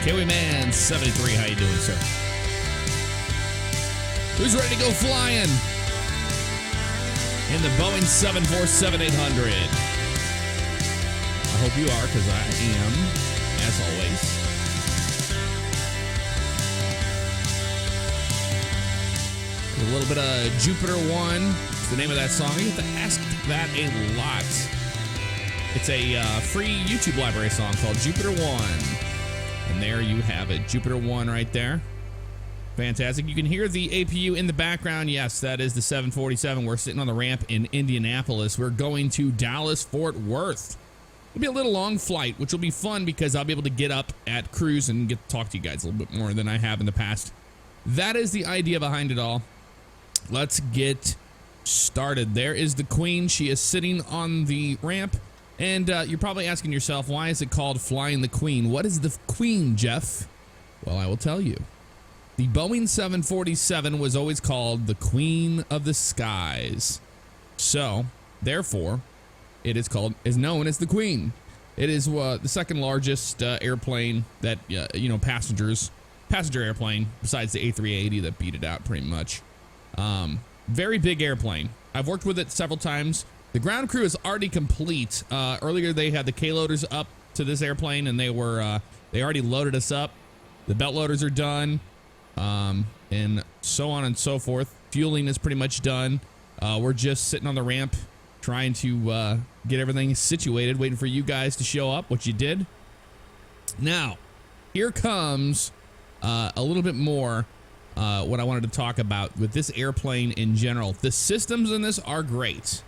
Kiwi Man 73, how you doing, sir? Who's ready to go flying in the Boeing 747-800? I hope you are, because I am, as always. A little bit of Jupiter One. It's the name of that song. You have to ask that a lot. It's a free YouTube library song called Jupiter One. And there you have it. Jupiter One right there. Fantastic. You can hear the APU in the background. Yes, that is the 747. We're sitting on the ramp in Indianapolis. We're going to Dallas, Fort Worth. It'll be a little long flight, which will be fun because I'll be able to get up at cruise and get to talk to you guys a little bit more than I have in the past. That is the idea behind it all. Let's get started. There is the Queen. She is sitting on the ramp. And you're probably asking yourself, why is it called Flying the Queen? What is the Queen, Jeff? Well, I will tell you. The Boeing 747 was always called the Queen of the Skies. So, therefore, it is known as the Queen. It is the second largest airplane that, passenger airplane, besides the A380 that beat it out pretty much. Very big airplane. I've worked with it several times. The ground crew is already complete. Earlier, they had the K-loaders up to this airplane, and they already loaded us up. The belt loaders are done, and so on and so forth. Fueling is pretty much done. We're just sitting on the ramp, trying to get everything situated, waiting for you guys to show up, which you did. Now, here comes a little bit more what I wanted to talk about with this airplane in general. The systems in this are great.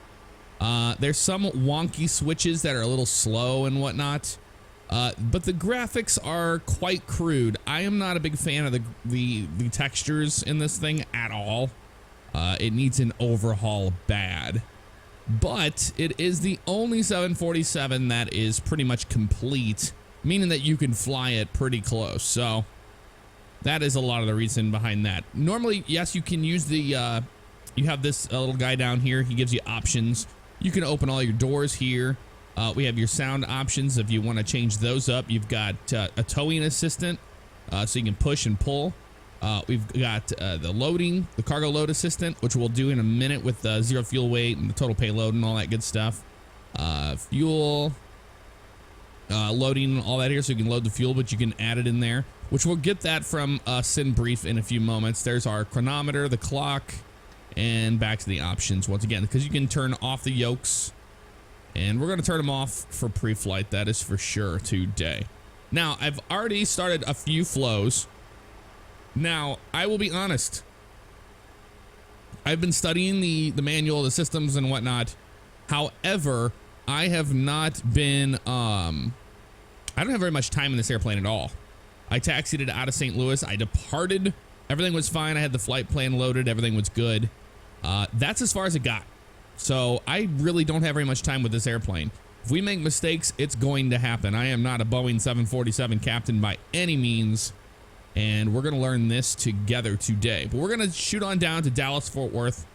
There's some wonky switches that are a little slow and whatnot, but the graphics are quite crude. I am not a big fan of the textures in this thing at all. It needs an overhaul bad, but it is the only 747 that is pretty much complete, meaning that you can fly it pretty close. So that is a lot of the reason behind that. Normally, yes, you can use the, you have this little guy down here. He gives you options. You can open all your doors here. We have your sound options if you want to change those up. You've got a towing assistant, so you can push and pull. We've got the cargo load assistant, which we'll do in a minute with zero fuel weight and the total payload and all that good stuff. Fuel loading, all that here, so you can load the fuel, but you can add it in there, which we'll get that from Sin Brief in a few moments. There's our chronometer, the clock, and back to the options once again, because you can turn off the yokes, and we're going to turn them off for pre-flight. That is for sure today. Now, I've already started a few flows. Now, I will be honest. I've been studying the manual, the systems and whatnot. However, I have not been, I don't have very much time in this airplane at all. I taxied it out of St. Louis. I departed. Everything was fine. I had the flight plan loaded. Everything was good. That's as far as it got. So I really don't have very much time with this airplane. If we make mistakes, it's going to happen. I am not a Boeing 747 captain by any means, and we're going to learn this together today. But we're going to shoot on down to Dallas, Fort Worth,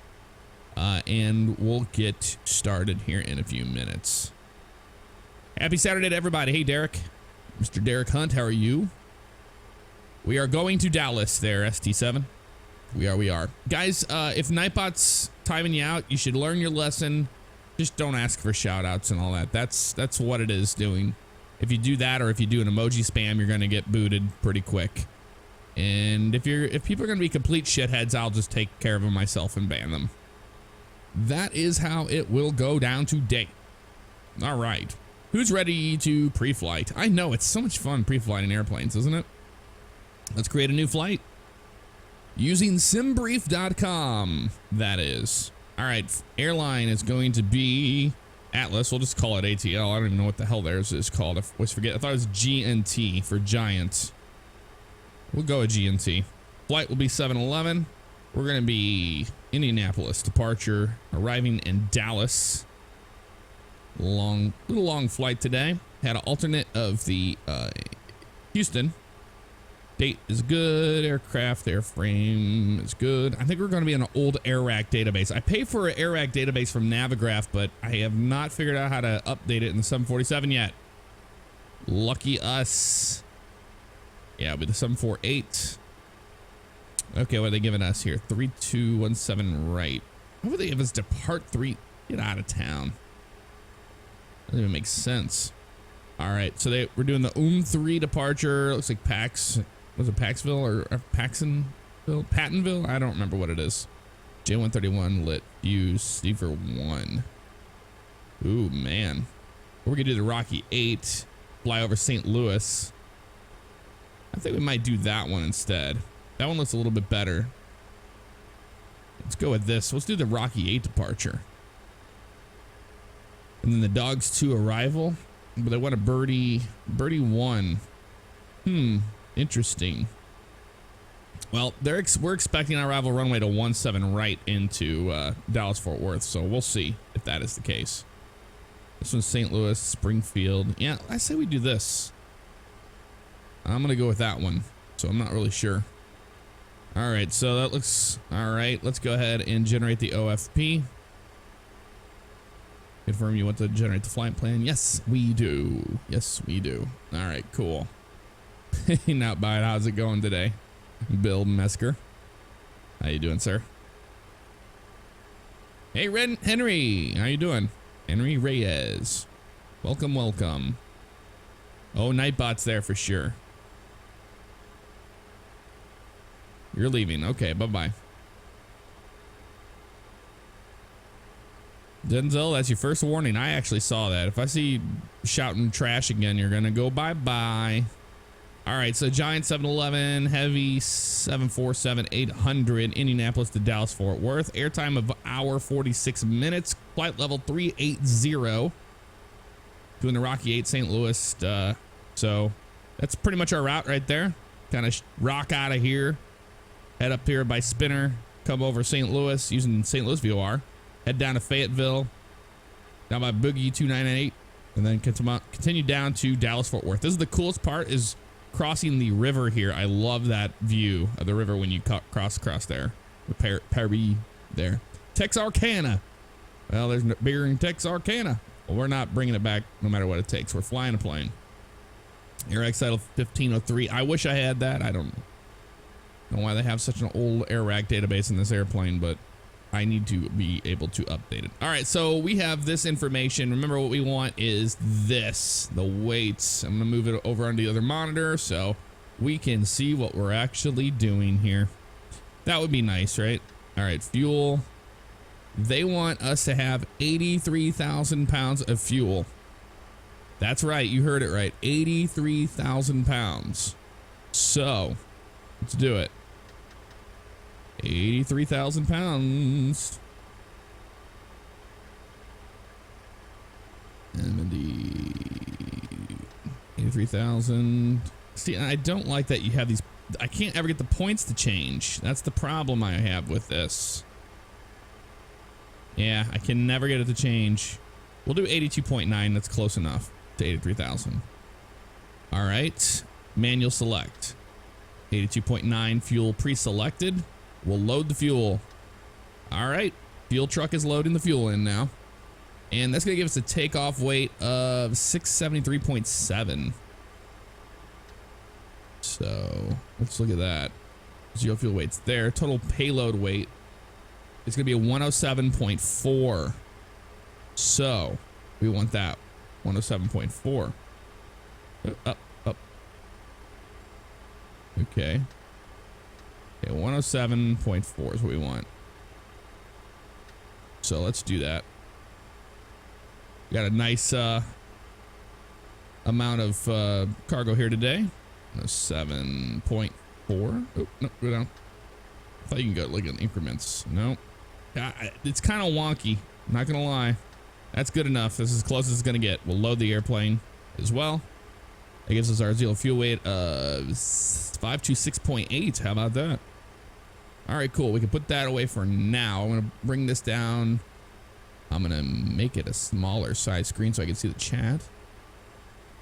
and we'll get started here in a few minutes. Happy Saturday to everybody. Hey, Derek. Mr. Derek Hunt, how are you? We are going to Dallas there, ST7. We are. Guys, if Nightbot's timing you out, you should learn your lesson. Just don't ask for shout-outs and all that. That's what it is doing. If you do that, or if you do an emoji spam, you're going to get booted pretty quick. And if people are going to be complete shitheads, I'll just take care of them myself and ban them. That is how it will go down today. All right. Who's ready to pre-flight? I know, it's so much fun pre-flighting airplanes, isn't it? Let's create a new flight using simbrief.com. That is. All right. Airline is going to be Atlas. We'll just call it ATL. I don't even know what the hell theirs is called. I always forget. I thought it was GNT for Giant. We'll go with GNT. Flight will be 711. We're going to be Indianapolis departure, arriving in Dallas. Little long flight today. Had an alternate of the Houston. Date is good. Aircraft, airframe is good. I think we're going to be on an old AirRack database. I pay for an AirRack database from Navigraph, but I have not figured out how to update it in the 747 yet. Lucky us. Yeah, with the 748. Okay, what are they giving us here? 3217 right. What would they give us? Depart 3. Get out of town. Doesn't even make sense. All right, so we're doing the 3 departure. Looks like Pax. Was it Paxville or Paxonville? Pattonville? I don't remember what it is. J131 lit. Use Sleeper 1. Ooh, man. We're going to do the Rocky 8. Fly over St. Louis. I think we might do that one instead. That one looks a little bit better. Let's go with this. Let's do the Rocky 8 departure. And then the Dogs 2 arrival. But I want a Birdie 1. Interesting. Well, we're expecting our arrival runway to 17 right into Dallas Fort Worth. So we'll see if that is the case. This one's St. Louis, Springfield. Yeah, I say we do this. I'm going to go with that one. So I'm not really sure. All right, so that looks all right. Let's go ahead and generate the OFP. Confirm you want to generate the flight plan. Yes, we do. Yes, we do. All right, cool. Not bad. How's it going today? Bill Mesker. How you doing, sir? Hey, Henry. How you doing? Henry Reyes. Welcome, welcome. Oh, Nightbot's there for sure. You're leaving. Okay, bye-bye. Denzel, that's your first warning. I actually saw that. If I see you shouting trash again, you're going to go bye-bye. All right, so Giant 711, Heavy 747, 800, Indianapolis to Dallas Fort Worth. Airtime of hour 46 minutes. Flight level 380. Doing the Rocky 8 St. Louis. So that's pretty much our route right there. Kind of rock out of here. Head up here by Spinner. Come over St. Louis using St. Louis VOR. Head down to Fayetteville. Down by Boogie 298. And then continue down to Dallas Fort Worth. This is the coolest part is crossing the river here. I love that view of the river when you cross there. The Paris there. Texarkana. Well, there's bigger than Texarkana. Well, we're not bringing it back no matter what it takes. We're flying a plane. AirX Title 1503. I wish I had that. I don't know why they have such an old AirRAC database in this airplane, but I need to be able to update it. All right, so we have this information. Remember, what we want is this, the weights. I'm gonna move it over on the other monitor so we can see what we're actually doing here. That would be nice, right? All right, fuel. They want us to have 83,000 pounds of fuel. That's right, you heard it right, 83,000 pounds. So let's do it. 83,000 pounds. 83,000. See, I don't like that you have these. I can't ever get the points to change. That's the problem I have with this. Yeah, I can never get it to change. We'll do 82.9. That's close enough to 83,000. All right. Manual select. 82.9 fuel pre-selected. We'll load the fuel. All right. Fuel truck is loading the fuel in now. And that's going to give us a takeoff weight of 673.7. So let's look at that. Zero fuel weight's there. Total payload weight is going to be a 107.4. So we want that 107.4. Up. Okay. Okay, 107.4 is what we want. So let's do that. Got a nice amount of cargo here today. 7.4. Oh, no, go down. I thought you can go like in increments. No. It's kind of wonky. I'm not going to lie. That's good enough. This is as close as it's going to get. We'll load the airplane as well. That gives us our zero fuel weight of 526.8. How about that? All right, cool. We can put that away for now. I'm going to bring this down. I'm going to make it a smaller size screen so I can see the chat.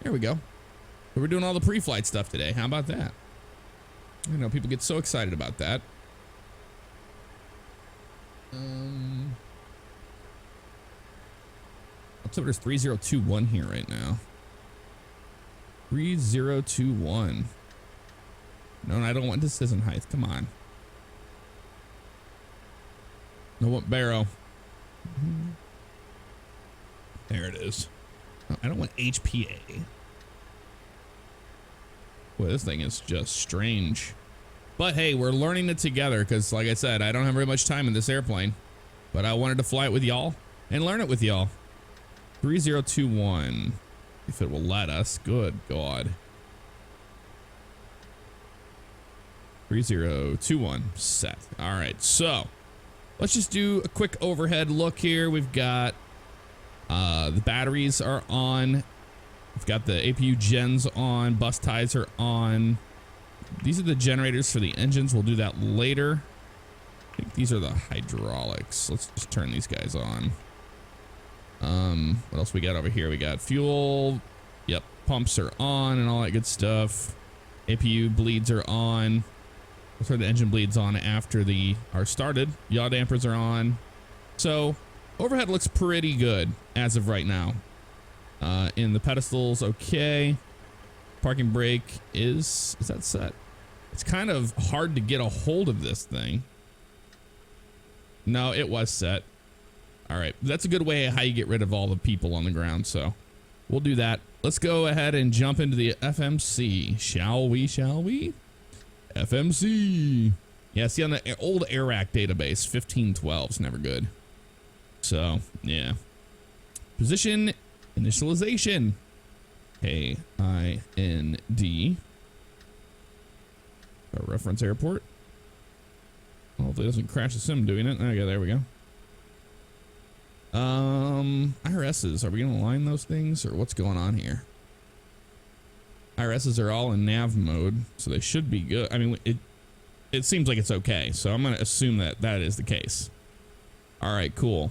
There we go. So we're doing all the pre-flight stuff today. How about that? I know people get so excited about that. Altimeter's 3021 here right now. 3021. No, I don't want decision height. Come on. No, what barrow? There it is. No, I don't want HPA. Boy, this thing is just strange. But hey, we're learning it together because, like I said, I don't have very much time in this airplane. But I wanted to fly it with y'all and learn it with y'all. 3021. If it will let us. Good God. 3021. Set. All right. So let's just do a quick overhead look here. We've got the batteries are on. We've got the APU gens on. Bus ties are on. These are the generators for the engines. We'll do that later. I think these are the hydraulics. Let's just turn these guys on. What else we got over here? We got fuel. Yep. Pumps are on and all that good stuff. APU bleeds are on. We'll turn the engine bleeds on after the are started. Yaw dampers are on. So overhead looks pretty good as of right now. In the pedestals, okay. Parking brake is that set? It's kind of hard to get a hold of this thing. No, it was set. All right, that's a good way how you get rid of all the people on the ground. So we'll do that. Let's go ahead and jump into the FMC. Shall we? Shall we? FMC. Yeah, see on the old AirRack database, 1512 is never good. So yeah. Position initialization. AIND. A reference airport. Hopefully it doesn't crash the sim doing it. Okay, there we go. IRSs, are we gonna align those things or what's going on here? IRSs are all in nav mode, so they should be good. I mean, it seems like it's okay, so I'm gonna assume that that is the case. All right, cool.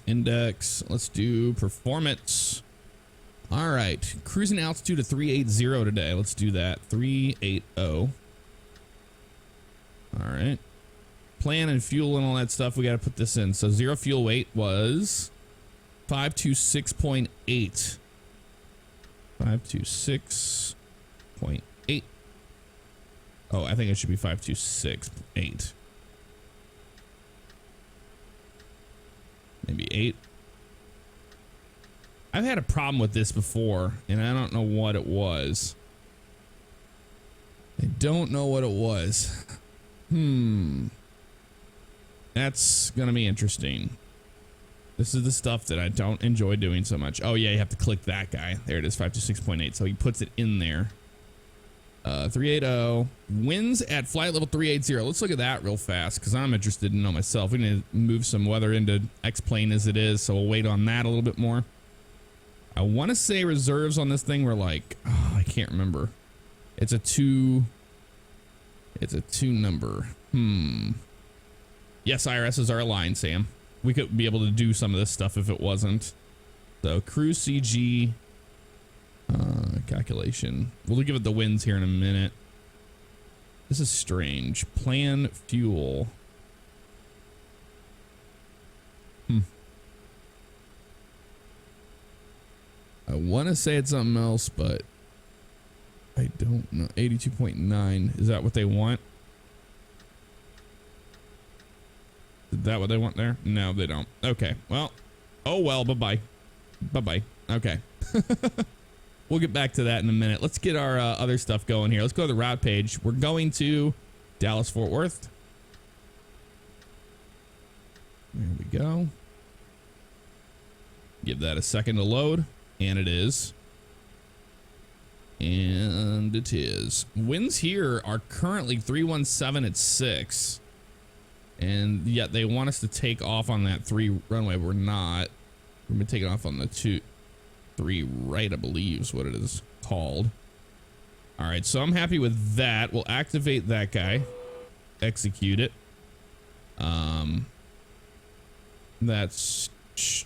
Index, let's do performance. All right, cruising altitude of 380 today. Let's do that. 380. All right. Plan and fuel and all that stuff. We got to put this in. So zero fuel weight was 526.8. 526.8. Oh, I think it should be 526.8. Maybe 8. I've had a problem with this before, and I don't know what it was. I don't know what it was. That's gonna be interesting. This is the stuff that I don't enjoy doing so much. Oh yeah, you have to click that guy. There it is, 526.8. So he puts it in there. 380. Winds at flight level 380. Let's look at that real fast because I'm interested to know myself. We need to move some weather into X-plane as it is, so we'll wait on that a little bit more. I want to say reserves on this thing were like, oh, I can't remember. It's a 2 number. Yes, IRSs are aligned, Sam. We could be able to do some of this stuff if it wasn't. So cruise CG calculation. We'll give it the winds here in a minute. This is strange. Plan fuel. I want to say it's something else, but I don't know. 82.9. Is that what they want? Is that what they want there? No, they don't. Okay. Well. Oh, well. Bye-bye. Bye-bye. Okay. We'll get back to that in a minute. Let's get our other stuff going here. Let's go to the route page. We're going to Dallas-Fort Worth. There we go. Give that a second to load. And it is. And it is. Winds here are currently 317 at 6. And yet they want us to take off on that 3 runway. We're not. We're going to take it off on the 3 right, I believe is what it is called. All right, so I'm happy with that. We'll activate that guy. Execute it. That's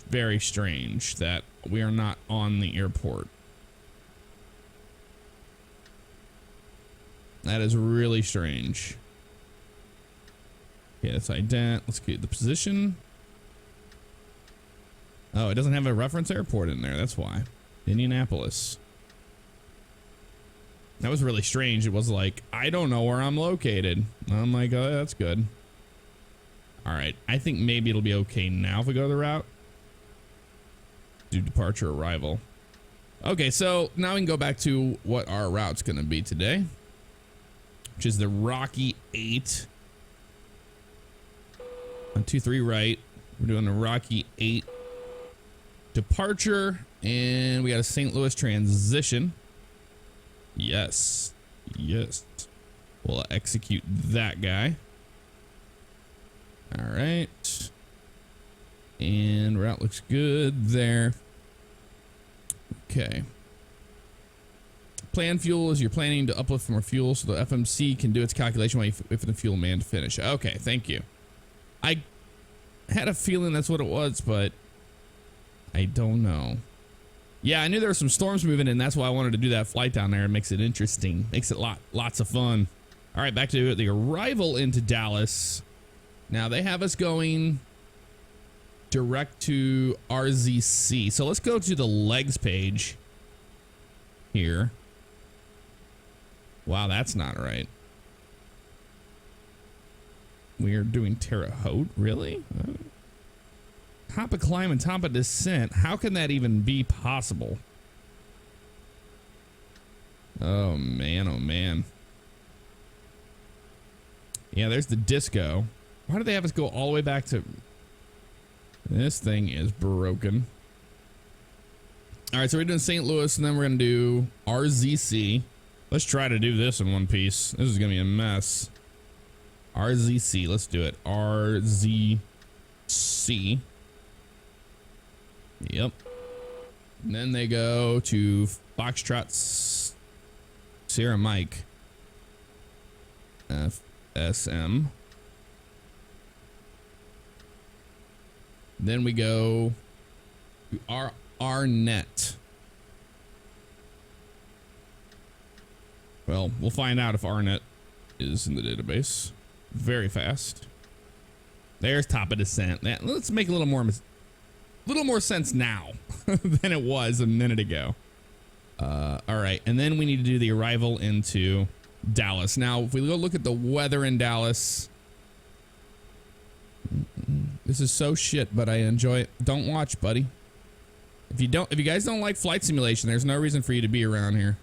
very strange that we are not on the airport. That is really strange. Okay, let's ident. Let's get the position. Oh, it doesn't have a reference airport in there. That's why. Indianapolis. That was really strange. It was like, I don't know where I'm located. I'm like, oh, that's good. All right. I think maybe it'll be okay now if we go the route. Do departure arrival. Okay, so now we can go back to what our route's going to be today, which is the Rocky 8. 123 right. We're doing the Rocky 8 departure, and we got a St. Louis transition. Yes. Yes. We'll execute that guy. All right. And route looks good there. Okay. Plan fuel is you're planning to uplift more fuel so the FMC can do its calculation while you wait for the fuel man to finish. Okay, thank you. I had a feeling that's what it was, but I don't know. Yeah, I knew there were some storms moving in. That's why I wanted to do that flight down there. It makes it interesting. Makes it lots of fun. All right, back to the arrival into Dallas. Now they have us going direct to RZC. So let's go to the legs page here. Wow, that's not right. We're doing Terre Haute, really? Top of climb and top of descent. How can that even be possible? Oh man, oh man. Yeah, there's the disco. Why do they have us go all the way back to... This thing is broken. All right, so we're doing St. Louis, and then we're going to do RZC. Let's try to do this in one piece. This is going to be a mess. RZC, let's do it. RZC. Yep. And then they go to Foxtrot Sierra Mike. FSM. Then we go to RNet. Well, we'll find out if RNet is in the database very fast. There's top of descent. Let's make a little more sense now than it was a minute ago. All right, and then we need to do the arrival into Dallas. Now, if we go look at the weather in Dallas, this is so shit, but I enjoy it. Don't watch, buddy. If you guys don't like flight simulation, there's no reason for you to be around here.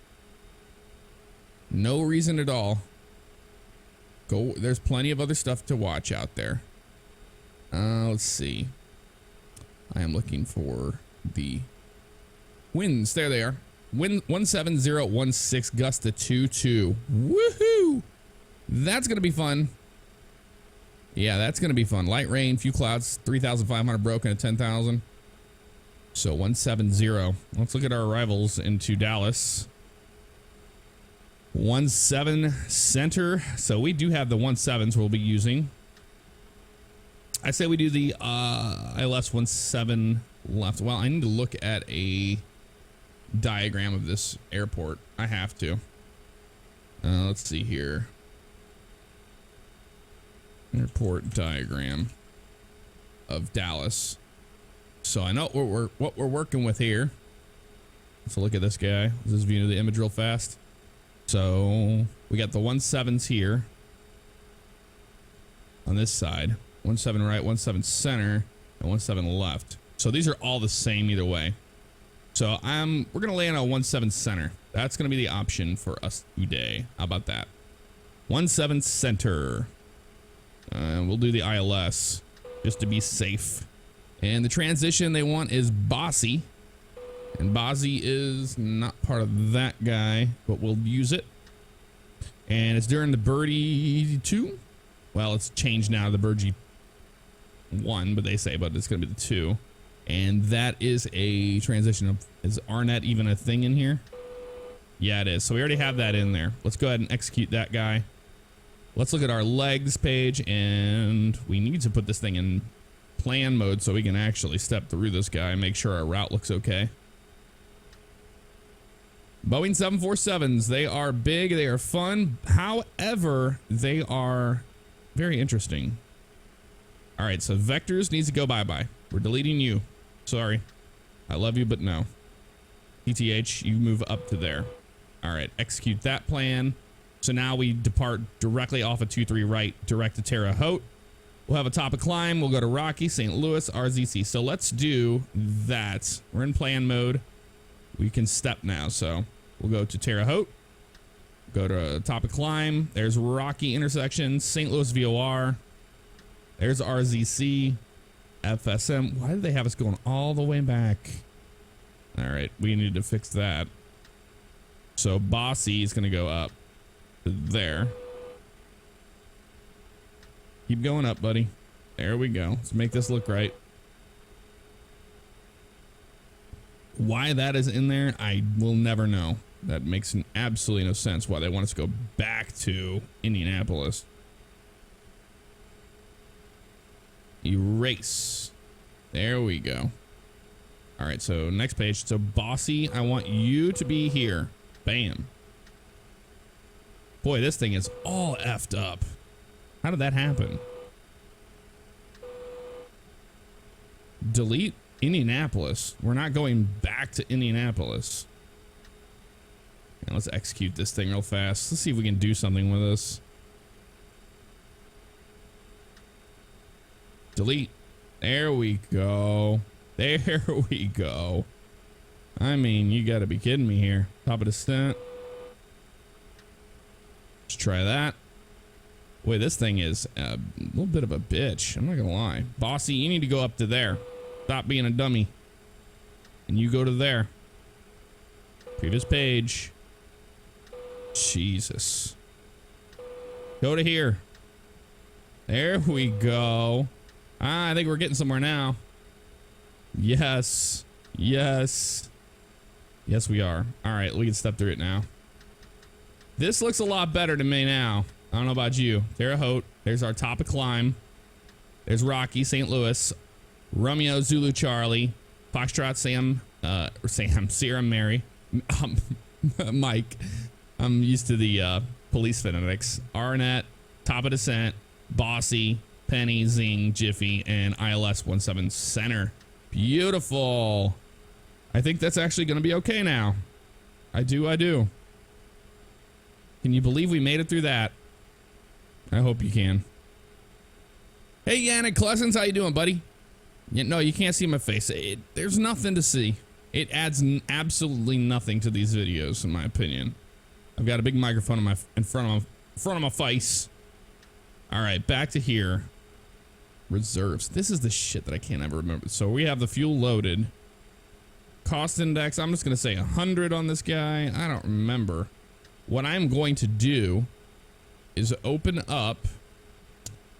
No reason at all. Go. There's plenty of other stuff to watch out there. Let's see. I am looking for the winds. There they are. Wind 17016, gust to 22. Woohoo! That's gonna be fun. Yeah, that's gonna be fun. Light rain, few clouds, 3,500 broken at 10,000. So 170. Let's look at our arrivals into Dallas. 17 center. So we do have the 17s we'll be using. I say we do the ILS 17 left. Well, I need to look at a diagram of this airport. I have to. Let's see here. Airport diagram of Dallas. So I know what we're working with here. Let's look at this guy. Let's just view the image real fast. So we got the 17s here on this side. 17 right, 17 center, and 17 left. So these are all the same either way. So we're gonna land on 17 center. That's gonna be the option for us today. How about that? 17 center. We'll do the ILS just to be safe. And the transition they want is bossy. And bossy is not part of that guy, but we'll use it. And it's during the Birdie 2. Well, it's changed now to the Birdie 1, but it's gonna be the 2. And that is a transition of, is RNet even a thing in here? Yeah, it is. So we already have that in there. Let's go ahead and execute that guy. Let's look at our legs page, and we need to put this thing in plan mode so we can actually step through this guy and make sure our route looks okay. Boeing 747s, they are big, they are fun. However, they are very interesting. All right, so Vectors needs to go bye-bye. We're deleting you. Sorry. I love you, but no. PTH, you move up to there. All right, execute that plan. So now we depart directly off of 23 right, direct to Terre Haute. We'll have a topic climb. We'll go to Rocky, St. Louis, RZC. So let's do that. We're in plan mode. We can step now. So we'll go to Terre Haute. Go to topic climb. There's Rocky intersection, St. Louis VOR. There's RZC, FSM. Why did they have us going all the way back? All right, we need to fix that. So Bossy is going to go up to there. Keep going up, buddy. There we go. Let's make this look right. Why that is in there, I will never know. That makes absolutely no sense why they want us to go back to Indianapolis. Erase. There we go. All right, so next page. So Bossy, I want you to be here. Bam. Boy, this thing is all effed up. How did that happen? Delete Indianapolis. We're not going back to Indianapolis. And let's execute this thing real fast. Let's see if we can do something with this. Delete. There we go. There we go. I mean, you gotta be kidding me here. Top of descent. Let's try that. Boy, this thing is a little bit of a bitch. I'm not gonna lie. Bossy, you need to go up to there. Stop being a dummy. And you go to there. Previous page. Jesus. Go to here. There we go. I think we're getting somewhere now. Yes. Yes. Yes, we are. All right, we can step through it now. This looks a lot better to me now. I don't know about you. Terre Haute. There's our topic climb. There's Rocky, St. Louis, Romeo, Zulu, Charlie, Foxtrot, Sierra, Mary, Mike. I'm used to the police phonetics. Arnett, top of descent, Bossy, Penny, Zing, Jiffy, and ILS 17 center. Beautiful. I think that's actually going to be okay now. I do. Can you believe we made it through that? I hope you can. Hey, Yannick Cousins, how you doing, buddy? No, you can't see my face. There's nothing to see. It adds absolutely nothing to these videos, in my opinion. I've got a big microphone in front of my face. All right, back to here. Reserves. This is the shit that I can't ever remember. So we have the fuel loaded. Cost index. I'm just gonna say 100 on this guy. I don't remember. What I'm going to do is open up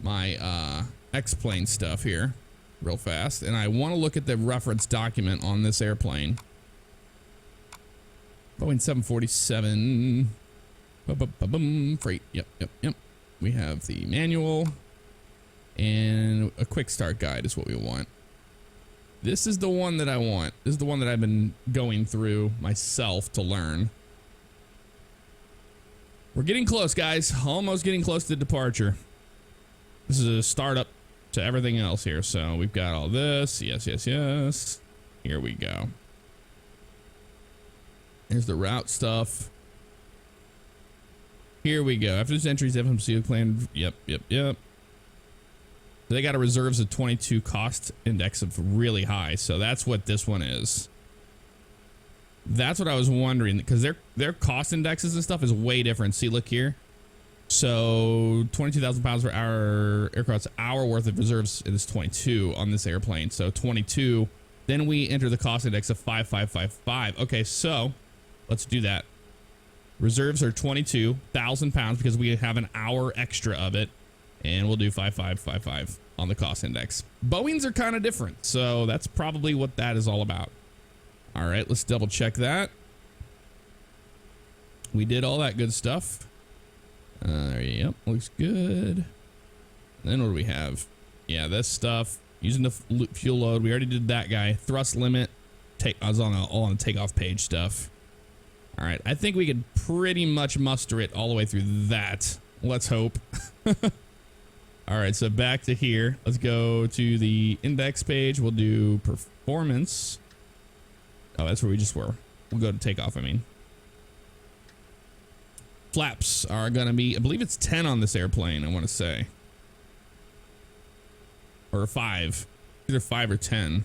my X-plane stuff here real fast, and I want to look at the reference document on this airplane. Boeing 747 freight. Yep. We have the manual and a quick start guide is what we want. This is the one that I want. This is the one that I've been going through myself to learn. We're getting close, guys. Almost getting close to departure. This is a startup to everything else here. So we've got all this. Yes. Here we go. Here's the route stuff. Here we go. After this entries, FMC plan. Yep. They got a reserves of 22, cost index of really high. So that's what this one is. That's what I was wondering, because their cost indexes and stuff is way different. See, look here. So 22,000 pounds per hour aircraft's hour worth of reserves is 22 on this airplane. So 22. Then we enter the cost index of 5555. Okay, so let's do that. Reserves are 22,000 pounds because we have an hour extra of it. And we'll do 5555 on the cost index. Boeings are kind of different. So that's probably what that is all about. All right, let's double check that. We did all that good stuff. Yep, looks good. Then what do we have? Yeah, this stuff. Using the fuel load. We already did that guy. Thrust limit. I was all on the takeoff page stuff. All right, I think we could pretty much muster it all the way through that. Let's hope. All right, so back to here. Let's go to the index page. We'll do performance. Oh, that's where we just were. We'll go to takeoff, I mean. Flaps are gonna be, I believe it's 10 on this airplane, I want to say. Or 5. Either 5 or 10.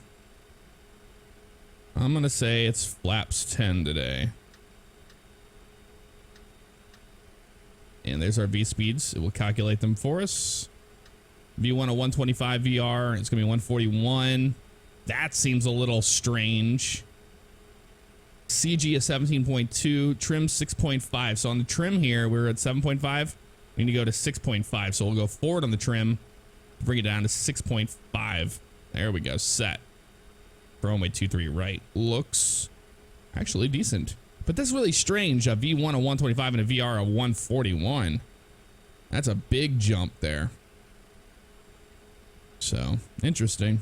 I'm gonna say it's flaps 10 today. And there's our V speeds. It will calculate them for us. V1 a 125 VR. It's gonna be 141. That seems a little strange. CG is 17.2, trim 6.5. So on the trim here, we're at 7.5. We need to go to 6.5. So we'll go forward on the trim, bring it down to 6.5. There we go, set. Runway 23 right. Looks actually decent. But that's really strange. A V1 a 125 and a VR a 141. That's a big jump there. So, interesting.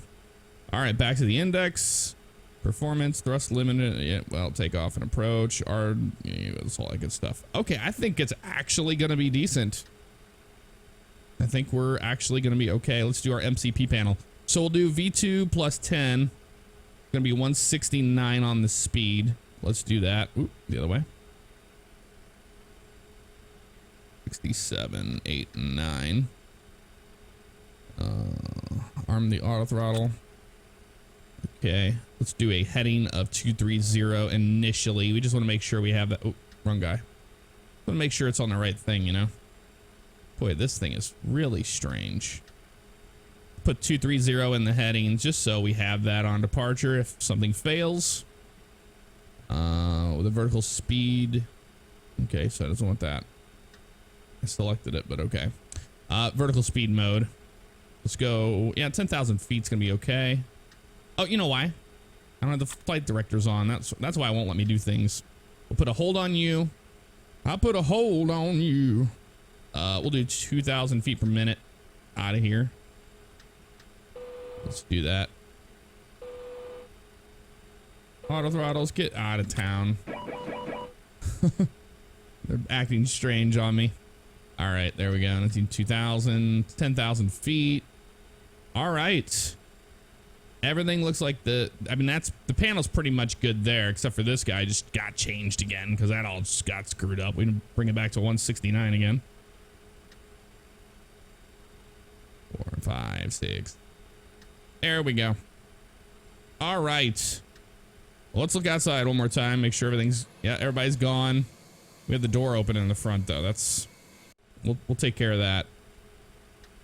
All right, back to the index. Performance, thrust limited, yeah, well, takeoff and approach, that's all that good stuff. Okay, I think it's actually going to be decent. I think we're actually going to be okay. Let's do our MCP panel. So we'll do V2 plus 10. Going to be 169 on the speed. Let's do that. Oop, the other way. 67, 8, and 9. Arm the auto throttle. Okay, let's do a heading of 230 initially. We just want to make sure we have that. Oh, wrong guy. Want to make sure it's on the right thing, you know? Boy, this thing is really strange. Put 230 in the heading just so we have that on departure if something fails. With a vertical speed. Okay, so it doesn't want that. I selected it, but okay. Vertical speed mode. Let's go. Yeah, 10,000 feet's gonna be okay. Oh, you know why? I don't have the flight directors on. That's why it won't let me do things. We'll put a hold on you. I'll put a hold on you. We'll do 2,000 feet per minute out of here. Let's do that. Auto throttles, get out of town. They're acting strange on me. All right, there we go. 2,000, 10,000 feet. All right. Everything looks like the panel's pretty much good there, except for this guy just got changed again because that all just got screwed up. We can bring it back to 169 again. 4, 5, 6. There we go. All right. Well, let's look outside one more time. Make sure everything's, yeah, everybody's gone. We have the door open in the front though. That's, we'll take care of that.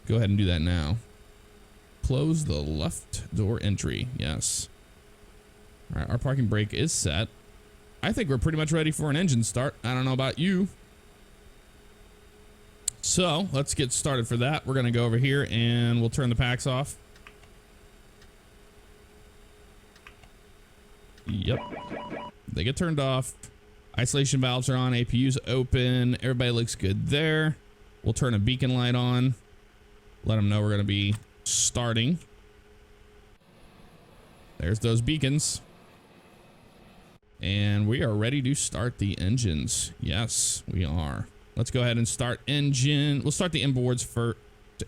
Go ahead and do that now. Close the left door entry. Yes. All right, our parking brake is set. I think we're pretty much ready for an engine start. I don't know about you. So let's get started for that. We're going to go over here and we'll turn the packs off. Yep. They get turned off. Isolation valves are on. APU's open. Everybody looks good there. We'll turn a beacon light on. Let them know we're going to be starting. There's those beacons. And we are ready to start the engines. Yes, we are. Let's go ahead and start engine. We'll start the inboards first,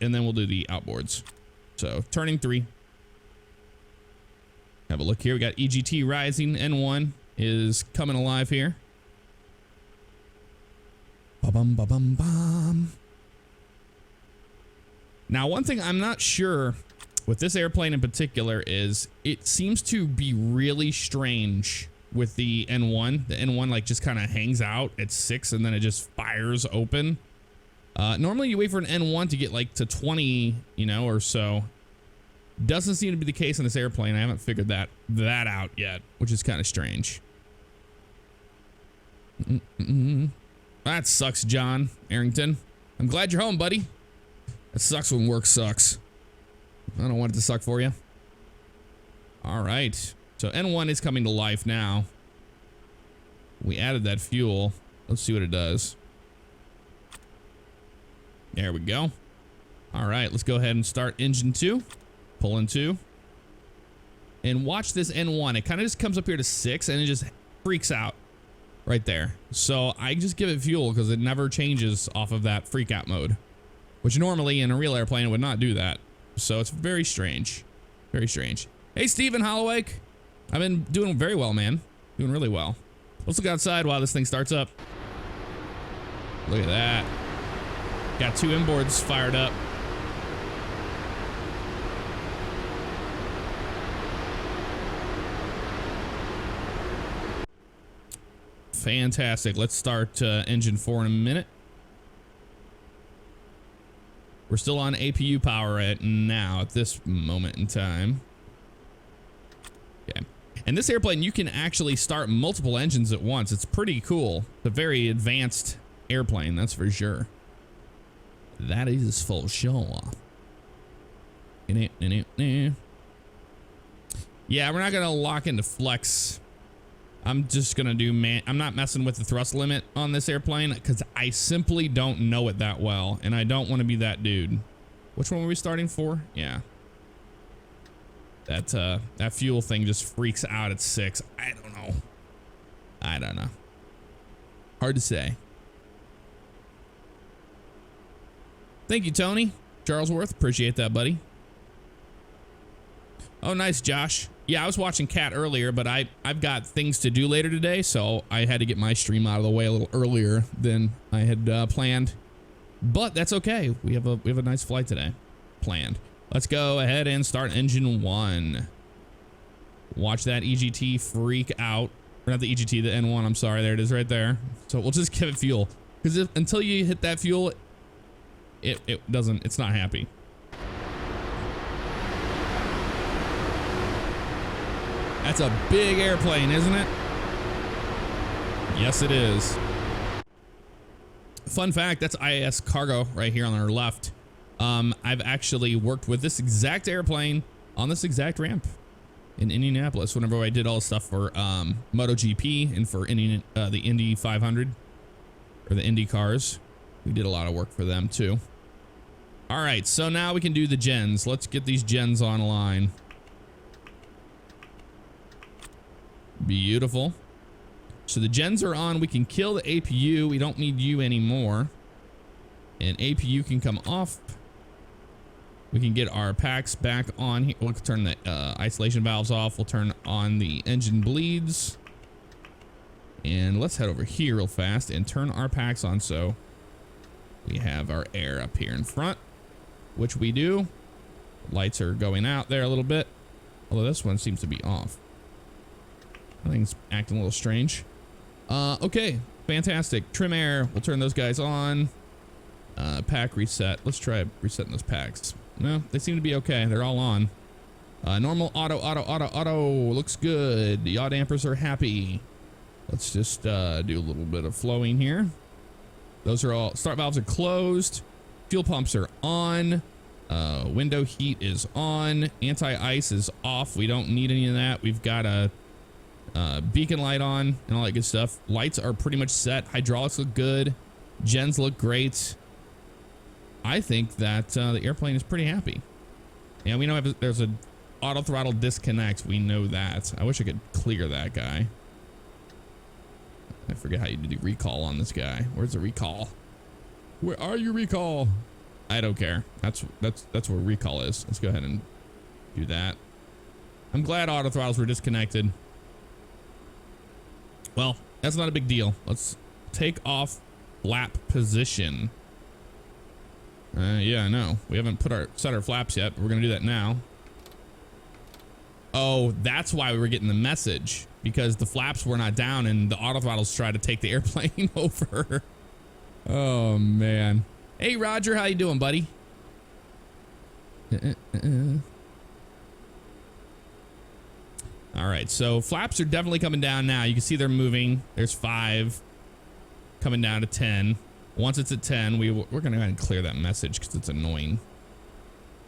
and then we'll do the outboards. So, turning 3. Have a look here. We got EGT rising. N1 is coming alive here. Ba-bum, ba-bum, bum. Now, one thing I'm not sure with this airplane in particular is it seems to be really strange with the N1. The N1 like just kind of hangs out at 6 and then it just fires open. Normally you wait for an N1 to get like to 20, you know, or so. Doesn't seem to be the case on this airplane. I haven't figured that out yet, which is kind of strange. That sucks, John Arrington. I'm glad you're home, buddy. It sucks when work sucks. I don't want it to suck for you. All right. So N1 is coming to life now. We added that fuel. Let's see what it does. There we go. All right. Let's go ahead and start engine 2. Pull in 2. And watch this N1. It kind of just comes up here to 6 and it just freaks out right there. So I just give it fuel because it never changes off of that freak out mode. Which normally in a real airplane it would not do that. So it's very strange. Very strange. Hey, Stephen Hollowake. I've been doing very well, man. Doing really well. Let's look outside while this thing starts up. Look at that. Got 2 inboards fired up. Fantastic. Let's start engine 4 in a minute. We're still on APU power right now at this moment in time. Okay. And this airplane, you can actually start multiple engines at once. It's pretty cool. It's a very advanced airplane, that's for sure. That is for sure. Yeah, we're not gonna lock into flex. I'm just gonna do I'm not messing with the thrust limit on this airplane because I simply don't know it that well, and I don't want to be that dude. Which one were we starting for? Yeah. That fuel thing just freaks out at 6. I don't know. Hard to say. Thank you, Tony Charlesworth. Appreciate that, buddy. Oh, nice, Josh. Yeah, I was watching Cat earlier, but I've got things to do later today, so I had to get my stream out of the way a little earlier than I had planned. But that's okay. We have a nice flight today planned. Let's go ahead and start engine 1. Watch that EGT freak out. Or not the EGT, the N1. I'm sorry. There it is right there. So we'll just give it fuel. Because until you hit that fuel, it's not happy. That's a big airplane, isn't it? Yes, it is. Fun fact, that's IAS cargo right here on our left. I've actually worked with this exact airplane on this exact ramp in Indianapolis whenever I did all the stuff for MotoGP and for the Indy 500 or the Indy cars. We did a lot of work for them too. All right, so now we can do the gens. Let's get these gens online. Beautiful. So the gens are on. We can kill the APU. We don't need you anymore. And APU can come off. We can get our packs back on here. We'll turn the isolation valves off. We'll turn on the engine bleeds. And let's head over here real fast and turn our packs on so we have our air up here in front, which we do. Lights are going out there a little bit, although this one seems to be off. I think it's acting a little strange. Okay, fantastic. Trim air. We'll turn those guys on. Pack reset. Let's try resetting those packs. No, they seem to be okay. They're all on. Normal, auto. Looks good. The yaw dampers are happy. Let's just do a little bit of flowing here. Those are all, start valves are closed. Fuel pumps are on. Window heat is on. Anti-ice is off. We don't need any of that. We've got a beacon light on and all that good stuff. Lights are pretty much set. Hydraulics look good. Gens look great. I think that the airplane is pretty happy. Yeah, we know if there's a auto throttle disconnect. We know that. I wish I could clear that guy. I forget how you do the recall on this guy. Where's the recall? Where are you, recall? I don't care. That's where recall is. Let's go ahead and do that. I'm glad auto throttles were disconnected. Well, that's not a big deal. Let's take off flap position. Yeah, I know. We haven't set our flaps yet, but we're gonna do that now. Oh, that's why we were getting the message, because the flaps were not down and the auto throttles tried to take the airplane over. Oh man. Hey Roger, how you doing, buddy? All right, so flaps are definitely coming down now. You can see they're moving. There's 5 coming down to 10. Once it's at 10, we're gonna go ahead and clear that message because it's annoying.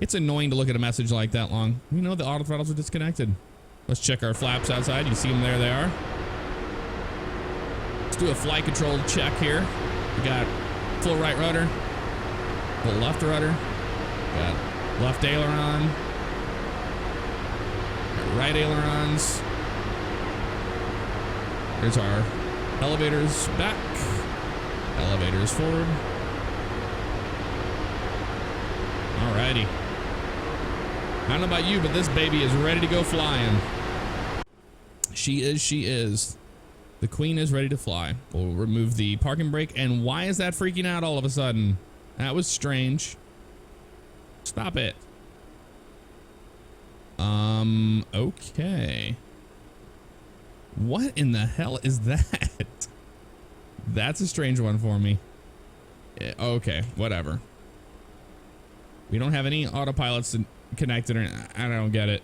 It's annoying to look at a message like that long. We know the auto throttles are disconnected. Let's check our flaps outside. You see them there, they are. Let's do a flight control check here. We got full right rudder, full left rudder, got left aileron, got right ailerons. Here's our elevators back, elevators forward. Alrighty. I don't know about you, but this baby is ready to go flying. She is. The Queen is ready to fly. We'll remove the parking brake. And why is that freaking out all of a sudden? That was strange. Stop it. Okay. What in the hell is that? That's a strange one for me. Yeah, okay, whatever. We don't have any autopilots connected, or I don't get it.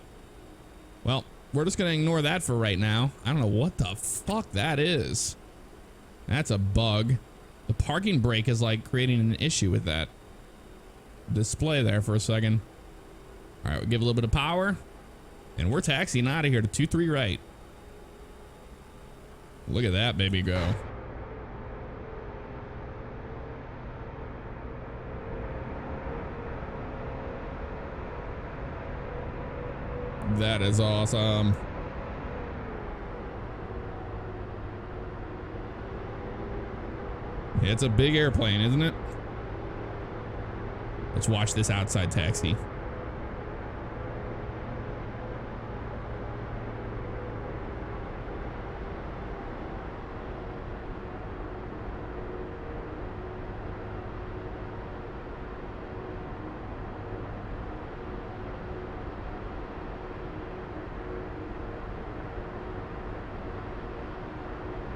Well, we're just gonna ignore that for right now. I don't know what the fuck that is. That's a bug. The parking brake is like creating an issue with that display there for a second. All right, we'll give a little bit of power, and we're taxiing out of here to 23 right. Look at that baby go. That is awesome. It's a big airplane, isn't it? Let's watch this outside taxi.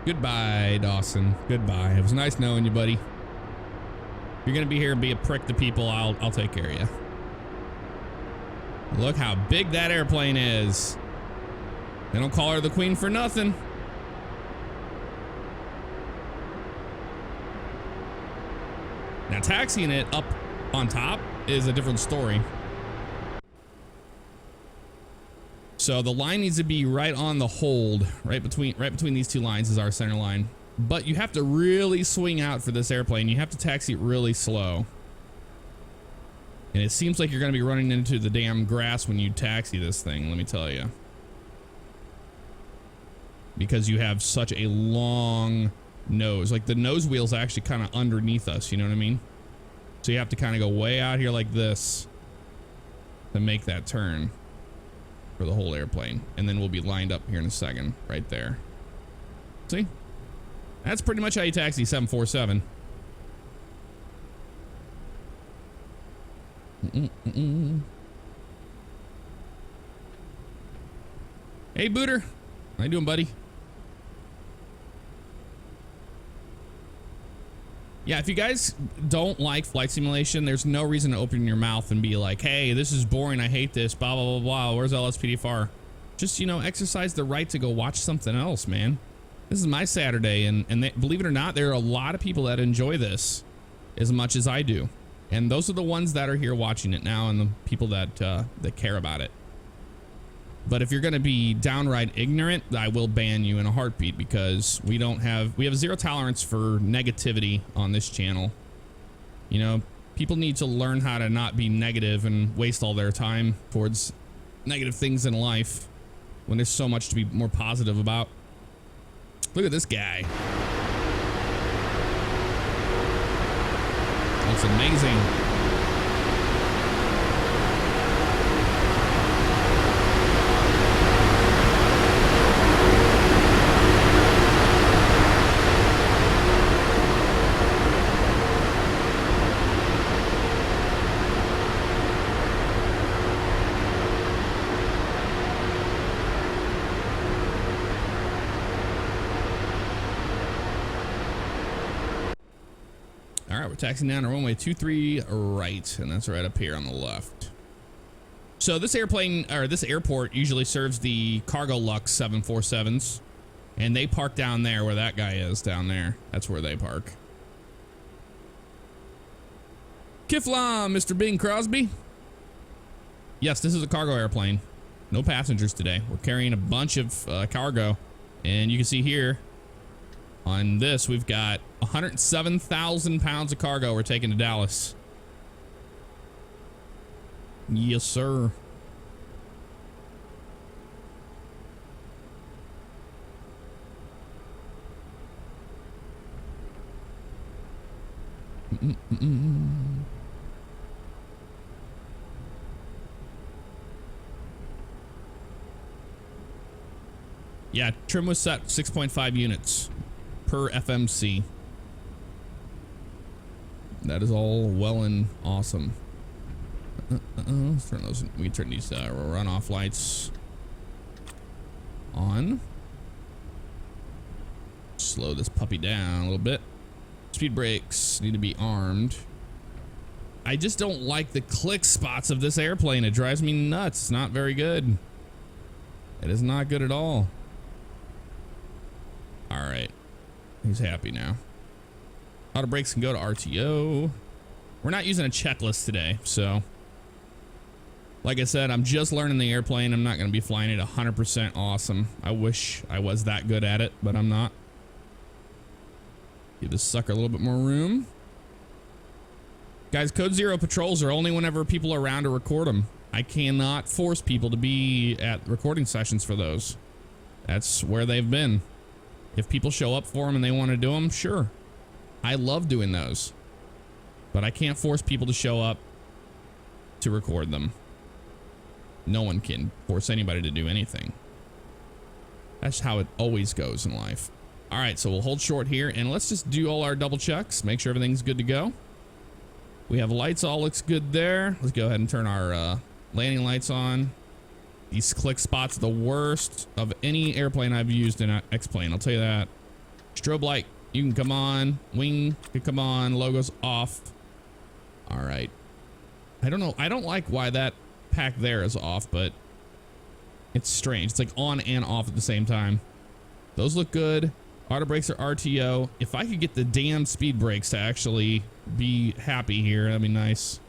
Goodbye, Dawson. Goodbye. It was nice knowing you, buddy. If you're gonna be here and be a prick to people, I'll take care of you. Look how big that airplane is. They don't call her the Queen for nothing. Now taxiing it up on top is a different story. So the line needs to be right on the hold, right between these two lines is our center line. But you have to really swing out for this airplane. You have to taxi it really slow. And it seems like you're going to be running into the damn grass when you taxi this thing, let me tell you. Because you have such a long nose. Like the nose wheel's actually kind of underneath us, you know what I mean? So you have to kind of go way out here like this to make that turn for the whole airplane, and then we'll be lined up here in a second right there. See, that's pretty much how you taxi 747. Hey Booter, how you doing, buddy? Yeah, if you guys don't like flight simulation, there's no reason to open your mouth and be like, hey, this is boring, I hate this, blah, blah, blah, blah. Where's LSPDFR? Just, you know, exercise the right to go watch something else, man. This is my Saturday, and believe it or not, there are a lot of people that enjoy this as much as I do. And those are the ones that are here watching it now and the people that care about it. But if you're going to be downright ignorant, I will ban you in a heartbeat, because we have zero tolerance for negativity on this channel. You know, people need to learn how to not be negative and waste all their time towards negative things in life when there's so much to be more positive about. Look at this guy. Looks amazing. All right, we're taxiing down to runway 23 right, and that's right up here on the left. So this airplane, or this airport, usually serves the Cargo Lux 747s, and they park down there where that guy is down there. That's where they park. Kiflam, Mr. Bing Crosby. Yes, this is a cargo airplane. No passengers today. We're carrying a bunch of cargo, and you can see here on this, we've got 107,000 pounds of cargo we're taking to Dallas. Yes, sir. Yeah, trim was set 6.5 units per FMC. That is all well and awesome. Let's turn those. We can turn these runoff lights on. Slow this puppy down a little bit. Speed brakes need to be armed. I just don't like the click spots of this airplane. It drives me nuts. It's not very good. It is not good at all. All right. He's happy now. Auto brakes can go to RTO. We're not using a checklist today, so like I said, I'm just learning the airplane. I'm not going to be flying it 100% awesome. I wish I was that good at it, but I'm not. Give this sucker a little bit more room. Guys, Code Zero patrols are only whenever people are around to record them. I cannot force people to be at recording sessions for those. That's where they've been. If people show up for them and they want to do them, sure. I love doing those. But I can't force people to show up to record them. No one can force anybody to do anything. That's how it always goes in life. All right, so we'll hold short here and let's just do all our double checks. Make sure everything's good to go. We have lights, all looks good there. Let's go ahead and turn our landing lights on. These click spots are the worst of any airplane I've used in an X-plane. I'll tell you that. Strobe light, you can come on. Wing can come on. Logo's off. All right. I don't know. I don't like why that pack there is off, but it's strange. It's like on and off at the same time. Those look good. Auto brakes are RTO. If I could get the damn speed brakes to actually be happy here, that'd be nice.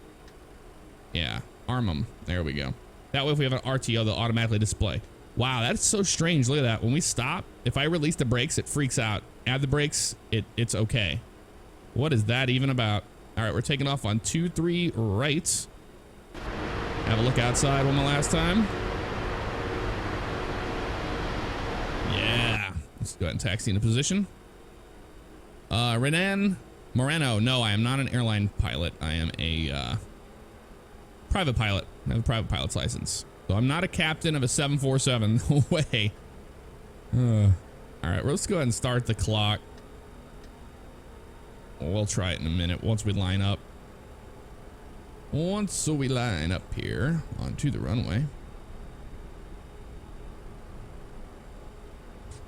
Yeah, arm them. There we go. That way, if we have an RTO, they'll automatically display. Wow, that's so strange. Look at that. When we stop, if I release the brakes, it freaks out. Add the brakes, it's okay. What is that even about? All right, we're taking off on 2-3 right. Have a look outside one more last time. Yeah. Let's go ahead and taxi into position. Renan Moreno. No, I am not an airline pilot. I am a private pilot. I have a private pilot's license. So I'm not a captain of a 747. No way. All right, well, let's go ahead and start the clock. We'll try it in a minute once we line up. Once we line up here onto the runway.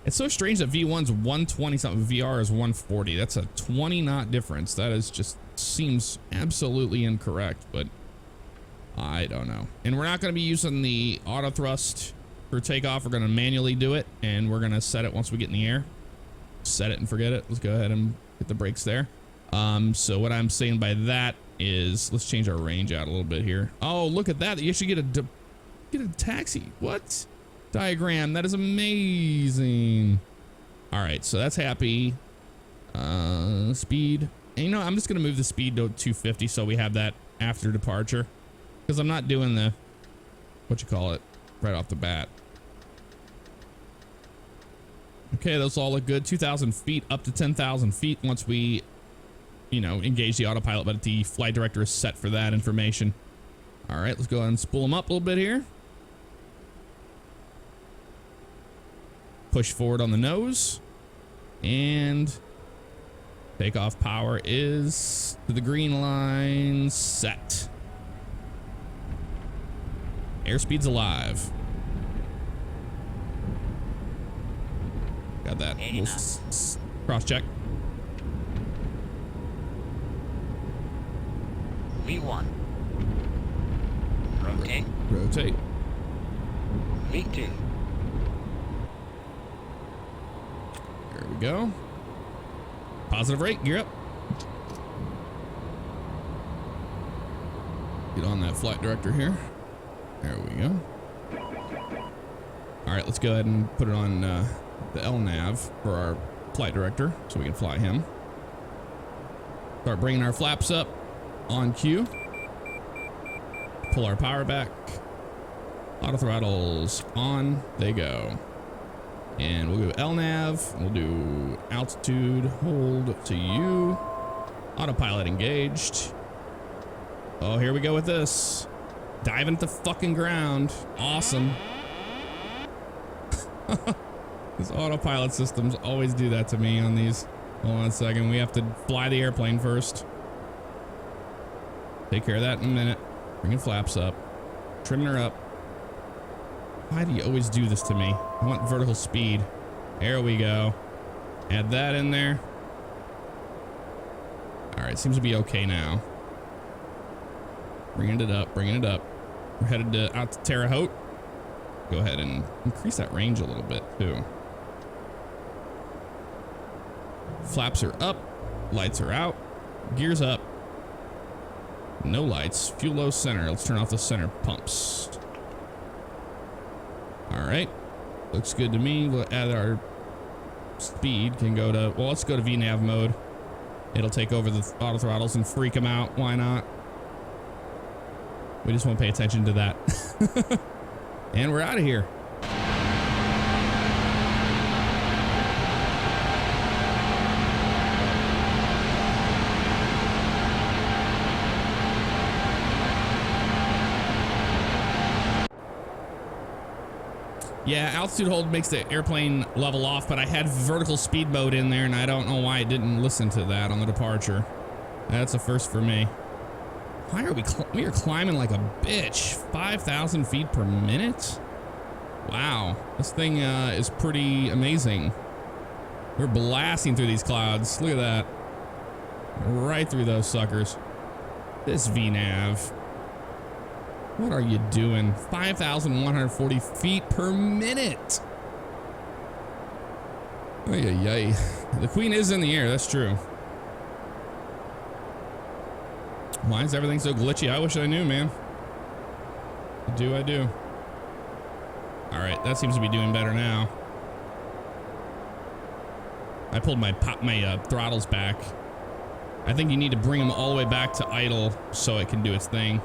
It's so strange that V1's 120 something, VR is 140. That's a 20 knot difference. That is just seems absolutely incorrect, but I don't know. And we're not going to be using the auto thrust for takeoff. We're going to manually do it, and we're going to set it once we get in the air. Set it and forget it. Let's go ahead and hit the brakes there. So what I'm saying by that is let's change our range out a little bit here. Oh, look at that. You should get a taxi. What? Diagram. That is amazing. All right, so that's happy. Speed. And you know, I'm just going to move the speed to 250 so we have that after departure. Because I'm not doing the, what you call it, right off the bat. Okay, those all look good. 2,000 feet up to 10,000 feet once we, you know, engage the autopilot, but the flight director is set for that information. All right, let's go ahead and spool them up a little bit here. Push forward on the nose. And takeoff power is to the green line, set. Airspeed's alive. Got that. We'll cross check. V1. Rotate. Rotate. V2. There we go. Positive rate, gear up. Get on that flight director here. There we go. All right, let's go ahead and put it on the LNAV for our flight director so we can fly him. Start bringing our flaps up on cue. Pull our power back. Auto throttles on, they go. And we'll go LNAV. We'll do altitude, hold to U. Autopilot engaged. Oh, here we go with this. Dive into the fucking ground. Awesome. This autopilot systems always do that to me on these. Hold on a second. We have to fly the airplane first. Take care of that in a minute. Bringing flaps up. Trimming her up. Why do you always do this to me? I want vertical speed. There we go. Add that in there. Alright, seems to be okay now. Bringing it up, bringing it up. We're headed out to Terre Haute. Go ahead and increase that range a little bit too. Flaps are up, lights are out, gears up. No lights, fuel low center. Let's turn off the center pumps. All right, looks good to me. We'll add our speed. Can go to, well, let's go to VNAV mode. It'll take over the auto throttles and freak them out. Why not? We just won't pay attention to that. And we're out of here. Yeah, altitude hold makes the airplane level off, but I had vertical speed mode in there, and I don't know why it didn't listen to that on the departure. That's a first for me. Why are we are climbing like a bitch. 5,000 feet per minute? Wow, this thing is pretty amazing. We're blasting through these clouds. Look at that. Right through those suckers. This VNAV. What are you doing? 5,140 feet per minute. Ay, ay, ay. The Queen is in the air, that's true. Why is everything so glitchy? I wish I knew, man. I do. All right, that seems to be doing better now. I pulled my throttles back. I think you need to bring them all the way back to idle so it can do its thing.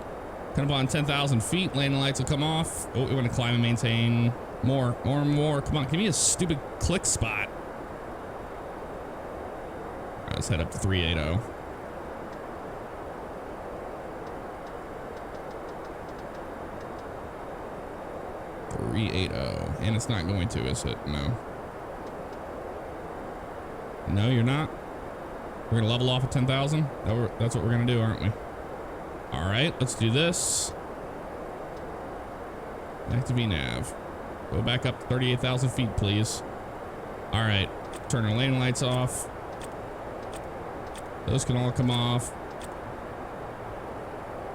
Coming up on 10,000 feet, landing lights will come off. Oh, we want to climb and maintain more. Come on, give me a stupid click spot. All right, let's head up to 380. And it's not going to, is it? No. No, you're not. We're gonna level off at 10,000. That's what we're gonna do, aren't we? All right, let's do this. Back to VNAV. Go back up to 38,000 feet, please. All right, turn our landing lights off. Those can all come off.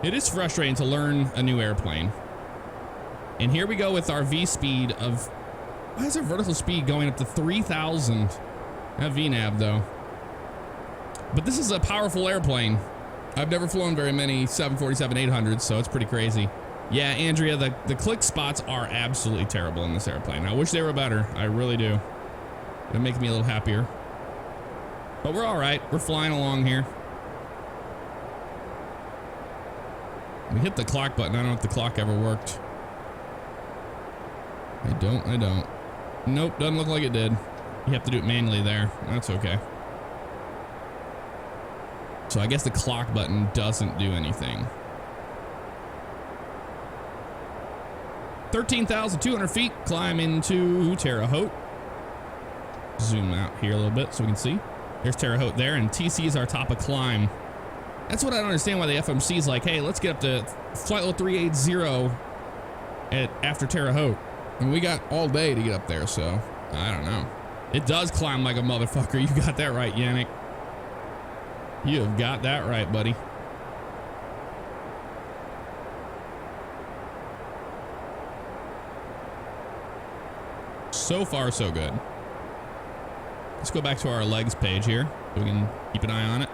It is frustrating to learn a new airplane. And here we go with our V speed of, why is our vertical speed going up to 3,000? Not VNAV though. But this is a powerful airplane. I've never flown very many 747-800s, so it's pretty crazy. Yeah, Andrea, the click spots are absolutely terrible in this airplane. I wish they were better. I really do. It'll make me a little happier. But we're all right. We're flying along here. We hit the clock button. I don't know if the clock ever worked. I don't. Nope, doesn't look like it did. You have to do it manually there. That's okay. So I guess the clock button doesn't do anything. 13,200 feet, climb into Terre Haute. Zoom out here a little bit so we can see. There's Terre Haute there, and TC is our top of climb. That's what I don't understand, why the FMC is like, hey, let's get up to flight level 380 after Terre Haute. And we got all day to get up there, so I don't know. It does climb like a motherfucker. You got that right, Yannick. You have got that right, buddy. So far, so good. Let's go back to our legs page here so we can keep an eye on it.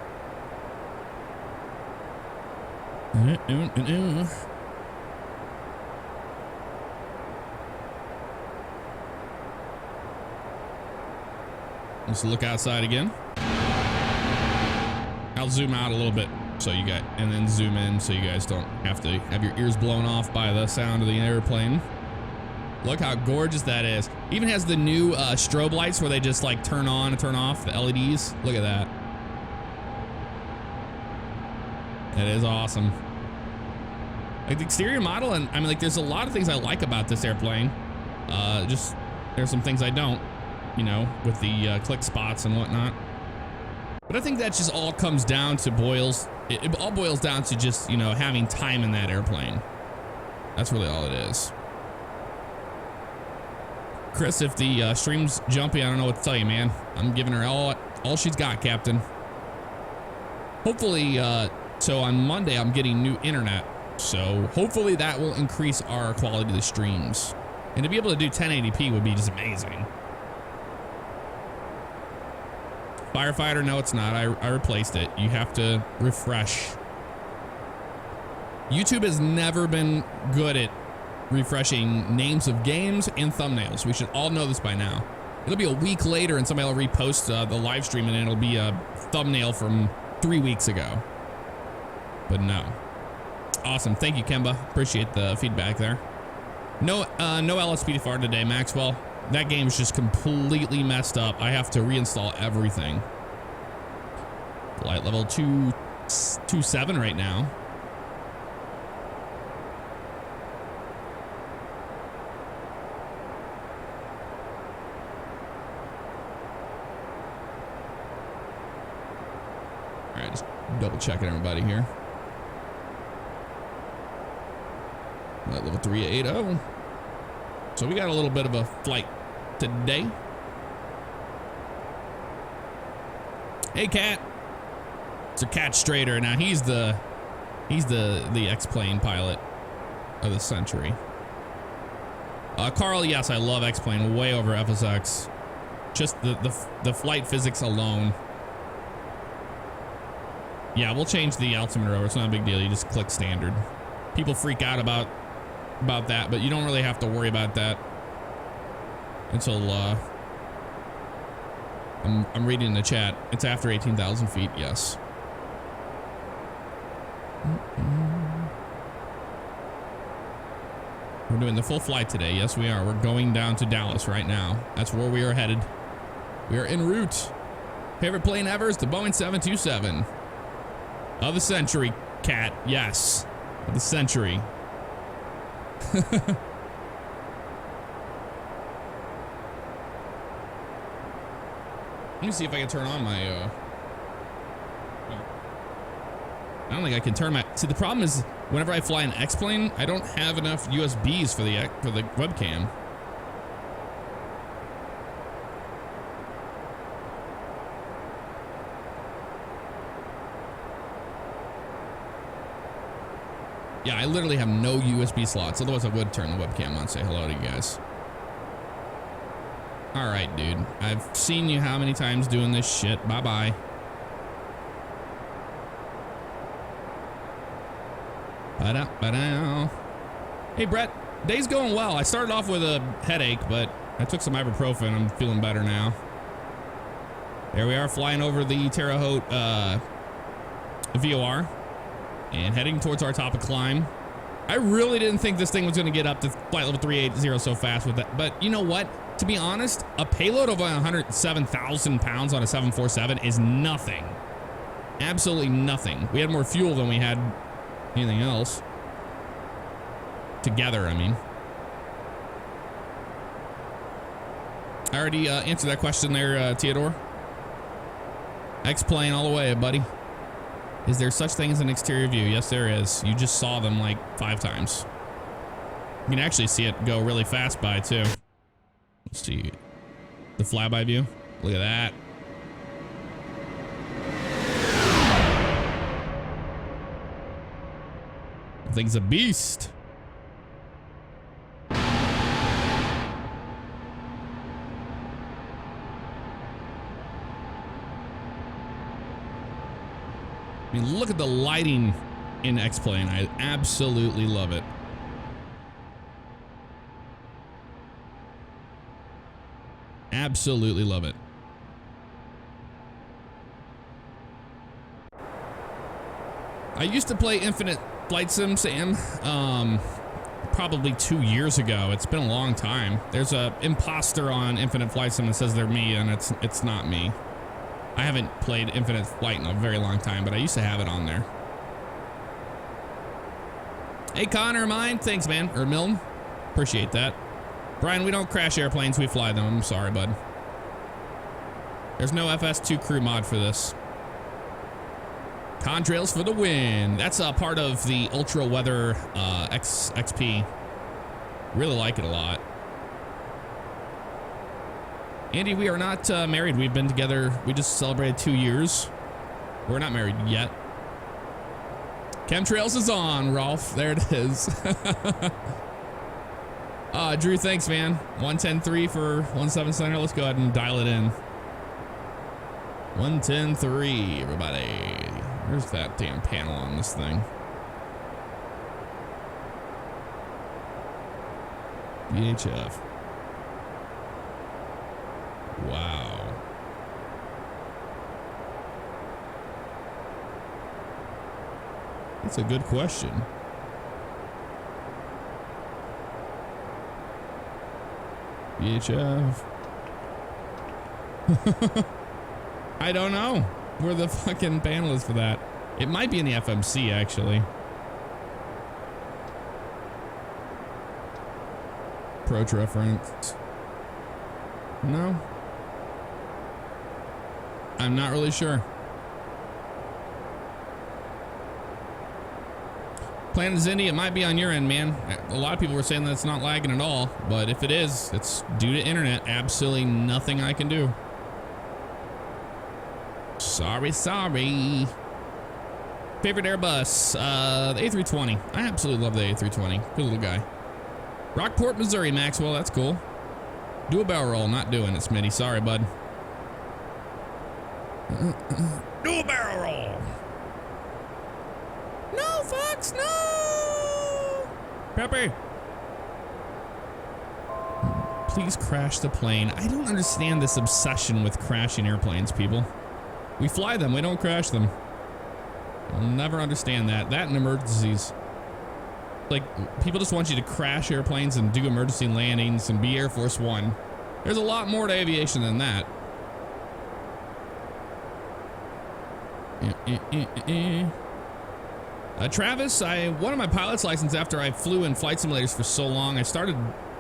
Let's look outside again. I'll zoom out a little bit so you guys, and then zoom in so you guys don't have to have your ears blown off by the sound of the airplane. Look how gorgeous that is. Even has the new strobe lights where they just like turn on and turn off the LEDs. Look at that. That is awesome. Like the exterior model, and I mean, like, there's a lot of things I like about this airplane. Just there's some things I don't. you know, with the click spots and whatnot. But I think that just all comes down to it all boils down to just, you know, having time in that airplane. That's really all it is. Chris, if the stream's jumpy, I don't know what to tell you, man. I'm giving her all she's got, Captain. Hopefully, so on Monday, I'm getting new internet. So hopefully that will increase our quality of the streams. And to be able to do 1080p would be just amazing. Firefighter, no, it's not. I replaced it. You have to refresh. YouTube has never been good at refreshing names of games and thumbnails. We should all know this by now. It'll be a week later and somebody will repost the live stream and it'll be a thumbnail from 3 weeks ago. But no. Awesome. Thank you, Kemba. Appreciate the feedback there. No LSPDFR today, Maxwell. That game's just completely messed up. I have to reinstall everything. Flight level 227 right now. All right, just double checking everybody here. Flight level 380. So we got a little bit of a flight today. Hey, Cat. It's a Cat Strader. Now he's the X-Plane pilot of the century. Carl, yes, I love X-Plane way over FSX. Just the flight physics alone. Yeah, we'll change the altimeter over. It's not a big deal. You just click standard. People freak out about that, but you don't really have to worry about that until I'm reading in the chat. It's after 18,000 feet, yes. We're doing the full flight today. Yes, we are. We're going down to Dallas right now. That's where we are headed. We are en route. Favorite plane ever is the Boeing 727 of the century, Cat. Yes, of the century. Let me see if I can turn on my I don't think I can turn my. See, the problem is whenever I fly an X-plane, I don't have enough USBs for the webcam. Yeah, I literally have no USB slots. Otherwise, I would turn the webcam on and say hello to you guys. All right, dude. I've seen you how many times doing this shit. Bye-bye. Ba-da-ba-da. Hey, Brett. Day's going well. I started off with a headache, but I took some ibuprofen. I'm feeling better now. There we are, flying over the Terre Haute VOR. And heading towards our top of climb. I really didn't think this thing was going to get up to flight level 380 so fast with that. But you know what? To be honest, a payload of 107,000 pounds on a 747 is nothing. Absolutely nothing. We had more fuel than we had anything else. Together, I mean. I already answered that question there, Theodore. X-plane all the way, buddy. Is there such thing as an exterior view? Yes, there is. You just saw them like 5 times. You can actually see it go really fast by too. Let's see. The flyby view. Look at that. The thing's a beast. I mean, look at the lighting in X-Plane. I absolutely love it. Absolutely love it. I used to play Infinite Flight Sim, Sam, probably 2 years ago. It's been a long time. There's a imposter on Infinite Flight Sim that says they're me, and it's not me. I haven't played Infinite Flight in a very long time, but I used to have it on there. Hey, Connor, mine. Thanks, man. Or Milne. Appreciate that. Brian, we don't crash airplanes. We fly them. I'm sorry, bud. There's no FS2 crew mod for this. Contrails for the win. That's a part of the Ultra Weather XP. Really like it a lot. Andy, we are not married. We've been together. We just celebrated 2 years. We're not married yet. Chemtrails is on, Rolf. There it is. Drew, thanks, man. 110.3 for 17 center. Let's go ahead and dial it in. 110.3, everybody. Where's that damn panel on this thing? VHF. Wow. That's a good question. VHF. I don't know where the fucking panel is for that. It might be in the FMC, actually. Approach reference. No. I'm not really sure. Planet Zindy, it might be on your end, man. A lot of people were saying that it's not lagging at all, but if it is, it's due to internet. Absolutely nothing I can do. Sorry. Favorite Airbus, the A320. I absolutely love the A320. Good little guy. Rockport, Missouri, Maxwell. That's cool. Do a barrel roll. Not doing it, Smitty. Sorry, bud. Do a barrel roll. No, Fox, no! Pepper! Please crash the plane. I don't understand this obsession with crashing airplanes, people. We fly them, we don't crash them. I'll never understand that. That and emergencies. Like, people just want you to crash airplanes and do emergency landings and be Air Force One. There's a lot more to aviation than that. Travis, I won my pilot's license after I flew in flight simulators for so long. I started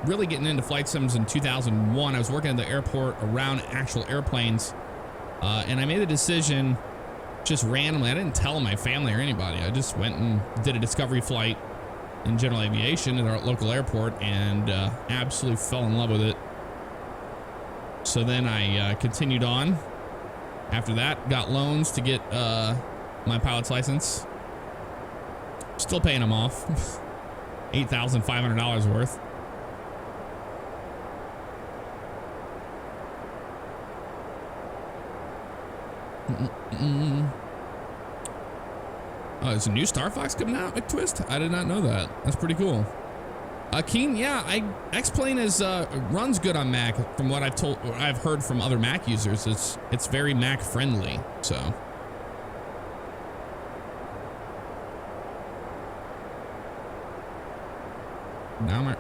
really getting into flight sims in 2001. I was working at the airport around actual airplanes, and I made the decision just randomly. I didn't tell my family or anybody. I just went and did a discovery flight in general aviation at our local airport and absolutely fell in love with it. So then I continued on. After that, got loans to get my pilot's license. Still paying them off. $8,500 worth. Oh, there's a new Star Fox coming out, McTwist? I did not know that. That's pretty cool. Keen, yeah, X-Plane is runs good on Mac. From what I've heard from other Mac users, it's very Mac friendly. So. Now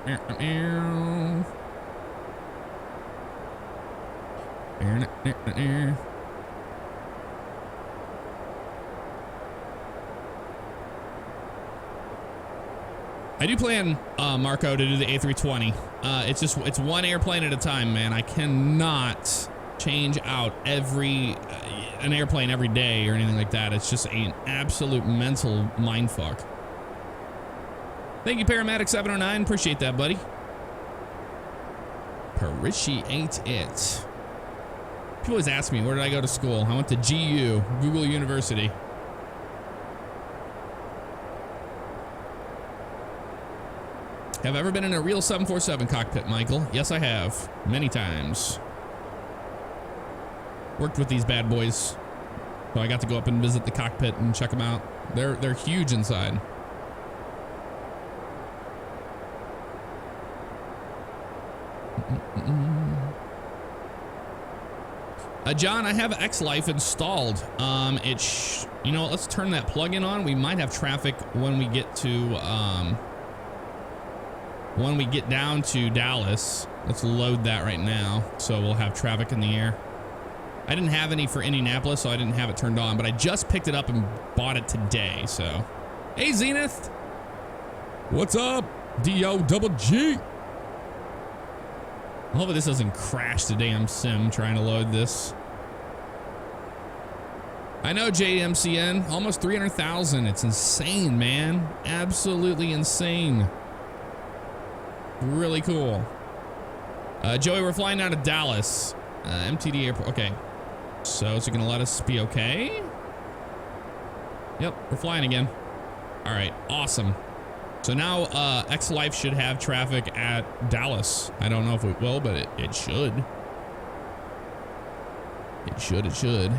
I do plan, Marco, to do the A320. It's one airplane at a time, man. I cannot change out an airplane every day or anything like that. It's just an absolute mental mindfuck. Thank you, Paramedic 709. Appreciate that, buddy. Appreciate it. People always ask me, where did I go to school? I went to GU, Google University. Have I ever been in a real 747 cockpit, Michael? Yes, I have. Many times. Worked with these bad boys. So I got to go up and visit the cockpit and check them out. They're huge inside. John, I have X-Life installed. You know, let's turn that plug-in on. We might have traffic when we get to, when we get down to Dallas. Let's load that right now. So we'll have traffic in the air. I didn't have any for Indianapolis, so I didn't have it turned on, but I just picked it up and bought it today, so. Hey, Zenith. What's up? D-O-double-G. Hopefully this doesn't crash the damn sim trying to load this. I know, JMCN, almost 300,000. It's insane, man. Absolutely insane. Really cool. Joey, we're flying down to Dallas. MTD airport. Okay. So is it going to let us be okay? Yep, we're flying again. All right, awesome. So now X Life should have traffic at Dallas. I don't know if it will, but it should. It should.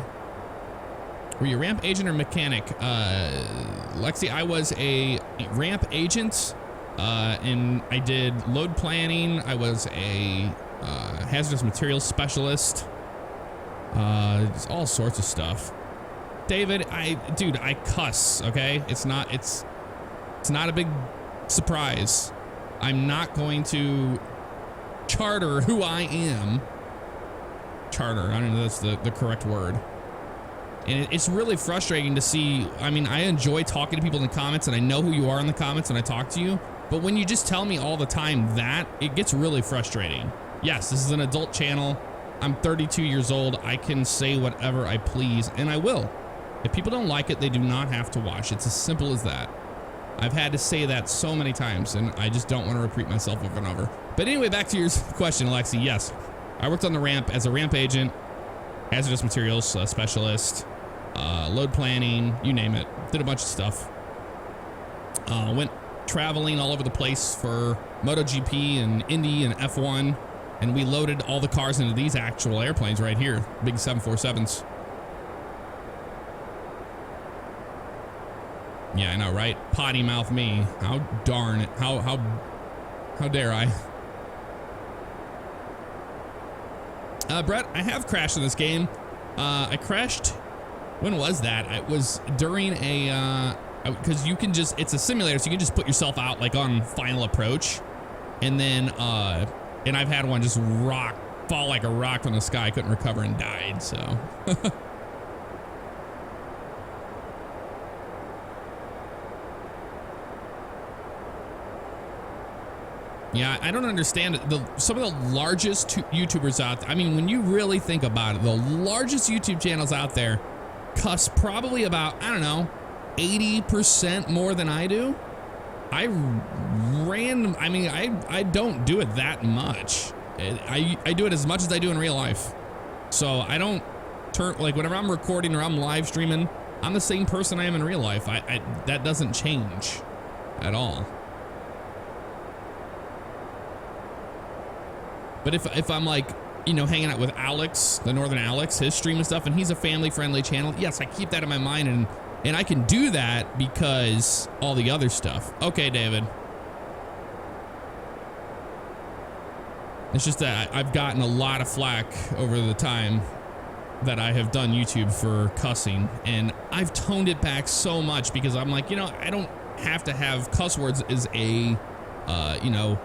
Were you a ramp agent or mechanic? Lexi, I was a ramp agent, and I did load planning. I was a hazardous materials specialist. All sorts of stuff. David, dude, I cuss, okay? It's not a big surprise. I'm not going to charter who I am. Charter, I don't know if that's the correct word. And it's really frustrating to see. I mean, I enjoy talking to people in the comments, and I know who you are in the comments, and I talk to you. But when you just tell me all the time that, it gets really frustrating. Yes, this is an adult channel. I'm 32 years old. I can say whatever I please, and I will. If people don't like it, they do not have to watch. It's as simple as that. I've had to say that so many times, and I just don't want to repeat myself over and over. But anyway, back to your question, Alexi. Yes, I worked on the ramp as a ramp agent, hazardous materials specialist, load planning, you name it. Did a bunch of stuff. Went traveling all over the place for MotoGP and Indy and F1, and we loaded all the cars into these actual airplanes right here, big 747s. Yeah, I know, right? Potty mouth me. How darn it. How dare I? Brett, I have crashed in this game. I crashed. When was that? It was during a, because you can just, it's a simulator, so you can just put yourself out like on final approach. And then, and I've had one just fall like a rock from the sky. I couldn't recover and died, so. Yeah, I don't understand it. Some of the largest YouTubers out there, I mean, when you really think about it, the largest YouTube channels out there cuss probably about, I don't know, 80% more than I do. I don't do it that much. I do it as much as I do in real life. So I don't turn, like whenever I'm recording or I'm live streaming, I'm the same person I am in real life. That doesn't change at all. But if I'm like, you know, hanging out with Alex, the Northern Alex, his stream and stuff, and he's a family-friendly channel, yes, I keep that in my mind, and I can do that because all the other stuff. Okay, David. It's just that I've gotten a lot of flack over the time that I have done YouTube for cussing, and I've toned it back so much because I'm like, you know, I don't have to have cuss words as a, you know,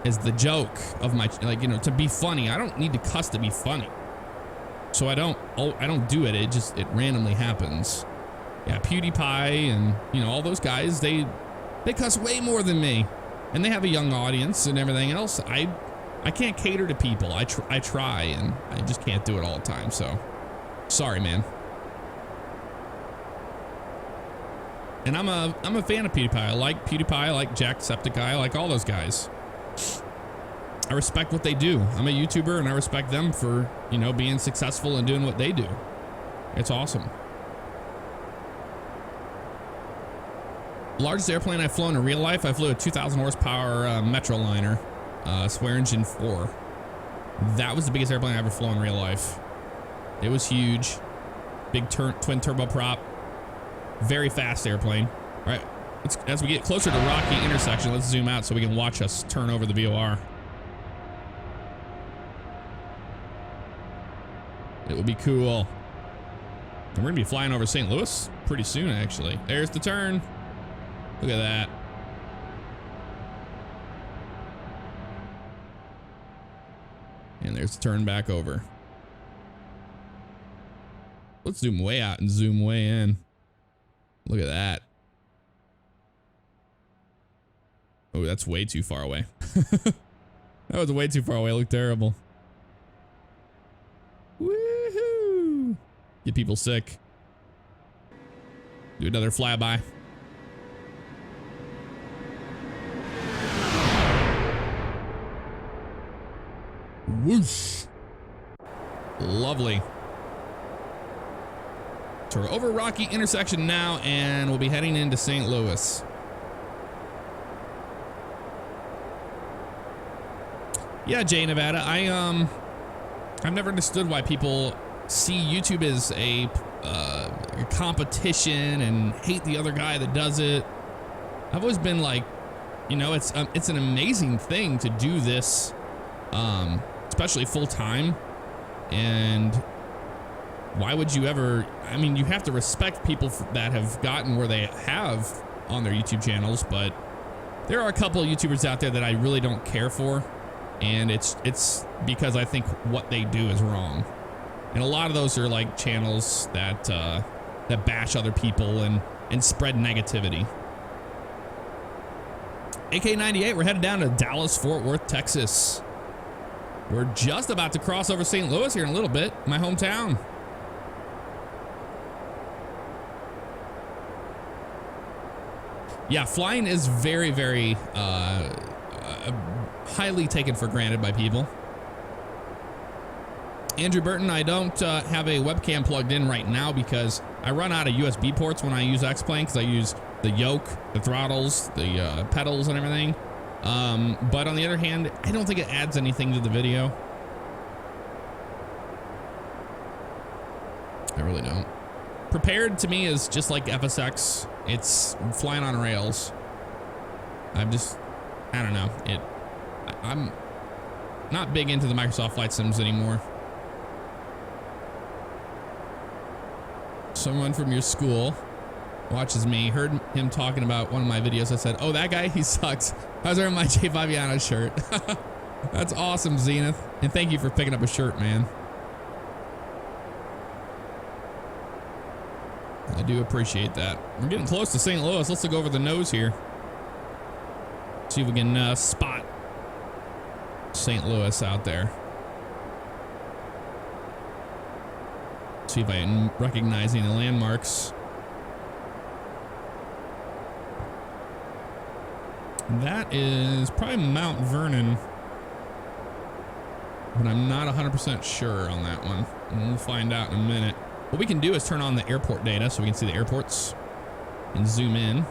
as the joke of my, like, you know, to be funny. I don't need to cuss to be funny. So I don't do it. It randomly happens. Yeah, PewDiePie and, you know, all those guys, they cuss way more than me, and they have a young audience and everything else. I can't cater to people. I try, and I just can't do it all the time. So sorry, man. And I'm a fan of PewDiePie. I like PewDiePie. I like Jacksepticeye. I like all those guys. I respect what they do. I'm a YouTuber, and I respect them for, you know, being successful and doing what they do. It's awesome. Largest airplane I've flown in real life, I flew a 2,000 horsepower Metroliner, Square Engine 4. That was the biggest airplane I ever flown in real life. It was huge. Big twin turboprop. Very fast airplane. All right, as we get closer to Rocky intersection, let's zoom out so we can watch us turn over the VOR. It would be cool. And we're gonna be flying over St. Louis pretty soon, actually. There's the turn. Look at that. And there's the turn back over. Let's zoom way out and zoom way in. Look at that. Oh, that's way too far away. That was way too far away. It looked terrible. Woohoo! Get people sick. Do another flyby. Whoosh. Lovely. So we're over Rocky intersection now, and we'll be heading into St. Louis. Yeah, Jay Nevada. I've never understood why people see YouTube as a competition and hate the other guy that does it. I've always been like, you know, it's an amazing thing to do this, especially full time. And why would you ever? I mean, you have to respect people that have gotten where they have on their YouTube channels, but there are a couple of YouTubers out there that I really don't care for, and it's because I think what they do is wrong. And a lot of those are like channels that that bash other people and spread negativity. AK98, we're headed down to Dallas, Fort Worth, Texas. We're just about to cross over St. Louis here in a little bit, my hometown. Yeah, flying is very, very highly taken for granted by people. Andrew Burton, I don't have a webcam plugged in right now because I run out of USB ports when I use X-Plane, because I use the yoke, the throttles, the pedals and everything. But on the other hand, I don't think it adds anything to the video. I really don't. Prepared to me is just like FSX. It's flying on rails. I don't know. I'm not big into the Microsoft Flight Sims anymore. Someone from your school watches me, heard him talking about one of my videos. I said, oh, that guy, he sucks. I was wearing my jfavignano shirt. That's awesome, Zenith. And thank you for picking up a shirt, man. I do appreciate that. We're getting close to St. Louis. Let's look over the nose here. See if we can spot St. Louis out there. See if I am recognizing the landmarks. That is probably Mount Vernon, but I'm not 100% sure on that one. And we'll find out in a minute. What we can do is turn on the airport data so we can see the airports and zoom in.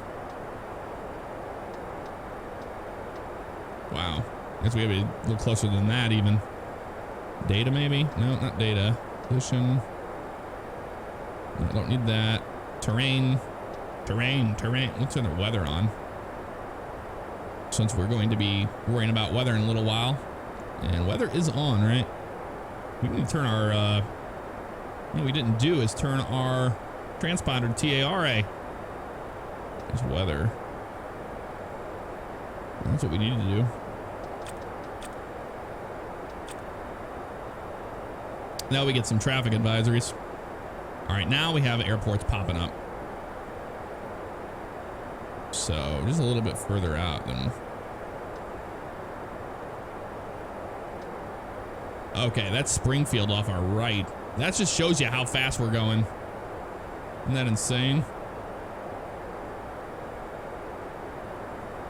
Wow. I guess we gotta be a little closer than that even. Data maybe? No, not data. Position. I don't need that. Terrain. Let's turn the weather on, since we're going to be worrying about weather in a little while. And weather is on, right? We need to turn our, what we didn't do is turn our transponder to TARA. There's weather. That's what we need to do. Now we get some traffic advisories. All right, now we have airports popping up. So just a little bit further out than. Okay, that's Springfield off our right. That just shows you how fast we're going. Isn't that insane?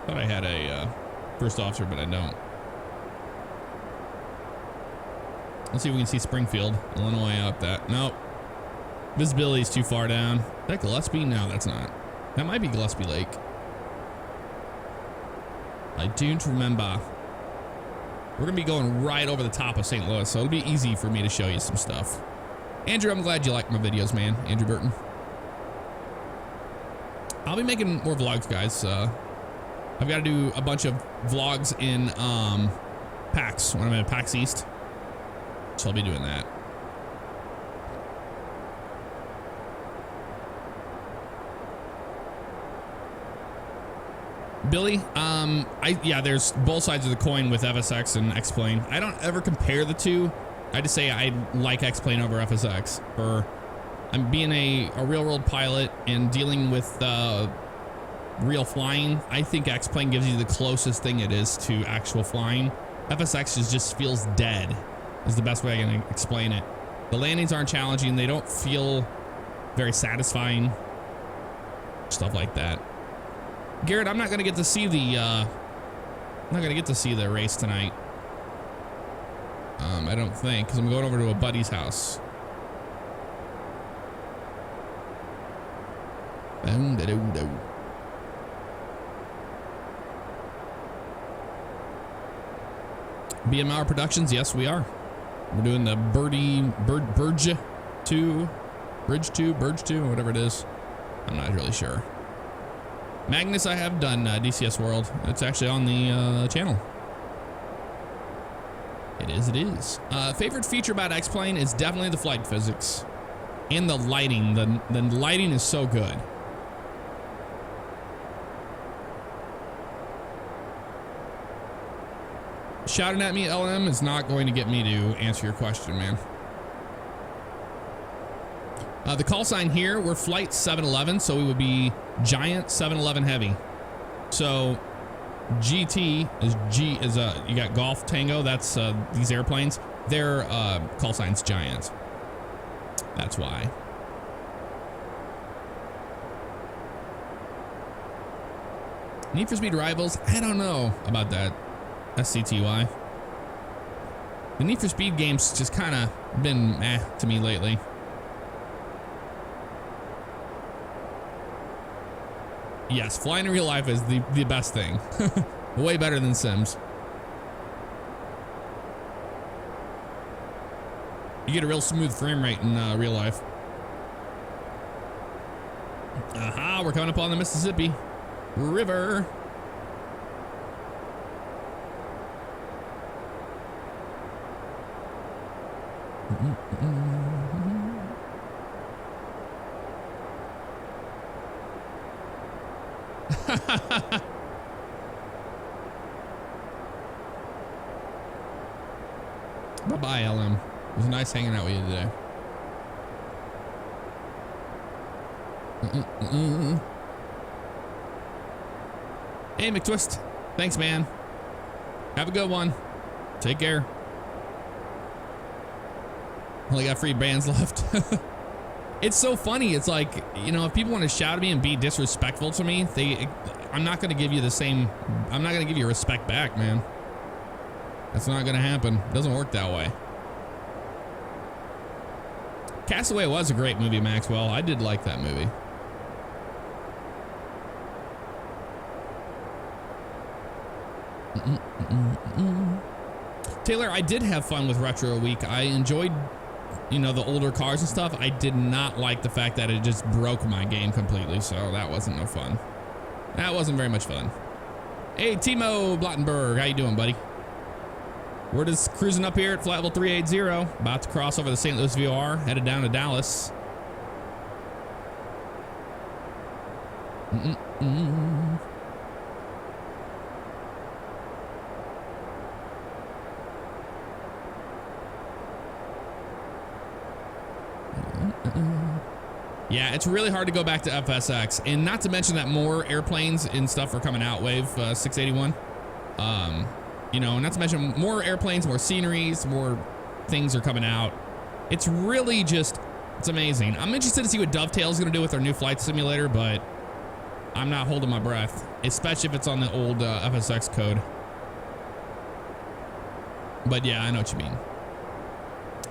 Thought I had a first officer, but I don't. Let's see if we can see Springfield, Illinois out that. Nope. Visibility's too far down. Is that Gillespie? No, that's not. That might be Gillespie Lake. I don't remember. We're gonna be going right over the top of St. Louis, so it'll be easy for me to show you some stuff. Andrew, I'm glad you like my videos, man. Andrew Burton. I'll be making more vlogs, guys. I've got to do a bunch of vlogs in PAX when I'm at PAX East, so I'll be doing that. Billy, yeah, there's both sides of the coin with FSX and X-Plane. I don't ever compare the two. I just say I like X-Plane over FSX. I'm being a real world pilot and dealing with real flying. I think X-Plane gives you the closest thing it is to actual flying. FSX just feels dead, is the best way I can explain it. The landings aren't challenging. They don't feel very satisfying. stuff like that. Garrett, I'm not gonna get to see the race tonight. I don't think, because I'm going over to a buddy's house. BMR Productions, yes, we are. We're doing the Burge 2, whatever it is. I'm not really sure. Magnus, I have done DCS World. It's actually on the channel. It is. Favorite feature about X-Plane is definitely the flight physics and the lighting. The lighting is so good. Shouting at me, LM, is not going to get me to answer your question, man. The call sign here, we're flight 711, so we would be giant 711 heavy. So GT is you got Golf Tango, that's these airplanes. Their call sign's giant. That's why. Need for Speed Rivals, I don't know about that. SCTY. The Need for Speed games just kind of been meh to me lately. Yes, flying in real life is the best thing. Way better than Sims. You get a real smooth frame rate in real life. Aha, we're coming up on the Mississippi River. Bye-bye, LM. It was nice hanging out with you today. Hey, McTwist. Thanks, man. Have a good one. Take care. Only got free bands left. It's so funny. It's like, you know, if people want to shout at me and be disrespectful to me, I'm not going to give you the same. I'm not going to give you respect back, man. That's not going to happen. It doesn't work that way. Castaway was a great movie, Maxwell. I did like that movie. Taylor, I did have fun with Retro Week. I enjoyed, you know, the older cars and stuff. I did not like the fact that it just broke my game completely, so that wasn't no fun. That wasn't very much fun. Hey, Timo Blottenberg, how you doing, buddy? We're just cruising up here at flight level 380, about to cross over the St. Louis VOR, headed down to Dallas. Yeah, it's really hard to go back to FSX, and not to mention that more airplanes and stuff are coming out, Wave 681. You know, not to mention more airplanes, more sceneries, more things are coming out. It's really just, it's amazing. I'm interested to see what Dovetail's gonna do with their new flight simulator, but I'm not holding my breath, especially if it's on the old FSX code. But yeah, I know what you mean.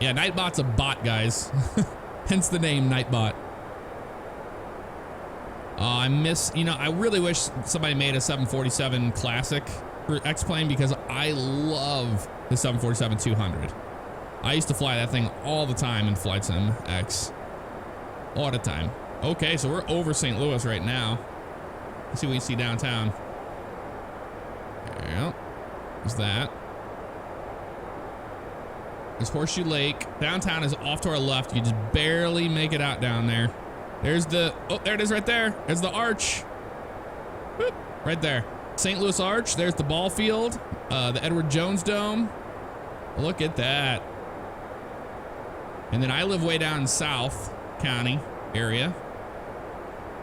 Yeah, Nightbot's a bot, guys. Hence the name Nightbot. I miss, you know, I really wish somebody made a 747 Classic for X-Plane because I love the 747-200. I used to fly that thing all the time in Flight Sim X. All the time. Okay, so we're over St. Louis right now. Let's see what we see downtown. Yep. There's that. There's Horseshoe Lake. Downtown is off to our left. You just barely make it out down there. There's the, oh, there it is right there. There's the arch. Whoop, right there. St. Louis Arch. There's the ball field. The Edward Jones Dome. Look at that. And then I live way down in South County area.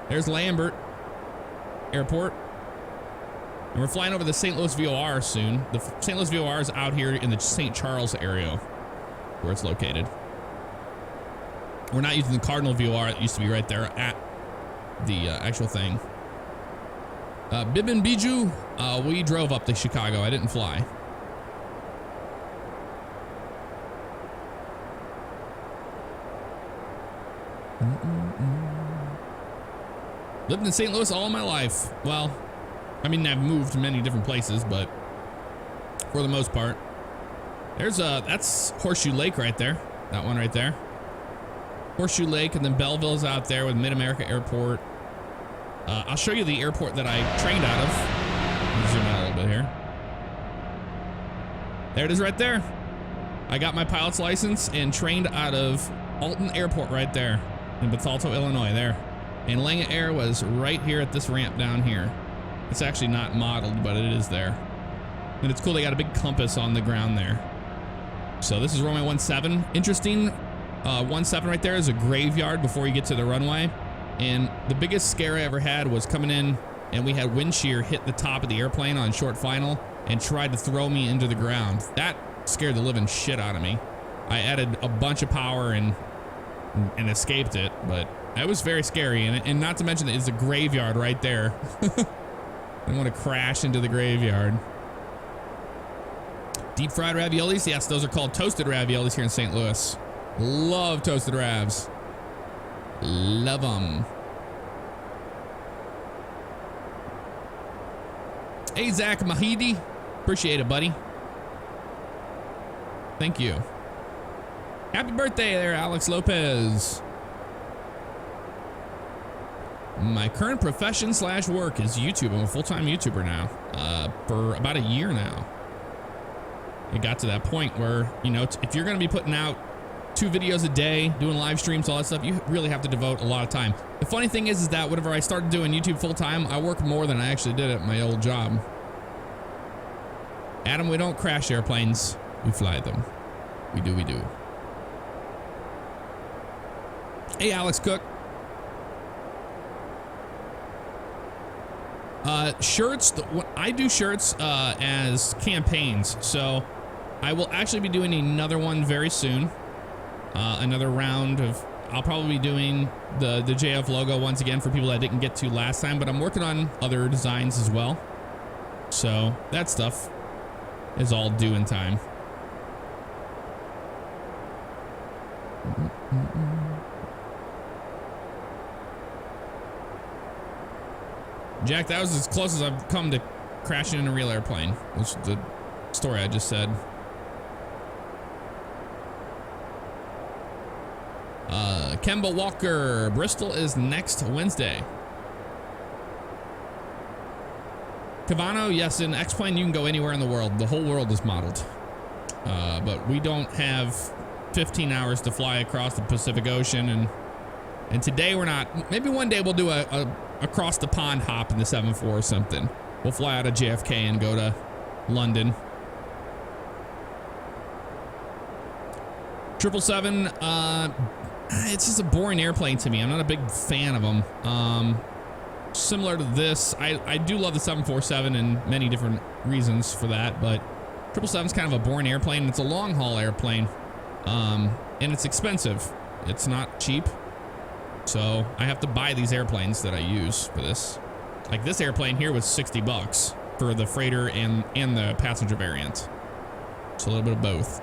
There's Lambert Airport. And we're flying over the St. Louis VOR soon. The St. Louis VOR is out here in the St. Charles area where it's located. We're not using the Cardinal VOR. It used to be right there at the actual thing. Bib and Bijou, we drove up to Chicago. I didn't fly. Lived in St. Louis all my life. Well, I mean, I've moved to many different places, but for the most part, that's Horseshoe Lake right there. That one right there. Horseshoe Lake, and then Belleville's out there with Mid-America Airport. I'll show you the airport that I trained out of. Let me zoom out a little bit here. There it is right there. I got my pilot's license and trained out of Alton Airport right there in Bethalto, Illinois there. And Lange Air was right here at this ramp down here. It's actually not modeled, but it is there. And it's cool, they got a big compass on the ground there. So this is runway 17. Interesting, 17 right there is a graveyard before you get to the runway. And the biggest scare I ever had was coming in and we had wind shear hit the top of the airplane on short final and tried to throw me into the ground. That scared the living shit out of me. I added a bunch of power and escaped it, but that was very scary. And not to mention that it's a graveyard right there. I want to crash into the graveyard. Deep fried raviolis? Yes, those are called toasted raviolis here in St. Louis. Love toasted ravs. Love them. Hey, Zach Mahidi. Appreciate it, buddy. Thank you. Happy birthday there, Alex Lopez. My current profession / work is YouTube. I'm a full-time YouTuber now, for about a year now. It got to that point where, you know, if you're going to be putting out 2 videos a day, doing live streams, all that stuff, you really have to devote a lot of time. The funny thing is that whenever I started doing YouTube full-time, I work more than I actually did at my old job. Adam, we don't crash airplanes. We fly them. We do, we do. Hey, Alex Cook. Shirts, I do shirts as campaigns, so I will actually be doing another one very soon. Another round of, I'll probably be doing the JF logo once again for people that didn't get to last time, but I'm working on other designs as well. So that stuff is all due in time. Jack, that was as close as I've come to crashing in a real airplane, which is the story I just said. Kemba Walker, Bristol is next Wednesday. Cavano, yes, in X-Plane you can go anywhere in the world. The whole world is modeled. But we don't have 15 hours to fly across the Pacific Ocean, and today we're not. Maybe one day we'll do a across the pond hop in the 7-4 or something. We'll fly out of JFK and go to London. 777, it's just a boring airplane to me. I'm not a big fan of them. Similar to this, I do love the 747 and many different reasons for that, but 777's kind of a boring airplane. It's a long haul airplane, and it's expensive. It's not cheap. So I have to buy these airplanes that I use for this. Like this airplane here was $60 for the freighter and the passenger variant. It's a little bit of both.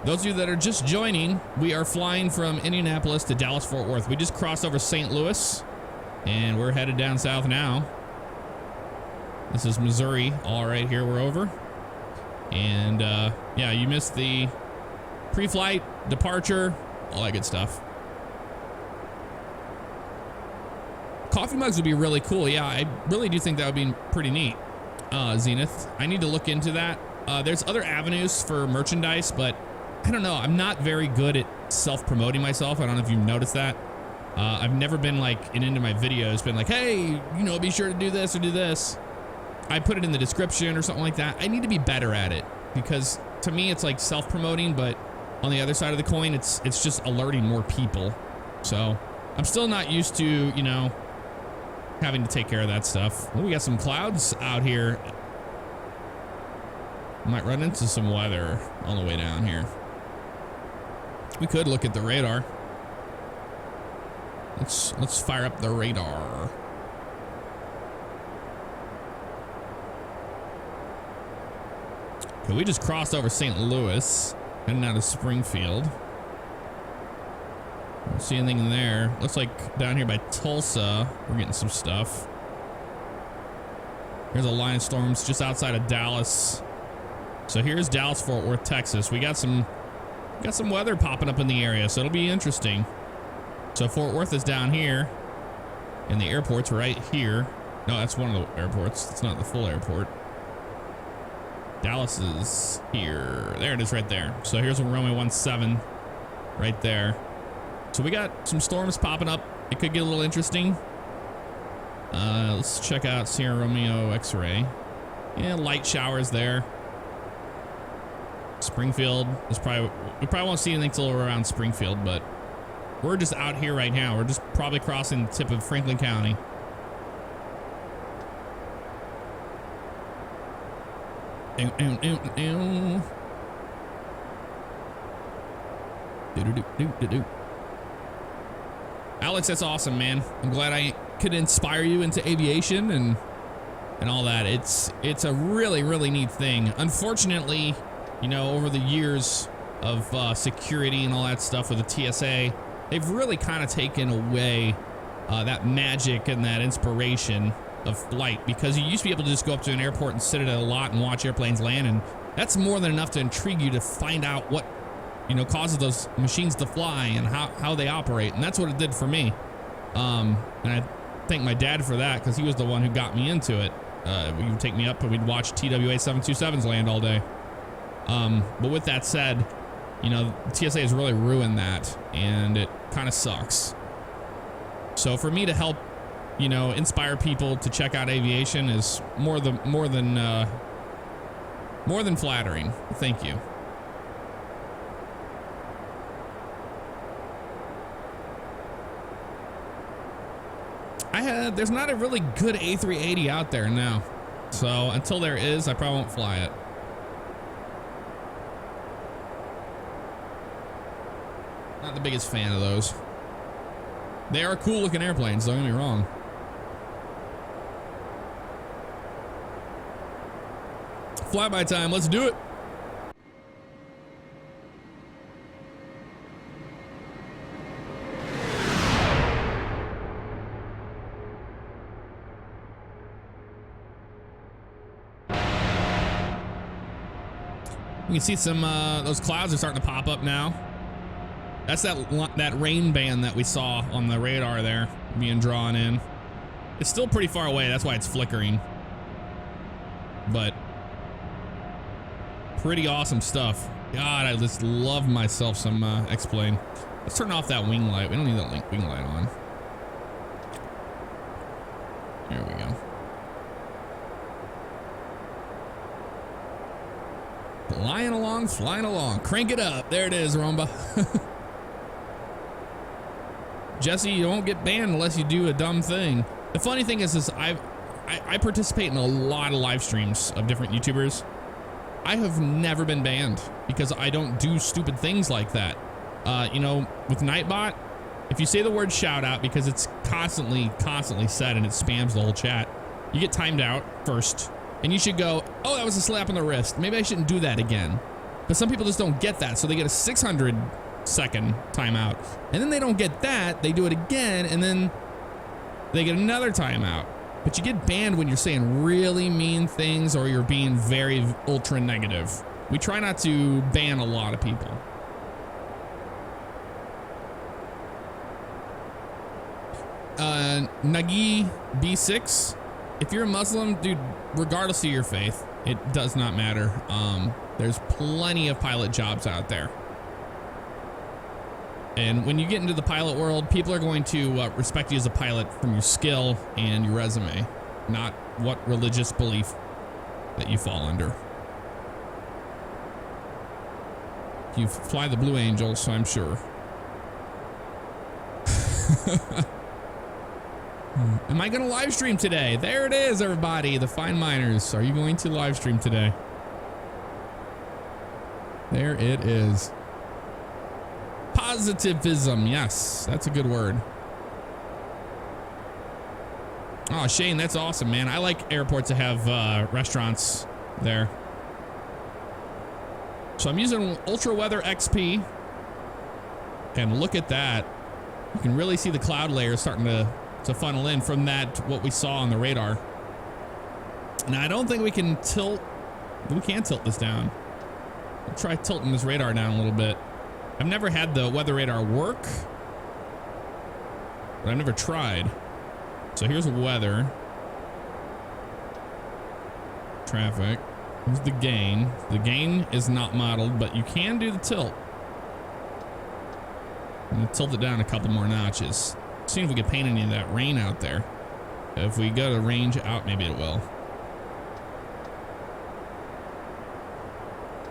Those of you that are just joining, we are flying from Indianapolis to Dallas-Fort Worth. We just crossed over St. Louis and we're headed down south now. This is Missouri. All right, here we're over. And yeah, you missed the pre-flight, departure, all that good stuff. Coffee mugs would be really cool. Yeah, I really do think that would be pretty neat. Zenith, I need to look into that. There's other avenues for merchandise, but I don't know. I'm not very good at self-promoting myself. I don't know if you've noticed that. I've never been like into my videos, been like, hey, you know, be sure to do this or do this. I put it in the description or something like that. I need to be better at it because to me it's like self-promoting, but on the other side of the coin, it's just alerting more people. So I'm still not used to, you know, having to take care of that stuff. Well, we got some clouds out here. Might run into some weather on the way down here. We could look at the radar. Let's fire up the radar. Okay, we just crossed over St. Louis, heading out of Springfield. Don't see anything in there. Looks like down here by Tulsa, we're getting some stuff. Here's a line of storms just outside of Dallas. So here's Dallas, Fort Worth, Texas. We got some weather popping up in the area, so it'll be interesting. So Fort Worth is down here, and the airport's right here. No, that's one of the airports. It's not the full airport. Dallas is here. There it is right there. So here's a Runway 17 right there. So we got some storms popping up. It could get a little interesting. Let's check out Sierra Romeo X-ray. Yeah, light showers there. Springfield is we probably won't see anything till we're around Springfield, but we're just out here right now. We're just probably crossing the tip of Franklin County. Alex, that's awesome, man. I'm glad I could inspire you into aviation and all that. It's a really, really neat thing. Unfortunately, you know, over the years of security and all that stuff with the TSA, they've really kind of taken away that magic and that inspiration of flight, because you used to be able to just go up to an airport and sit at a lot and watch airplanes land, and that's more than enough to intrigue you to find out what, you know, causes those machines to fly and how they operate. And that's what it did for me. And I thank my dad for that, because he was the one who got me into it. He would take me up and we'd watch TWA 727s land all day. But with that said, you know, TSA has really ruined that, and it kind of sucks. So for me to help, you know, inspire people to check out aviation is more than flattering. Thank you. There's not a really good A380 out there now. So until there is, I probably won't fly it. Not the biggest fan of those. They are cool looking airplanes, don't get me wrong. Flyby time, let's do it. You can see some those clouds are starting to pop up now. That's that rain band that we saw on the radar there being drawn in. It's still pretty far away, that's why it's flickering. But pretty awesome stuff. God, I just love myself some X-Plane. Let's turn off that wing light. We don't need that wing light on. There we go. Flying along. Crank it up. There it is, Rumba. Jesse, you won't get banned unless you do a dumb thing. The funny thing is I participate in a lot of live streams of different YouTubers. I have never been banned because I don't do stupid things like that. You know, with Nightbot, if you say the word shout out, because it's constantly said and it spams the whole chat, you get timed out first. And you should go, oh, that was a slap on the wrist. Maybe I shouldn't do that again. But some people just don't get that. So they get a 600-second timeout. And then they don't get that. They do it again. And then they get another timeout. But you get banned when you're saying really mean things or you're being very ultra negative. We try not to ban a lot of people. Nagi B6. If you're a Muslim, dude, regardless of your faith, it does not matter. There's plenty of pilot jobs out there. And when you get into the pilot world, people are going to respect you as a pilot from your skill and your resume, not what religious belief that you fall under. You fly the Blue Angels, so I'm sure. Am I going to live stream today? There it is, everybody. The Fine Miners. Are you going to live stream today? There it is. Positivism. Yes, that's a good word. Oh, Shane, that's awesome, man. I like airports that have restaurants there. So I'm using Ultra Weather XP. And look at that. You can really see the cloud layer starting to funnel in from that, what we saw on the radar. Now, I don't think we can tilt. We can tilt this down. We'll try tilting this radar down a little bit. I've never had the weather radar work, but I've never tried. So here's weather. Traffic. Here's the gain. The gain is not modeled, but you can do the tilt. I'm gonna tilt it down a couple more notches. See if we can paint any of that rain out there. If we go to range out, maybe it will.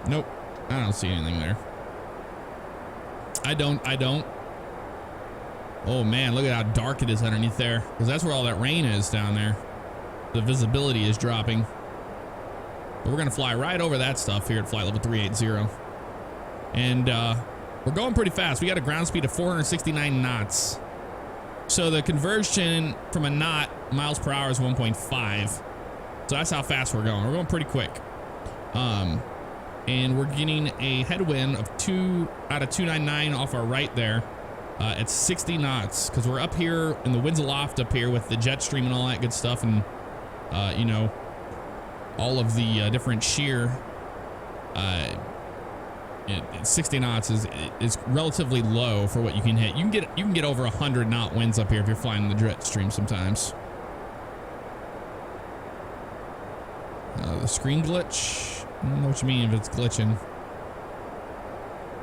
Nope, I don't see anything there. I don't. Oh man, look at how dark it is underneath there. Because that's where all that rain is down there. The visibility is dropping. But we're gonna fly right over that stuff here at flight level 380. And we're going pretty fast. We got a ground speed of 469 knots. So the conversion from a knot miles per hour is 1.5. So that's how fast we're going. We're going pretty quick. And we're getting a headwind of 2 out of 299 off our right there. At 60 knots, because we're up here in the winds aloft up here with the jet stream and all that good stuff, and you know, all of the different shear. 60 knots is relatively low for what you can hit. You can get over 100 knot winds up here if you're flying the jet stream sometimes. The screen glitch. I don't know what you mean if it's glitching.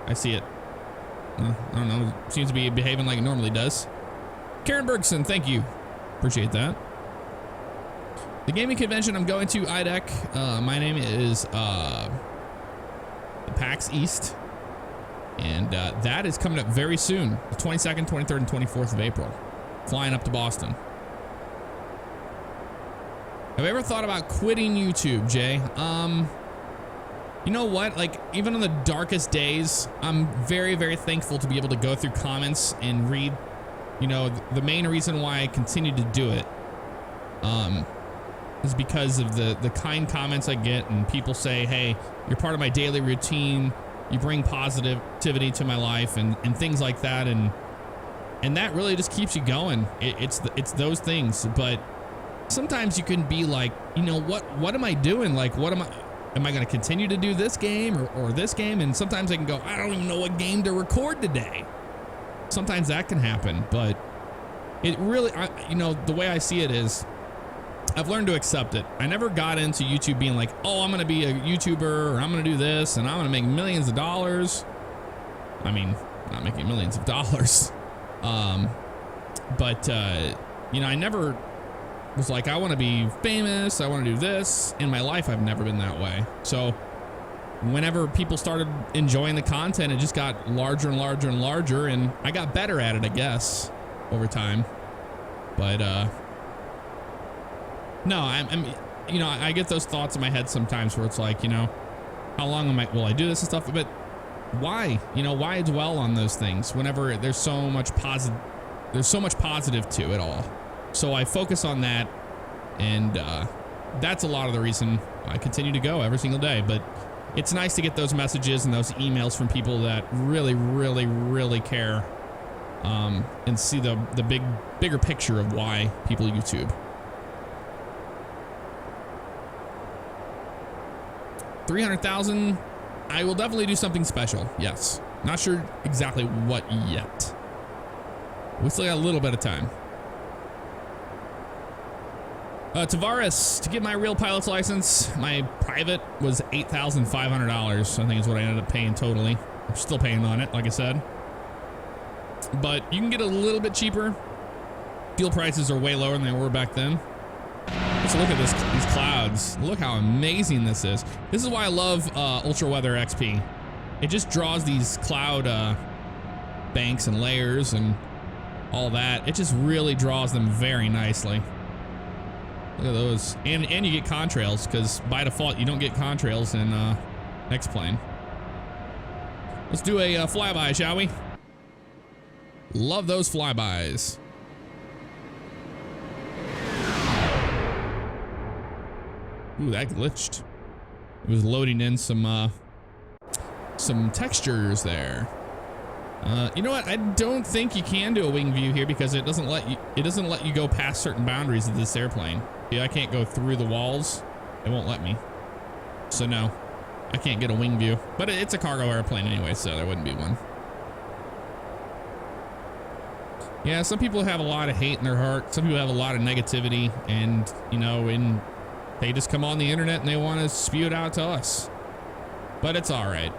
I see it. I don't know. It seems to be behaving like it normally does. Karen Bergson, thank you. Appreciate that. The gaming convention I'm going to, IDEC. My name is the PAX East. And that is coming up very soon. The 22nd, 23rd, and 24th of April. Flying up to Boston. Have you ever thought about quitting YouTube, Jay? You know what? Like, even on the darkest days, I'm very, very thankful to be able to go through comments and read. You know, the main reason why I continue to do it is because of the kind comments I get, and people say, hey, you're part of my daily routine. You bring positivity to my life and things like that. And that really just keeps you going. It's those things. But sometimes you can be like, you know, what am I doing? Like, am I going to continue to do this game or this game? And sometimes I can go, I don't even know what game to record today. Sometimes that can happen, but it really, you know, the way I see it is I've learned to accept it. I never got into YouTube being like, oh, I'm going to be a YouTuber, or I'm going to do this and I'm going to make millions of dollars. I mean, not making millions of dollars. But you know, I never was like, I want to be famous, I want to do this. In my life, I've never been that way. So whenever people started enjoying the content, it just got larger and larger and larger, and I got better at it, I guess, over time. But no, I'm you know, I get those thoughts in my head sometimes where it's like, you know, how long will I do this and stuff? But why? You know, why dwell on those things whenever there's so much positive to it all? So I focus on that, and that's a lot of the reason I continue to go every single day. But it's nice to get those messages and those emails from people that really, really, really care, and see the bigger picture of why people YouTube. 300,000. I will definitely do something special. Yes. Not sure exactly what yet. We still got a little bit of time. Tavares, to get my real pilot's license, my private was $8,500. I think is what I ended up paying totally. I'm still paying on it, like I said. But you can get a little bit cheaper. Fuel prices are way lower than they were back then. Let's look at these clouds. Look how amazing this is. This is why I love Ultra Weather XP. It just draws these cloud banks and layers and all that. It just really draws them very nicely. Look at those. And you get contrails, because by default you don't get contrails in X-Plane. Let's do a flyby, shall we? Love those flybys. Ooh, that glitched. It was loading in some textures there. You know what? I don't think you can do a wing view here because it doesn't let you go past certain boundaries of this airplane. Yeah, I can't go through the walls. It won't let me. So no, I can't get a wing view. But it's a cargo airplane anyway, so there wouldn't be one. Yeah, some people have a lot of hate in their heart. Some people have a lot of negativity, and you know, they just come on the internet and they want to spew it out to us. But it's all right.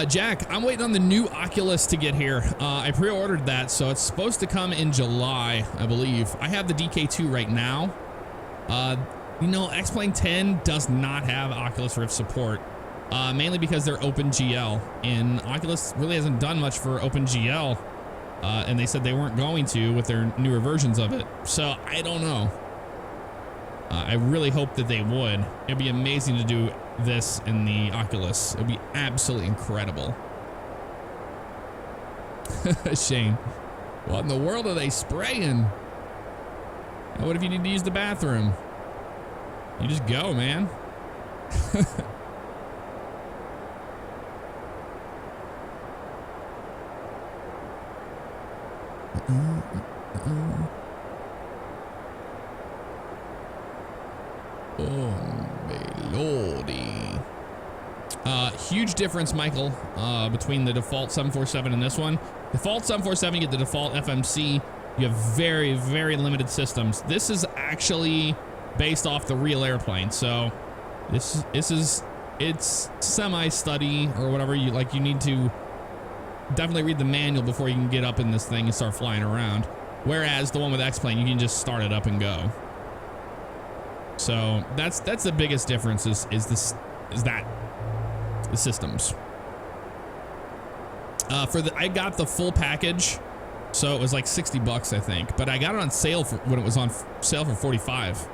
Jack, I'm waiting on the new Oculus to get here. I pre-ordered that, so it's supposed to come in July, I believe. I have the DK2 right now. You know, X-Plane 10 does not have Oculus Rift support, mainly because they're OpenGL, and Oculus really hasn't done much for OpenGL, and they said they weren't going to with their newer versions of it. So I don't know. I really hope that they would. It'd be amazing to do this in the Oculus. It'd be absolutely incredible. Shane, what in the world are they spraying? What if you need to use the bathroom? You just go, man. Oh, my lordy. Huge difference, Michael, between the default 747 and this one. Default 747, you get the default FMC. You have very, very limited systems. This is actually based off the real airplane. So it's semi-study or whatever you like. You need to definitely read the manual before you can get up in this thing and start flying around. Whereas the one with X-Plane, you can just start it up and go. So that's the biggest difference is the systems. I got the full package, so it was like $60, I think, but I got it on sale when it was on sale for $45.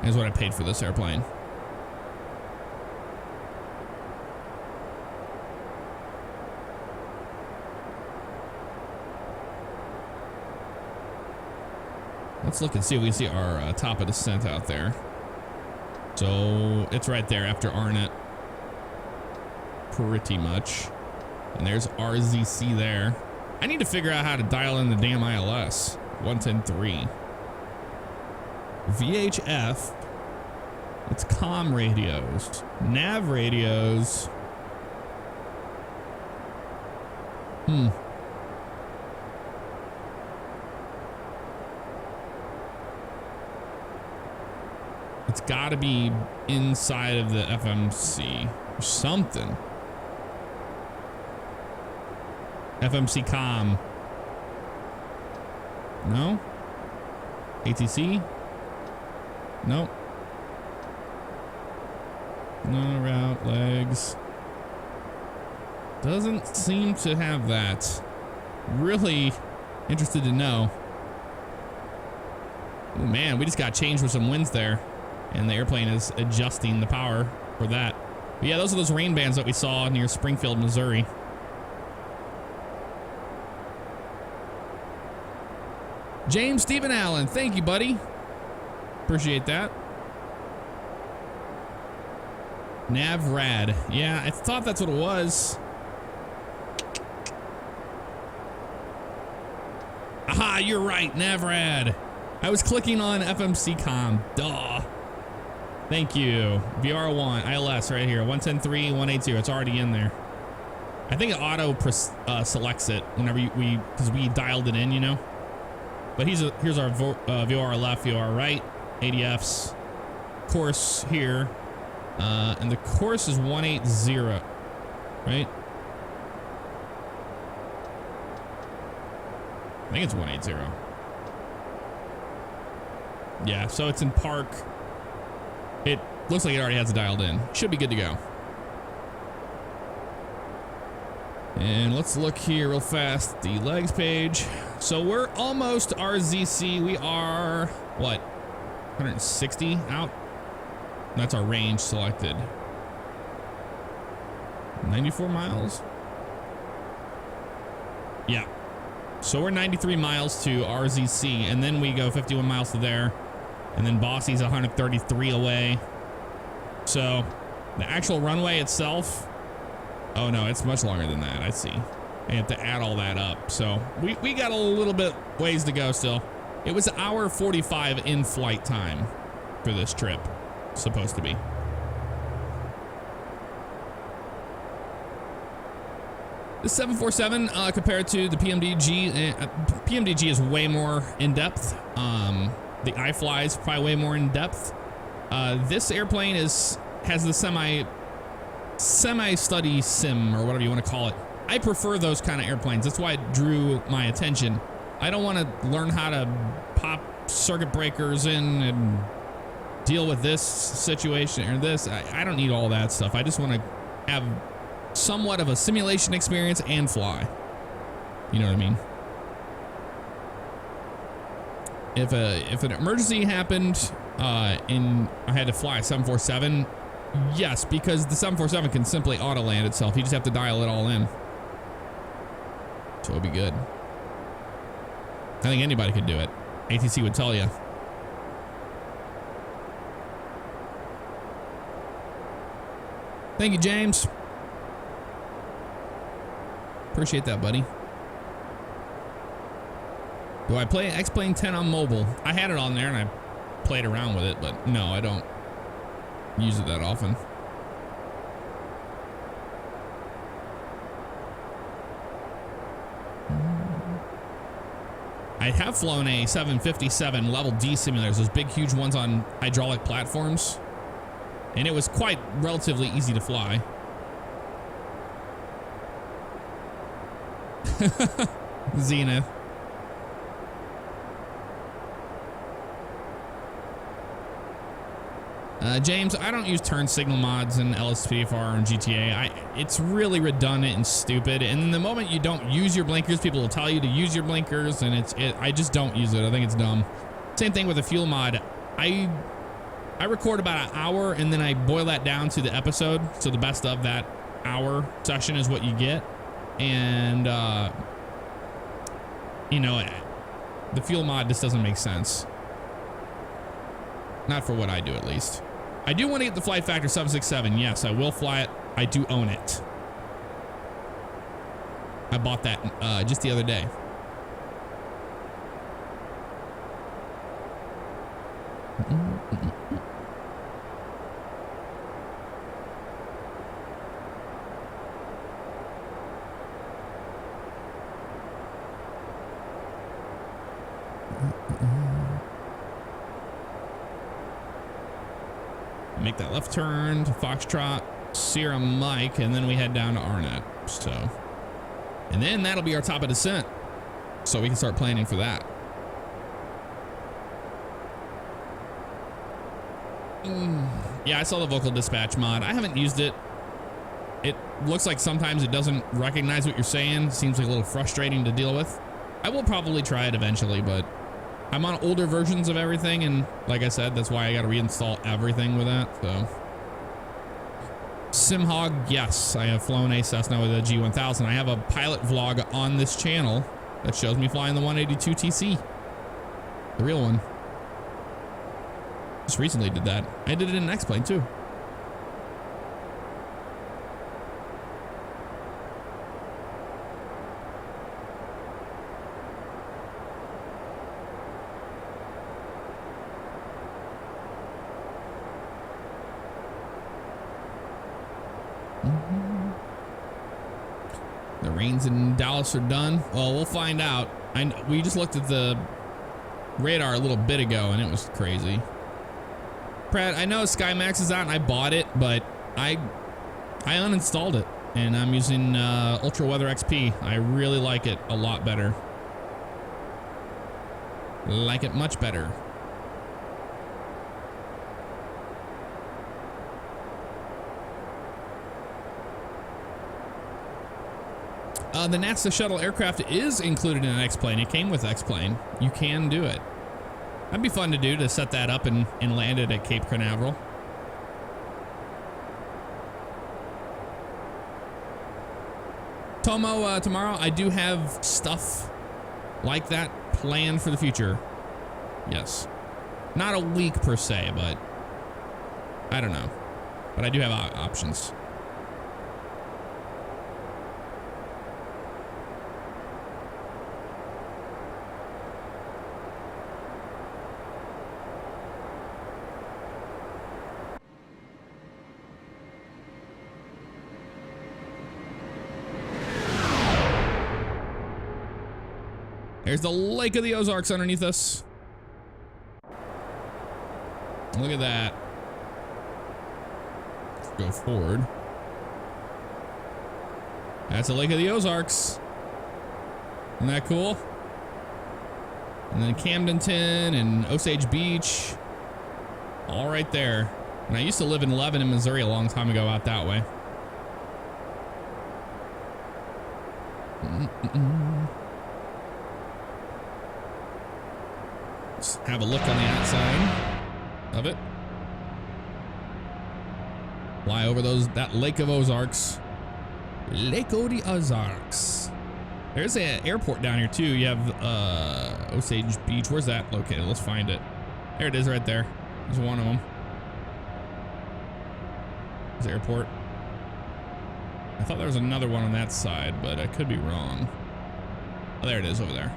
Is what I paid for this airplane. Let's look and see if we can see our top of descent out there. So it's right there after Arnett. Pretty much. And there's RZC there. I need to figure out how to dial in the damn ILS. 110.3. VHF. It's comm radios. Nav radios. It's got to be inside of the FMC or something. FMC comm. No? ATC? Nope. No route, legs. Doesn't seem to have that. Really interested to know. Oh man, we just got changed with some winds there. And the airplane is adjusting the power for that. But yeah, those are those rain bands that we saw near Springfield, Missouri. James Stephen Allen, thank you, buddy. Appreciate that. Navrad. Yeah, I thought that's what it was. Aha, you're right, Navrad. I was clicking on FMC comm. Duh. Thank you. VR1, ILS right here. 110.3, 180. It's already in there. I think it auto selects it whenever because we dialed it in, you know. But here's our VOR left, VOR right, ADFs, course here, and the course is 180, right? I think it's 180. Yeah, so it's in park. It looks like it already has it dialed in. Should be good to go. And let's look here real fast. The legs page. So we're almost RZC. We are, what, 160 out? That's our range selected. 94 miles. Yeah. So we're 93 miles to RZC, and then we go 51 miles to there, and then Bossy's 133 away. So the actual runway itself, oh no, it's much longer than that. I see. I have to add all that up. So we got a little bit ways to go still. It was 1:45 in flight time for this trip, supposed to be. The 747 compared to the PMDG, PMDG is way more in depth. The iFly is probably way more in depth. This airplane has the semi-study sim, or whatever you want to call it. I prefer those kind of airplanes. That's why it drew my attention. I don't want to learn how to pop circuit breakers in and deal with this situation or this. I don't need all that stuff. I just want to have somewhat of a simulation experience and fly. You know what I mean? If an emergency happened and I had to fly a 747, yes, because the 747 can simply auto land itself. You just have to dial it all in. So it'll be good. I think anybody could do it. ATC would tell you. Thank you, James. Appreciate that, buddy. Do I play X-Plane 10 on mobile? I had it on there and I played around with it, but no, I don't use it that often. I have flown a 757 level D simulators, those big, huge ones on hydraulic platforms, and it was quite relatively easy to fly. Zenith. James, I don't use turn signal mods in LSPDFR and GTA. It's really redundant and stupid. And then the moment you don't use your blinkers, people will tell you to use your blinkers, and I just don't use it. I think it's dumb. Same thing with the fuel mod. I record about an hour and then I boil that down to the episode. So the best of that hour session is what you get. And you know, the fuel mod just doesn't make sense. Not for what I do, at least. I do want to get the Flight Factor 767. Yes, I will fly it. I do own it. I bought that just the other day. Make that left turn to Foxtrot, Sierra Mike, and then we head down to Arnett. So, and then that'll be our top of descent. So we can start planning for that. Yeah, I saw the vocal dispatch mod. I haven't used it. It looks like sometimes it doesn't recognize what you're saying. Seems like a little frustrating to deal with. I will probably try it eventually, but I'm on older versions of everything, and like I said, that's why I got to reinstall everything with that. So, Simhog, yes, I have flown a Cessna with a G1000. I have a pilot vlog on this channel that shows me flying the 182 TC, the real one. Just recently did that. I did it in an X-Plane too. The rains in Dallas are done. Well, we'll find out. We just looked at the radar a little bit ago and it was crazy. Brad, I know SkyMax is out and I bought it, but I uninstalled it and I'm using Ultra Weather XP. I really like it a lot better. Like it much better. The NASA shuttle aircraft is included in an X-Plane. It came with X-Plane. You can do it. That'd be fun to do, to set that up and land it at Cape Canaveral. Tomo, tomorrow I do have stuff like that planned for the future. Yes. Not a week per se, but I don't know. But I do have options. There's the Lake of the Ozarks underneath us. Look at that. Let's go forward. That's the Lake of the Ozarks. Isn't that cool? And then Camdenton and Osage Beach. All right there. And I used to live in Lebanon, Missouri a long time ago out that way. Let's have a look on the outside of it. Fly over that Lake of Ozarks. Lake of the Ozarks. There's an airport down here too. You have Osage Beach. Where's that located? Let's find it. There it is right there. There's one of them. There's the airport. I thought there was another one on that side, but I could be wrong. Oh, there it is over there.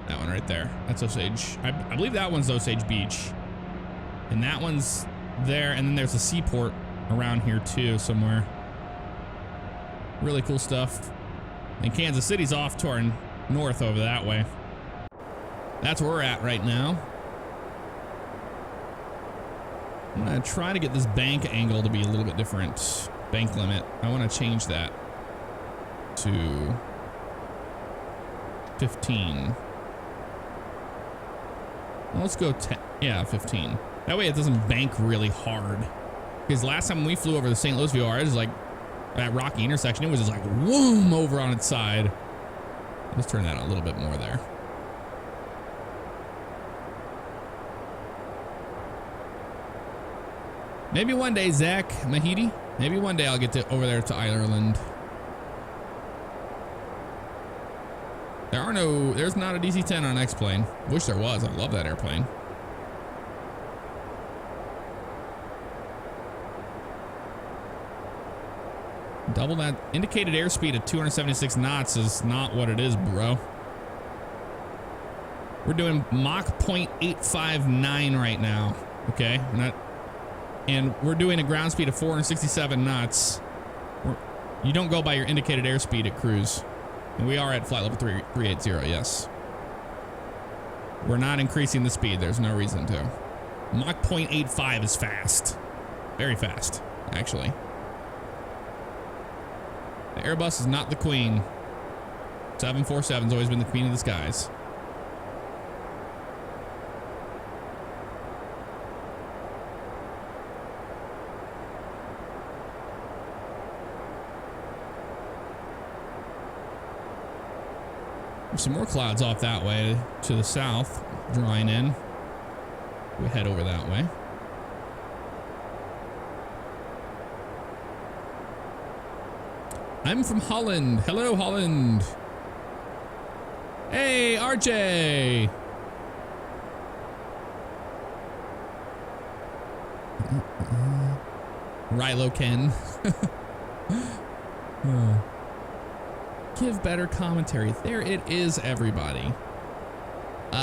That one right there. That's Osage. I believe that one's Osage Beach. And that one's there. And then there's a seaport around here too somewhere. Really cool stuff. And Kansas City's off to our north over that way. That's where we're at right now. I'm gonna try to get this bank angle to be a little bit different. Bank limit. I want to change that to 15. Well, let's go 10. Yeah, 15. That way it doesn't bank really hard. Because last time we flew over the St. Louis VR, it was like that rocky intersection. It was just like whoom over on its side. Let's turn that a little bit more there. Maybe one day, Zach Mahidi. Maybe one day I'll get to over there to Ireland. There's not a DC-10 on X-Plane. Wish there was. I love that airplane. Double that indicated airspeed at 276 knots is not what it is, bro. We're doing Mach 0.859 right now. Okay, and we're doing a ground speed of 467 knots. You don't go by your indicated airspeed at cruise. And we are at flight level 380, yes. We're not increasing the speed. There's no reason to. Mach 0.85 is fast. Very fast, actually. The Airbus is not the queen. 747's always been the queen of the skies. Some more clouds off that way to the south, drawing in. We head over that way. I'm from Holland. Hello, Holland. Hey, RJ. Rilo Ken. Give better commentary. There it is, everybody.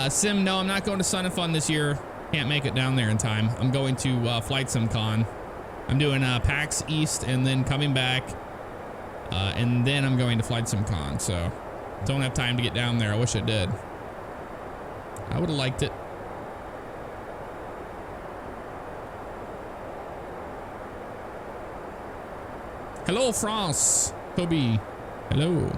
Sim, no, I'm not going to Sun and Fun this year. Can't make it down there in time. I'm going to Flight Sim Con. I'm doing PAX East and then coming back. And then I'm going to Flight Sim Con. So don't have time to get down there. I wish I did. I would have liked it. Hello, France. Toby. Hello.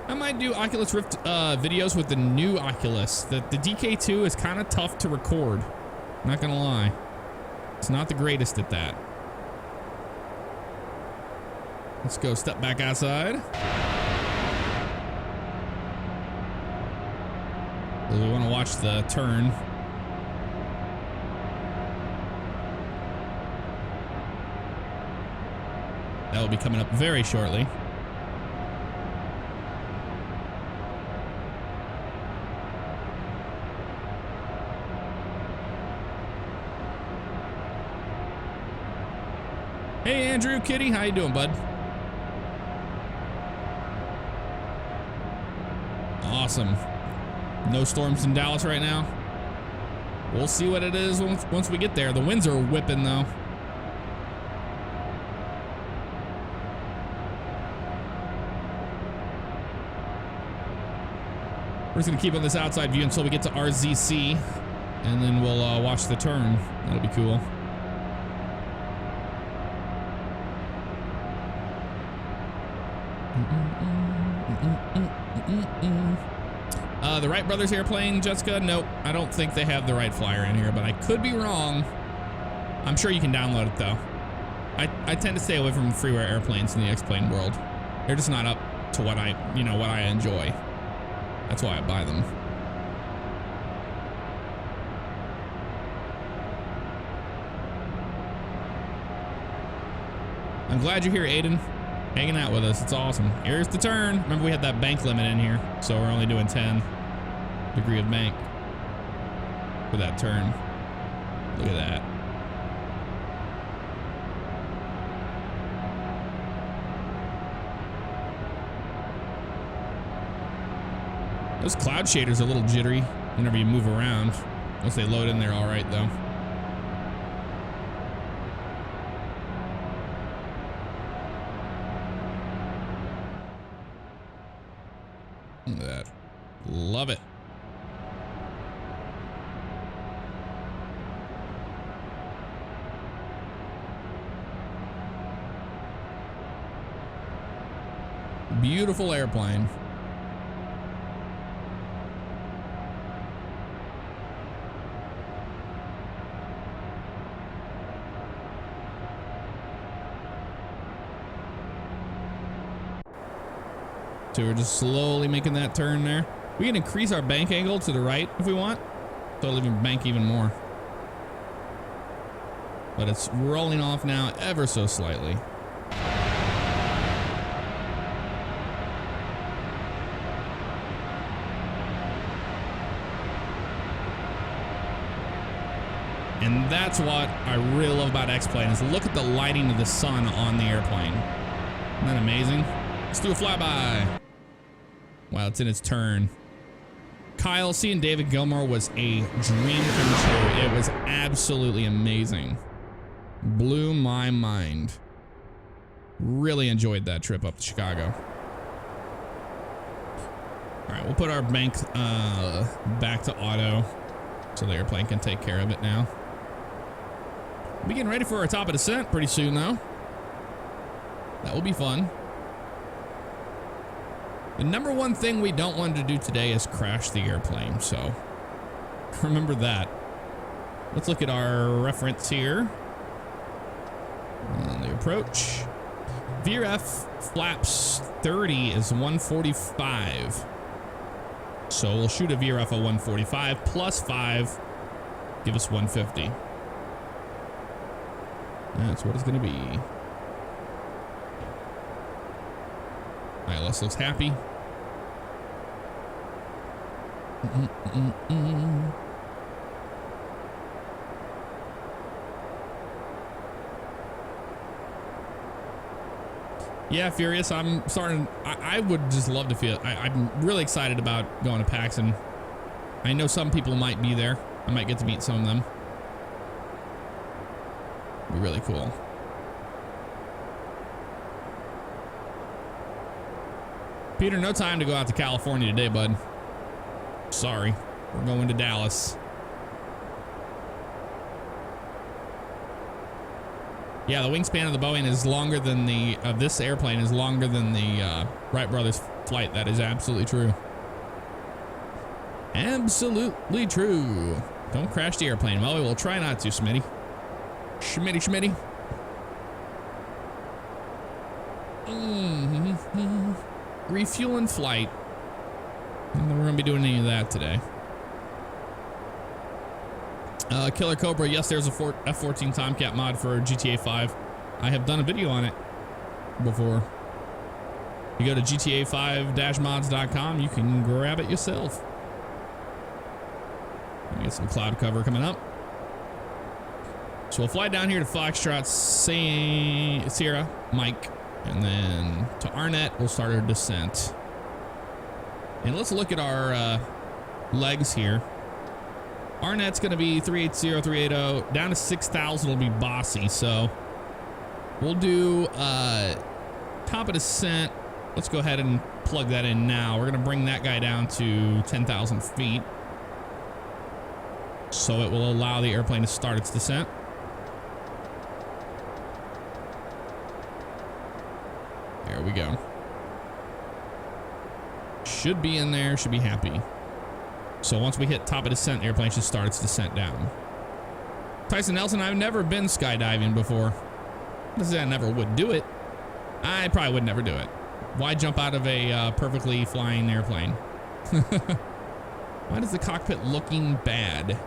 I might do Oculus Rift videos with the new Oculus. The DK2 is kind of tough to record. Not gonna lie. It's not the greatest at that. Let's go step back outside. We want to watch the turn. That will be coming up very shortly. Hey, Andrew, Kitty, how you doing, bud? Awesome. No storms in Dallas right now. We'll see what it is once we get there. The winds are whipping, though. We're just gonna keep on this outside view until we get to RZC, and then we'll watch the turn. That'll be cool. The Wright brothers airplane, Jessica? Nope, I don't think they have the Wright flyer in here, but I could be wrong. I'm sure you can download it though. I tend to stay away from freeware airplanes in the X-Plane world. They're just not up to what I enjoy. That's why I buy them. I'm glad you're here, Aiden. Hanging out with us. It's awesome. Here's the turn. Remember, we had that bank limit in here, so we're only doing 10 degree of bank for that turn. Look at that. Those cloud shaders are a little jittery whenever you move around. Once they load in there all right, though. Look at that. Love it. Beautiful airplane. So we're just slowly making that turn there. We can increase our bank angle to the right if we want. So it'll even bank even more. But it's rolling off now ever so slightly. And that's what I really love about X-Plane is look at the lighting of the sun on the airplane. Isn't that amazing? Let's do a flyby. Wow, it's in its turn. Kyle, seeing David Gilmour was a dream come true. It was absolutely amazing. Blew my mind. Really enjoyed that trip up to Chicago. All right, we'll put our bank back to auto so the airplane can take care of it now. We'll be getting ready for our top of descent pretty soon, though. That will be fun. The number one thing we don't want to do today is crash the airplane, so remember that. Let's look at our reference here. On the approach. VRF flaps 30 is 145. So we'll shoot a VRF of 145 plus 5, give us 150. That's what it's going to be. ILS looks happy. Yeah, Furious, I'm starting. I would just love to feel. I'm really excited about going to PAX, and I know some people might be there. I might get to meet some of them. Be really cool. Peter, no time to go out to California today, bud. Sorry, we're going to Dallas. Yeah, the wingspan of the Boeing is longer than the this airplane is longer than the Wright brothers flight. That is absolutely true. Absolutely true. Don't crash the airplane. Well, we will try not to, Smitty. Schmitty. Refuel in flight. I don't think we're gonna be doing any of that today. Killer Cobra, yes, there's a F-14 Tomcat mod for GTA 5. I have done a video on it before. You go to GTA5-mods.com, you can grab it yourself. We get some cloud cover coming up. So we'll fly down here to Foxtrot, Sierra, Mike, and then to Arnett, we'll start our descent. And let's look at our legs here. Arnett's going to be 380, 380. Down to 6,000 will be bossy. So we'll do top of descent. Let's go ahead and plug that in now. We're going to bring that guy down to 10,000 feet. So it will allow the airplane to start its descent. There we go. Should be in there, should be happy. So once we hit top of descent, the airplane should start its descent down. Tyson Nelson, I've never been skydiving before. This is I never would do it. I probably would never do it. Why jump out of a perfectly flying airplane? Why does the cockpit looking bad?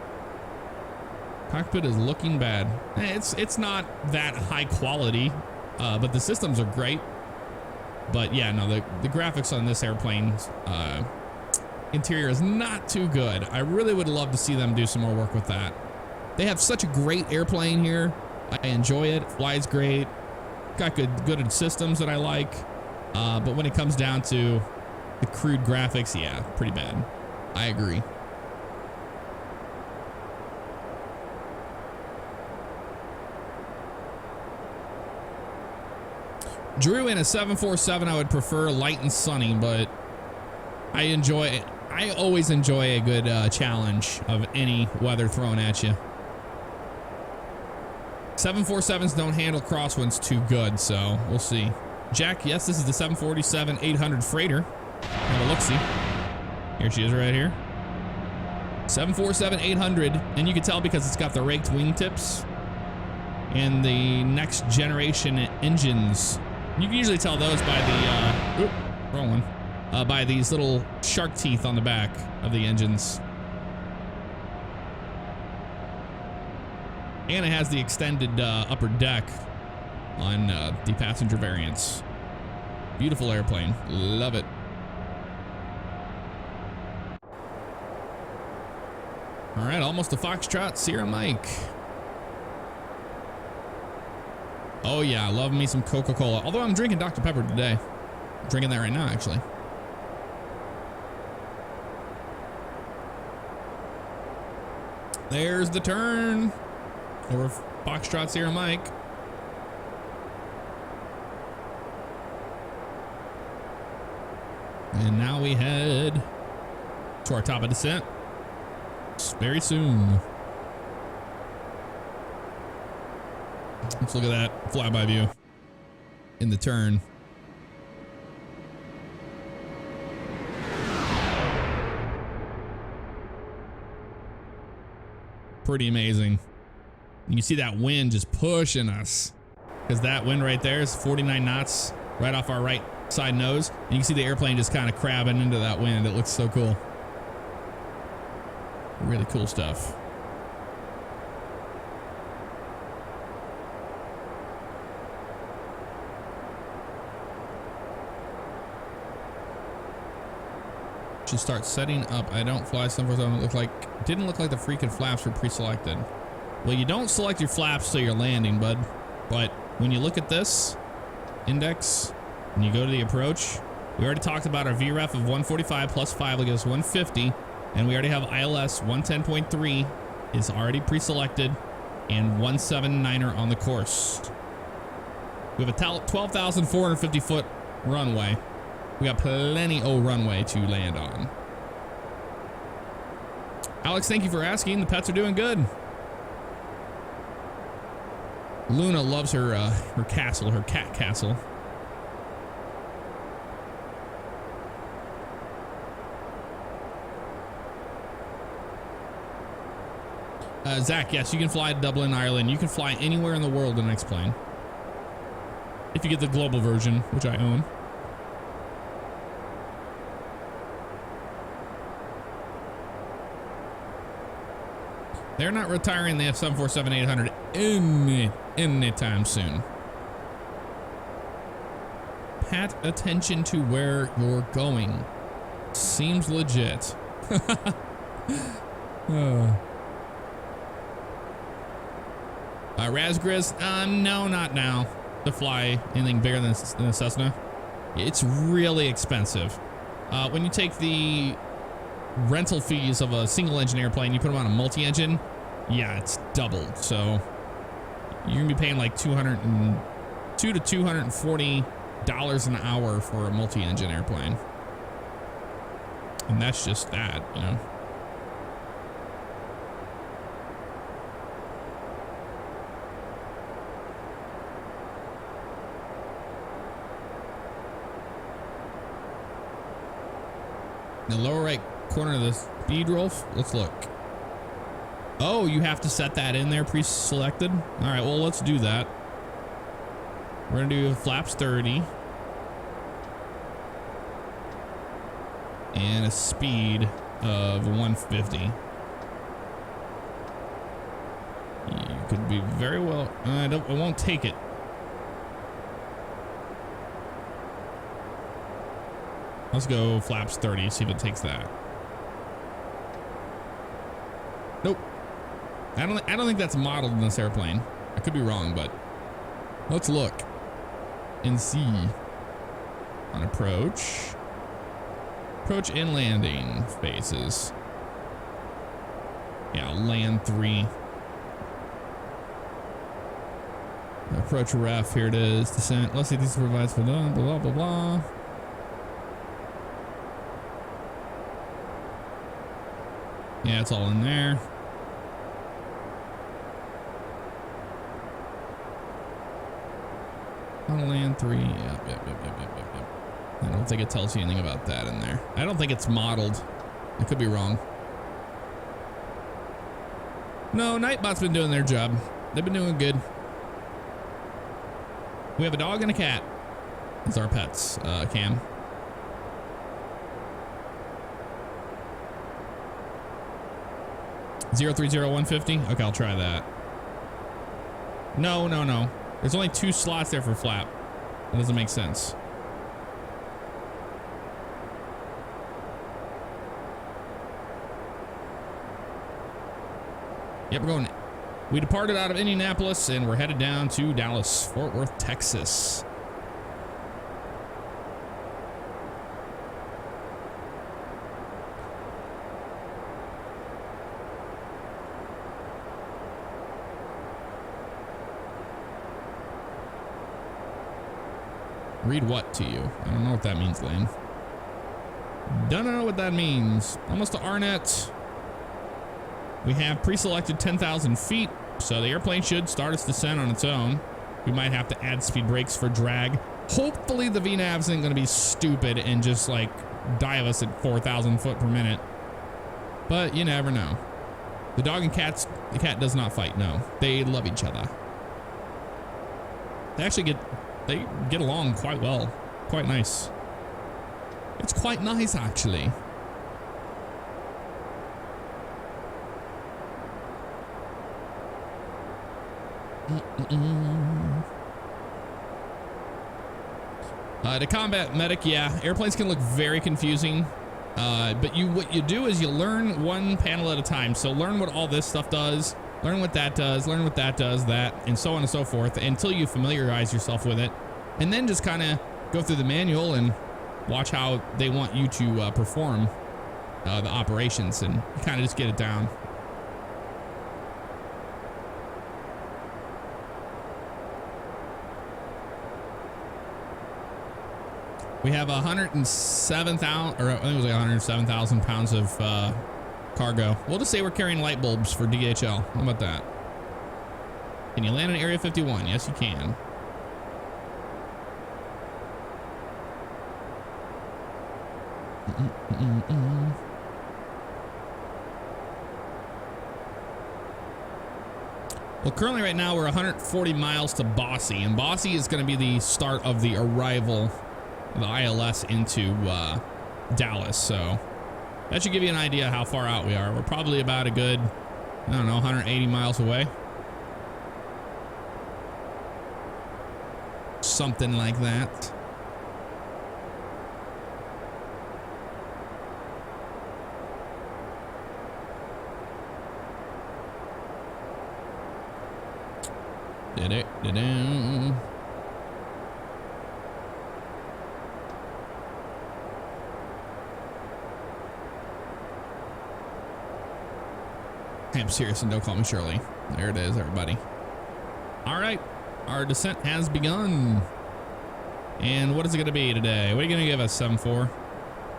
Cockpit is looking bad. It's not that high quality, but the systems are great. But yeah, no, the graphics on this airplane's interior is not too good. I really would love to see them do some more work with that. They have such a great airplane here. I enjoy it. It flies great. Got good systems that I like. But when it comes down to the crude graphics, yeah, pretty bad. I agree. Drew, in a 747, I would prefer light and sunny, but I always enjoy a good challenge of any weather thrown at you. 747s don't handle crosswinds too good, so we'll see. Jack, yes, this is the 747-800 freighter. Have a look-see. Here she is right here. 747-800, and you can tell because it's got the raked wingtips and the next generation engines. You can usually tell those by the, wrong one, by these little shark teeth on the back of the engines. And it has the extended upper deck on the passenger variants. Beautiful airplane. Love it. All right, almost a Foxtrot, Sierra Mike. Oh yeah, I love me some Coca-Cola. Although I'm drinking Dr. Pepper today. I'm drinking that right now, actually. There's the turn. Over Foxtrot, Sierra Mike. And now we head to our top of descent very soon. Let's look at that flyby view in the turn. Pretty amazing. You can see that wind just pushing us, because that wind right there is 49 knots right off our right side nose. And you can see the airplane just kind of crabbing into that wind. It looks so cool. Really cool stuff. Should start setting up. I don't fly some for them. It didn't look like the freaking flaps were pre-selected. Well, you don't select your flaps so you're landing, bud. But when you look at this index and you go to the approach, we already talked about our VREF of 145 plus 5 will give us 150, and we already have ILS 110.3 is already pre-selected and 179er on the course. We have a 12,450 foot runway. We got plenty of runway to land on. Alex, thank you for asking. The pets are doing good. Luna loves her castle, her cat castle. Zach, yes, you can fly to Dublin, Ireland. You can fly anywhere in the world in an X-plane. If you get the global version, which I own. They're not retiring the F-747-800 anytime soon. Pat attention to where you're going. Seems legit. Razgriz, no, not now. To fly anything bigger than a Cessna, it's really expensive. When you take the rental fees of a single engine airplane, you put them on a multi-engine, yeah, it's doubled. So you're gonna be paying like $202 to $240 an hour for a multi-engine airplane, and that's just that, you know. The lower right corner of the speed roll. Let's look. Oh, you have to set that in there pre-selected. All right, well, let's do that. We're gonna do flaps 30 and a speed of 150. You could be very well. I won't take it. Let's go flaps 30, see if it takes that. Nope. I don't think that's modeled in this airplane. I could be wrong, but let's look and see. On approach. Approach and landing phases. Yeah, land 3. Approach ref, here it is. Descent. Let's see if this provides for blah blah blah blah. Yeah, it's all in there. On land 3. Yep. I don't think it tells you anything about that in there. I don't think it's modeled. I could be wrong. No, Nightbot's been doing their job. They've been doing good. We have a dog and a cat as our pets, Cam. $030-150. Okay, I'll try that. No. There's only 2 slots there for flap. That doesn't make sense. Yep, we're going. We departed out of Indianapolis and we're headed down to Dallas, Fort Worth, Texas. Read what to you? I don't know what that means, Lane. Don't know what that means. Almost to Arnett. We have pre-selected 10,000 feet, so the airplane should start its descent on its own. We might have to add speed brakes for drag. Hopefully the VNAV isn't going to be stupid and just like dive us at 4,000 foot per minute. But you never know. The dog and cats, the cat does not fight, no. They love each other. They actually get along quite well. Quite nice. It's quite nice, actually. The combat medic, yeah, airplanes can look very confusing. But what you do is you learn one panel at a time. So learn what all this stuff does, learn what that does, learn what that does, and so on and so forth until you familiarize yourself with it. And then just kind of go through the manual and watch how they want you to perform the operations, and you kind of just get it down. We have 107,000, or I think it was like 107,000 pounds of cargo. We'll just say we're carrying light bulbs for DHL. How about that? Can you land in Area 51? Yes, you can. Well, currently right now we're 140 miles to Boise, and Boise is going to be the start of the arrival of the ILS into Dallas. So that should give you an idea how far out we are. We're probably about a good I don't know, 180 miles away. Something like that. Da-da-da-da. I'm serious and don't call me Shirley. There it is, everybody. All right, our descent has begun. And what is it going to be today? What are you going to give us? 7.4?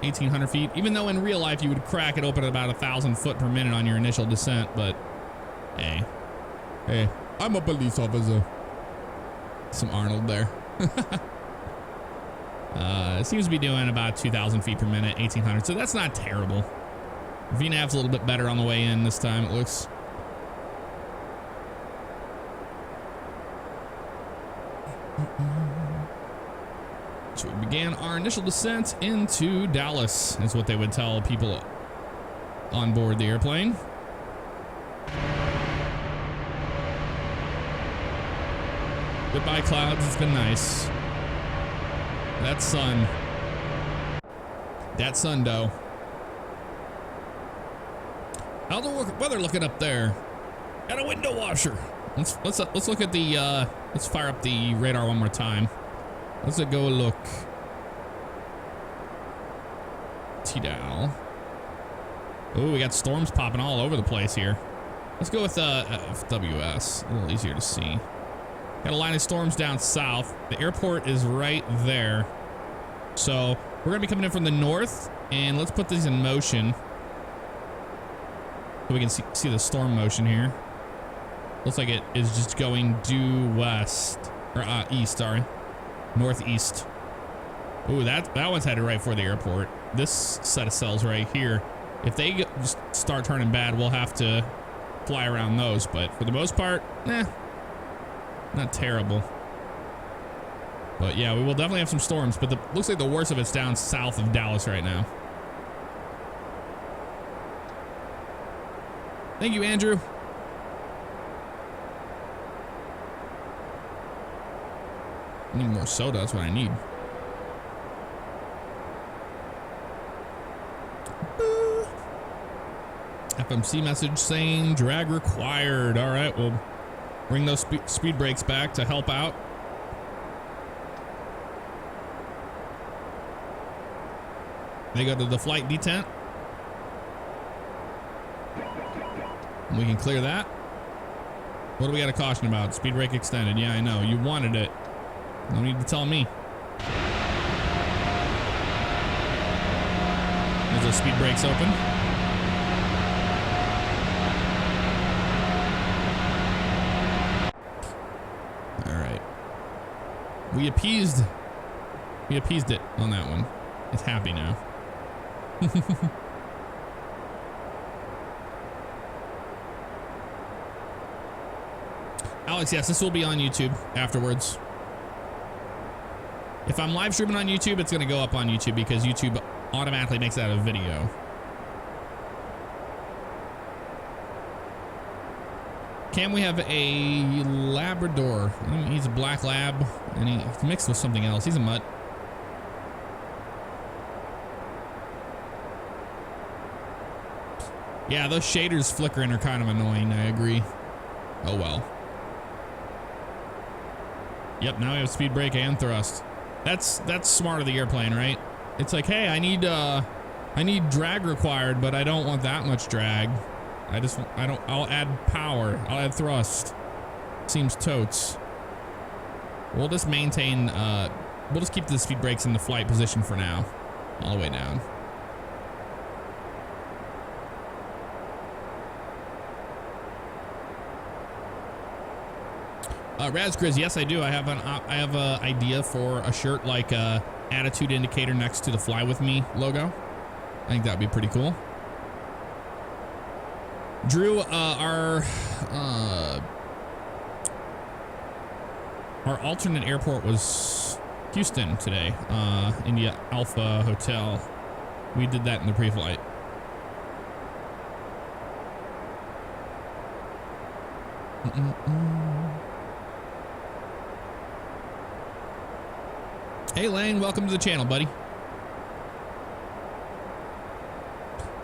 1,800 feet? Even though in real life you would crack it open at about 1,000 foot per minute on your initial descent, but hey. Hey, I'm a police officer. Some Arnold there. It seems to be doing about 2,000 feet per minute, 1,800. So that's not terrible. VNAV's a little bit better on the way in this time, it looks. So we began our initial descent into Dallas, is what they would tell people on board the airplane. Goodbye, clouds. It's been nice. That sun. That sun, though. How's the weather looking up there? Got a window washer. Let's look at the let's fire up the radar one more time. Let's go look. T-Dow. Oh, we got storms popping all over the place here. Let's go with FWS. A little easier to see. Got a line of storms down south. The airport is right there. So we're gonna be coming in from the north, and let's put these in motion so we can see the storm motion here. Looks like it is just going due west or east, sorry, northeast. Ooh, that one's headed right for the airport. This set of cells right here, if they just start turning bad, we'll have to fly around those. But for the most part, not terrible. But yeah, we will definitely have some storms, but looks like the worst of it's down south of Dallas right now. Thank you, Andrew. I need more soda, that's what I need. FMC message saying drag required. All right, we'll bring those speed brakes back to help out. They go to the flight detent. We can clear that. What do we got to caution about? Speed brake extended. Yeah, I know. You wanted it. No need to tell me. There's the speed brakes open. All right. We appeased it on that one. It's happy now. Alex, yes, this will be on YouTube afterwards. If I'm live streaming on YouTube, it's going to go up on YouTube because YouTube automatically makes that a video. Can we have a Labrador? He's a black lab and he's mixed with something else. He's a mutt. Yeah, those shaders flickering are kind of annoying. I agree. Oh well. Yep, now we have speed brake and thrust. That's smart of the airplane, right? It's like, hey, I need drag required, but I don't want that much drag. I'll add power. I'll add thrust. Seems totes. We'll just maintain, we'll just keep the speed brakes in the flight position for now. All the way down. Razgriz, yes, I do. I have an idea for a shirt like attitude indicator next to the Fly With Me logo. I think that'd be pretty cool. Drew, our alternate airport was Houston today, India Alpha Hotel. We did that in the pre-flight. Hey Lane, welcome to the channel, buddy.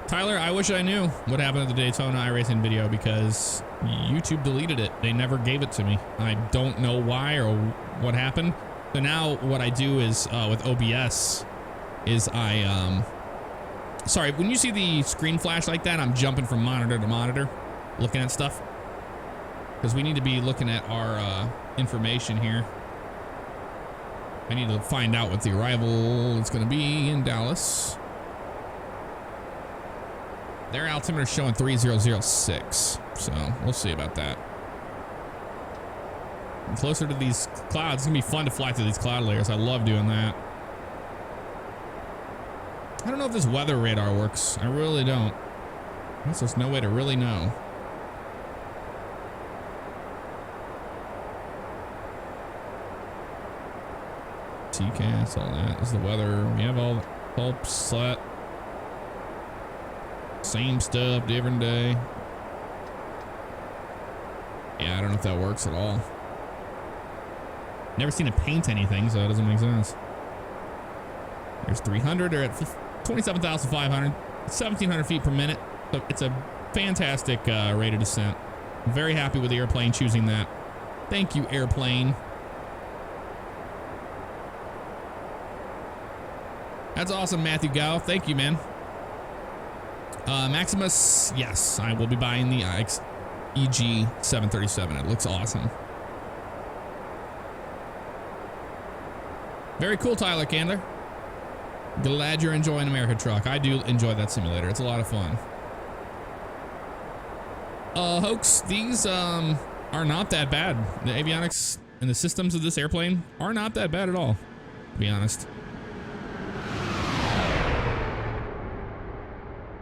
Tyler, I wish I knew what happened at the Daytona iRacing video because YouTube deleted it. They never gave it to me. I don't know why or what happened. So now what I do is with OBS is sorry, when you see the screen flash like that, I'm jumping from monitor to monitor looking at stuff because we need to be looking at our information here. I need to find out what the arrival is going to be in Dallas. Their altimeter is showing 3006, so we'll see about that. And closer to these clouds, it's gonna be fun to fly through these cloud layers. I love doing that. I don't know if this weather radar works. I really don't. I guess there's no way to really know. TCAS, all that. This is the weather. We have all set. Same stuff, different day. Yeah, I don't know if that works at all. Never seen it paint anything, so that doesn't make sense. There's 300. They're at 27,500, 1,700 feet per minute. So it's a fantastic rate of descent. I'm very happy with the airplane choosing that. Thank you, airplane. That's awesome, Matthew Gow. Thank you, man. Maximus, yes, I will be buying the EG 737. It looks awesome. Very cool, Tyler Candler. Glad you're enjoying America Truck. I do enjoy that simulator. It's a lot of fun. Hoax, these are not that bad. The avionics and the systems of this airplane are not that bad at all, to be honest.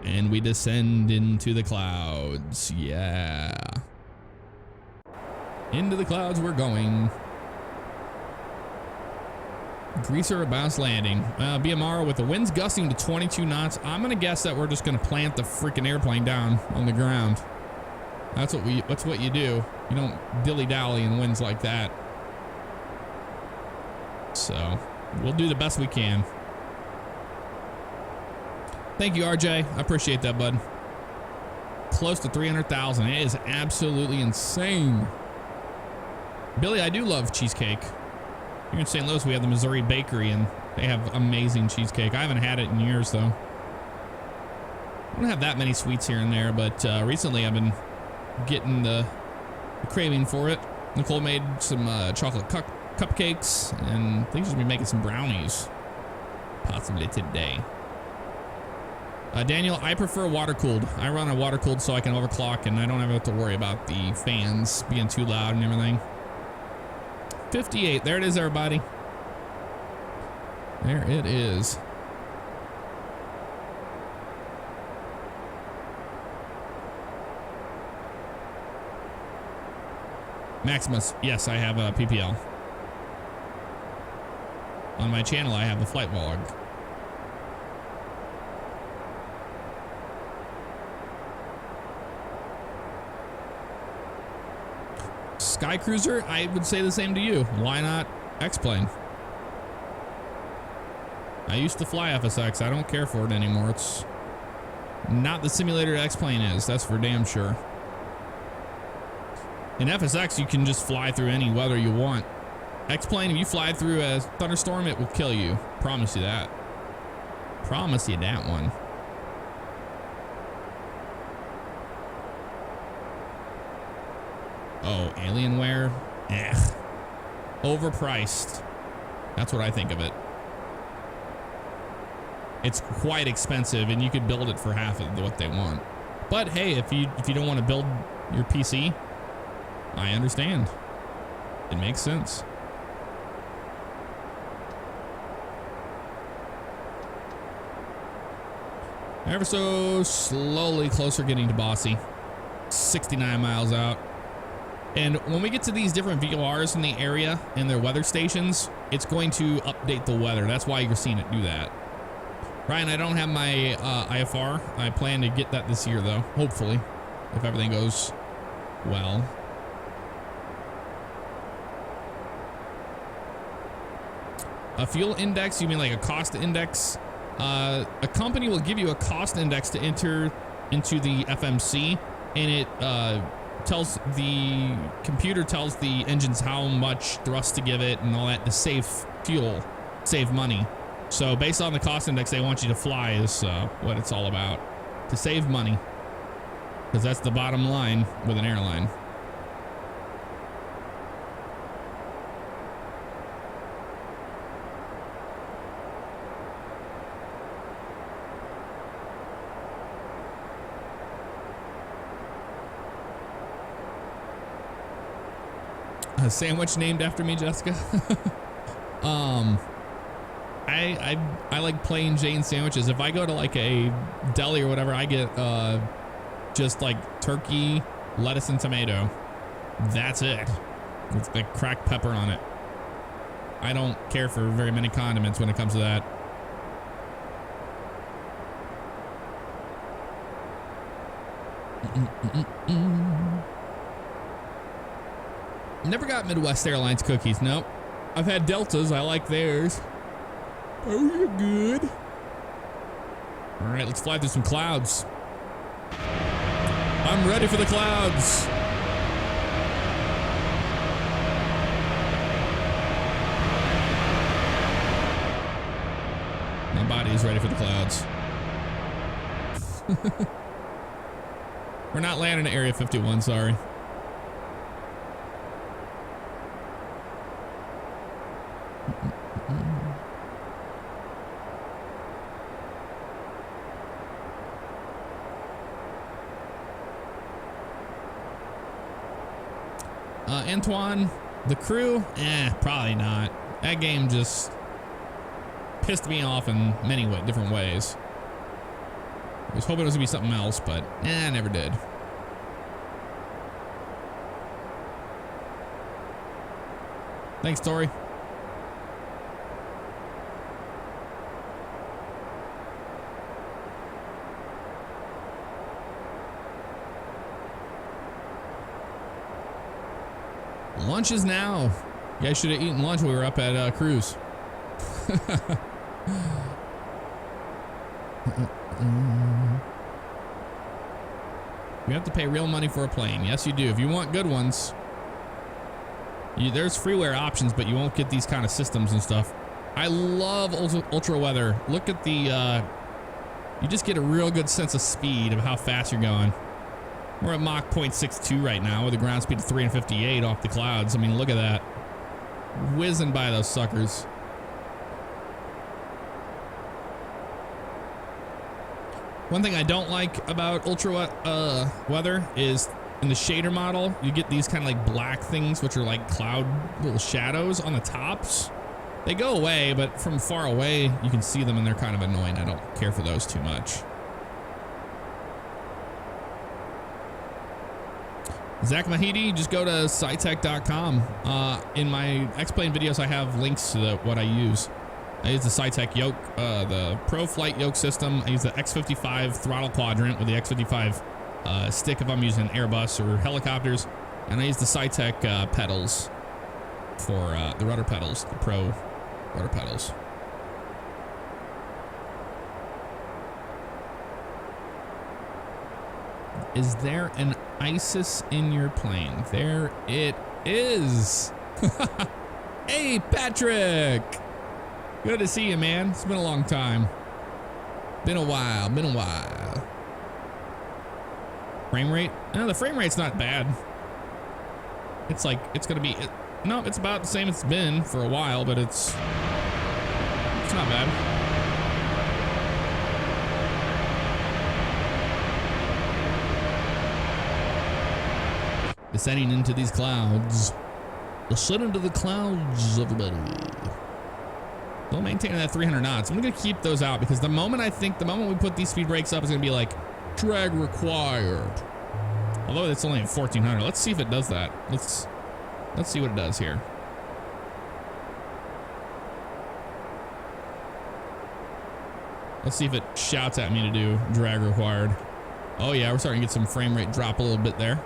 And we descend into the clouds. Yeah. Into the clouds we're going. Greaser or bounce landing. BMR with the winds gusting to 22 knots. I'm gonna guess that we're just gonna plant the freaking airplane down on the ground. That's what you do. You don't dilly-dally in winds like that. So we'll do the best we can. Thank you, RJ. I appreciate that, bud. Close to 300,000. It is absolutely insane. Billy, I do love cheesecake. Here in St. Louis, we have the Missouri Bakery, and they have amazing cheesecake. I haven't had it in years, though. I don't have that many sweets here and there, but recently I've been getting the craving for it. Nicole made some chocolate cupcakes, and I think she's gonna be making some brownies possibly today. Daniel, I prefer water-cooled. I run a water-cooled so I can overclock and I don't ever have to worry about the fans being too loud and everything. 58, there it is, everybody. There it is. Maximus, yes, I have a PPL. On my channel, I have the flight log. Sky Cruiser, I would say the same to you. Why not X-Plane? I used to fly FSX. I don't care for it anymore. It's not the simulator X-Plane is. That's for damn sure. In FSX, you can just fly through any weather you want. X-Plane, if you fly through a thunderstorm, it will kill you. Promise you that. Promise you that one. Oh, Alienware? Ugh. Overpriced. That's what I think of it. It's quite expensive, and you could build it for half of what they want. But hey, if you don't want to build your PC, I understand. It makes sense. Ever so slowly closer getting to Bossy. 69 miles out. And when we get to these different VORs in the area and their weather stations, it's going to update the weather. That's why you're seeing it do that. Ryan, I don't have my IFR. I plan to get that this year, though. Hopefully, if everything goes well. A fuel index, you mean like a cost index? A company will give you a cost index to enter into the FMC, and it tells the computer tells the engines how much thrust to give it and all that to save fuel, save money. So based on the cost index they want you to fly is what it's all about, to save money, because that's the bottom line with an airline. A sandwich named after me, Jessica. I like plain Jane sandwiches. If I go to like a deli or whatever, I get just like turkey, lettuce, and tomato. That's it. With like cracked pepper on it. I don't care for very many condiments when it comes to that. Never got Midwest Airlines cookies. Nope. I've had Deltas. I like theirs. Oh, you're good. All right, let's fly through some clouds. I'm ready for the clouds. My body is ready for the clouds. We're not landing at Area 51, sorry. Antoine, the crew? Probably not. That game just pissed me off in many different ways. I was hoping it was gonna be something else, but never did. Thanks, Tori. Lunch is now. You guys should have eaten lunch when we were up at Cruise. You have to pay real money for a plane. Yes, you do. If you want good ones, there's freeware options, but you won't get these kind of systems and stuff. I love ultra weather. Look at the, you just get a real good sense of speed of how fast you're going. We're at Mach 0.62 right now with a ground speed of 358 off the clouds. I mean, look at that. Whizzing by those suckers. One thing I don't like about ultra weather is in the shader model, you get these kind of like black things, which are like cloud little shadows on the tops. They go away, but from far away, you can see them and they're kind of annoying. I don't care for those too much. Zach Mahidi, just go to scitech.com. In my X-Plane videos, I have links to what I use. I use the Scitech yoke, the Pro Flight yoke system. I use the X55 throttle quadrant with the X55 stick if I'm using Airbus or helicopters. And I use the Scitech pedals for the rudder pedals, the Pro rudder pedals. Is there an ISIS in your plane? There it is. Hey, Patrick. Good to see you, man. It's been a long time. Been a while. Frame rate? No, the frame rate's not bad. It's like, it's gonna be, no, it's about the same it's been for a while, but it's not bad. Descending into these clouds. Descend into the clouds, everybody. Still maintaining that 300 knots. I'm gonna keep those out because the moment we put these speed brakes up, it's gonna be like drag required. Although it's only at 1400. Let's see if it does that. Let's see what it does here. Let's see if it shouts at me to do drag required. Oh yeah, we're starting to get some frame rate drop a little bit there.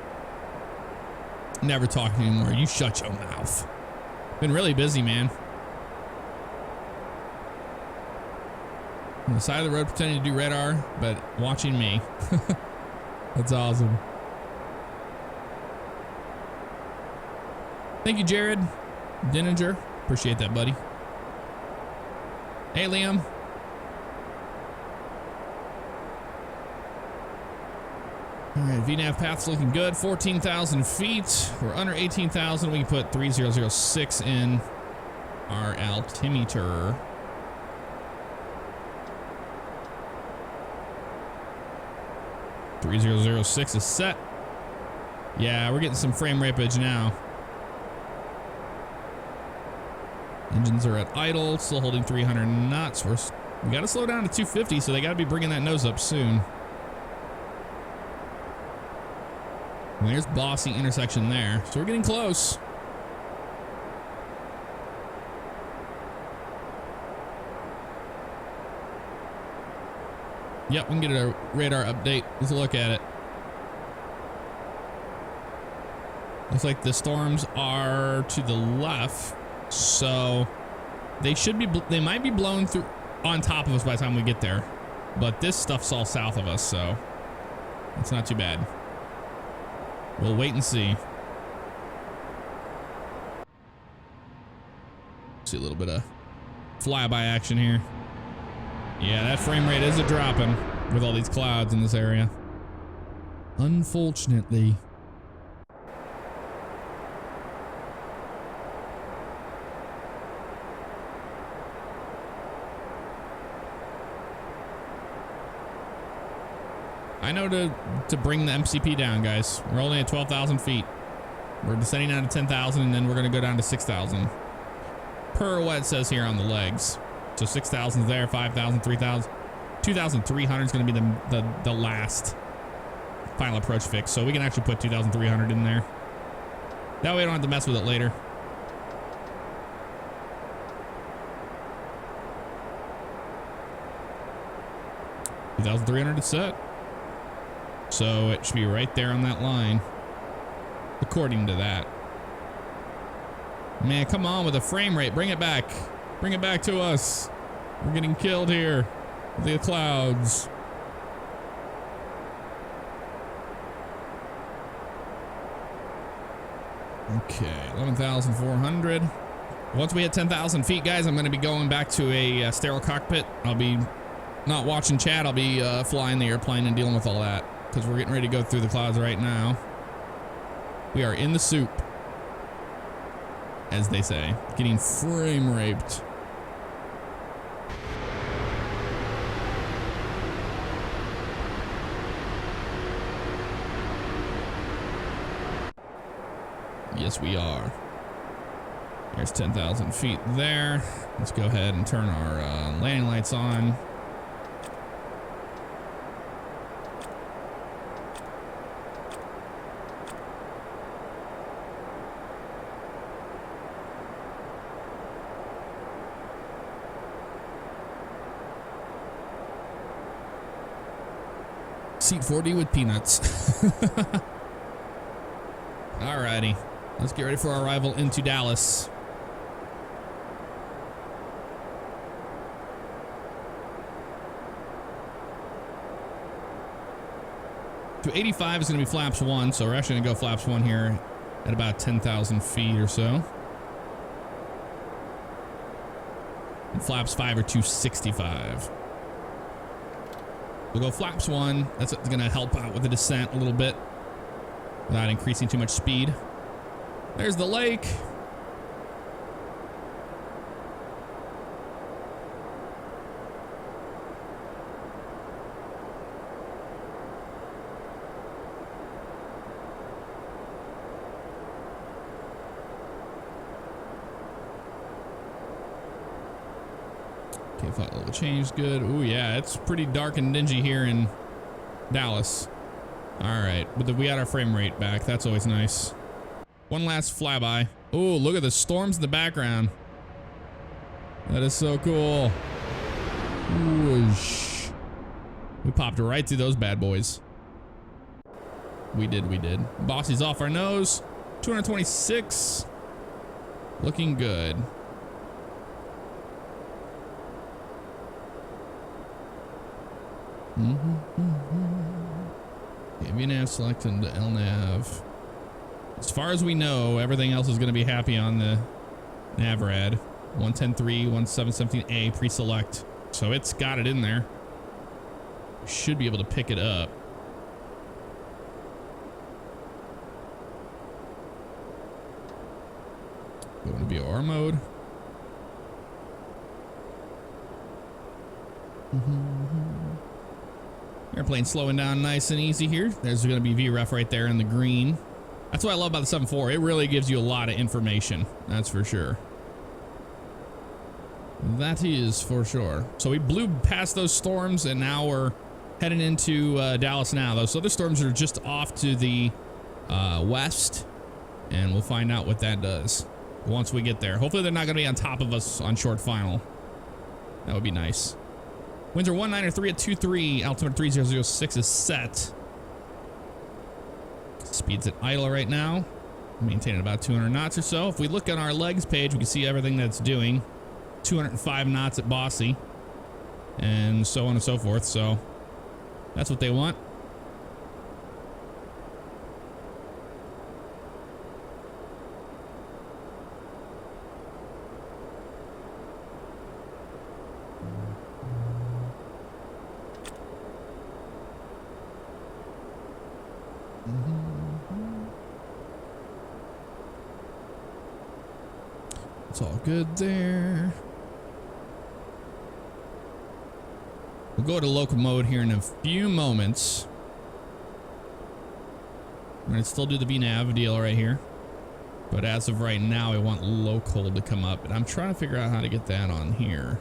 Never talking anymore. You shut your mouth. Been really busy, man. On the side of the road pretending to do radar, but watching me. That's awesome. Thank you, Jared Dininger. Appreciate that, buddy. Hey, Liam. All right, VNAV path's looking good. 14,000 feet. We're under 18,000. We can put 3006 in our altimeter. .3006 is set. Yeah, we're getting some frame rapeage now. Engines are at idle, still holding 300 knots. We got to slow down to 250, so they got to be bringing that nose up soon. And there's Bossy intersection there, so we're getting close. Yep, we can get a radar update. Let's look at it. Looks like the storms are to the left, so they might be blown through on top of us by the time we get there. But this stuff's all south of us, so it's not too bad. We'll wait and see. See a little bit of flyby action here. Yeah, that frame rate is a dropping with all these clouds in this area. Unfortunately. I know to bring the MCP down, guys. We're only at 12,000 feet. We're descending down to 10,000, and then we're going to go down to 6,000. Per what it says here on the legs. So 6,000 is there, 5,000, 3,000. 2,300 is going to be the last final approach fix. So we can actually put 2,300 in there. That way I don't have to mess with it later. $2,300 is set. So it should be right there on that line. According to that. Man, come on with the frame rate. Bring it back. Bring it back to us. We're getting killed here. The clouds. Okay, 11,400. Once we hit 10,000 feet, guys, I'm going to be going back to a sterile cockpit. I'll be not watching chat. I'll be flying the airplane and dealing with all that because we're getting ready to go through the clouds right now. We are in the soup, as they say, getting frame raped. Yes, we are. There's 10,000 feet there. Let's go ahead and turn our landing lights on. Seat 40 with peanuts. Alrighty. Let's get ready for our arrival into Dallas. To 85 is going to be flaps 1, so we're actually going to go flaps 1 here at about 10,000 feet or so. And flaps 5 are 265. We'll go flaps 1. That's going to help out with the descent a little bit without increasing too much speed. There's the lake. Okay, flight level change, good. Ooh, yeah, it's pretty dark and dingy here in Dallas. All right, but we got our frame rate back. That's always nice. One last flyby. Oh, look at the storms in the background. That is so cool. Whoosh. We popped right through those bad boys. We did. Bossy's off our nose. 226. Looking good. Okay, VNav selected the LNav. As far as we know, everything else is going to be happy on the NavRad. 110.3, 1717A pre-select. So it's got it in there. Should be able to pick it up. Going to VOR mode. Airplane slowing down nice and easy here. There's going to be VREF right there in the green. That's what I love about the 7.4. It really gives you a lot of information. That's for sure. That is for sure. So we blew past those storms and now we're heading into Dallas now. Those other storms are just off to the west, and we'll find out what that does once we get there. Hopefully they're not going to be on top of us on short final. That would be nice. Winds are 193 at 23. Altimeter 3006 is set. Speed's at idle right now. Maintaining about 200 knots or so. If we look on our legs page, we can see everything that's doing. 205 knots at Bossy. And so on and so forth. So that's what they want. It's all good there. We'll go to local mode here in a few moments. I'm going to still do the VNav deal right here. But as of right now, I want local to come up. And I'm trying to figure out how to get that on here.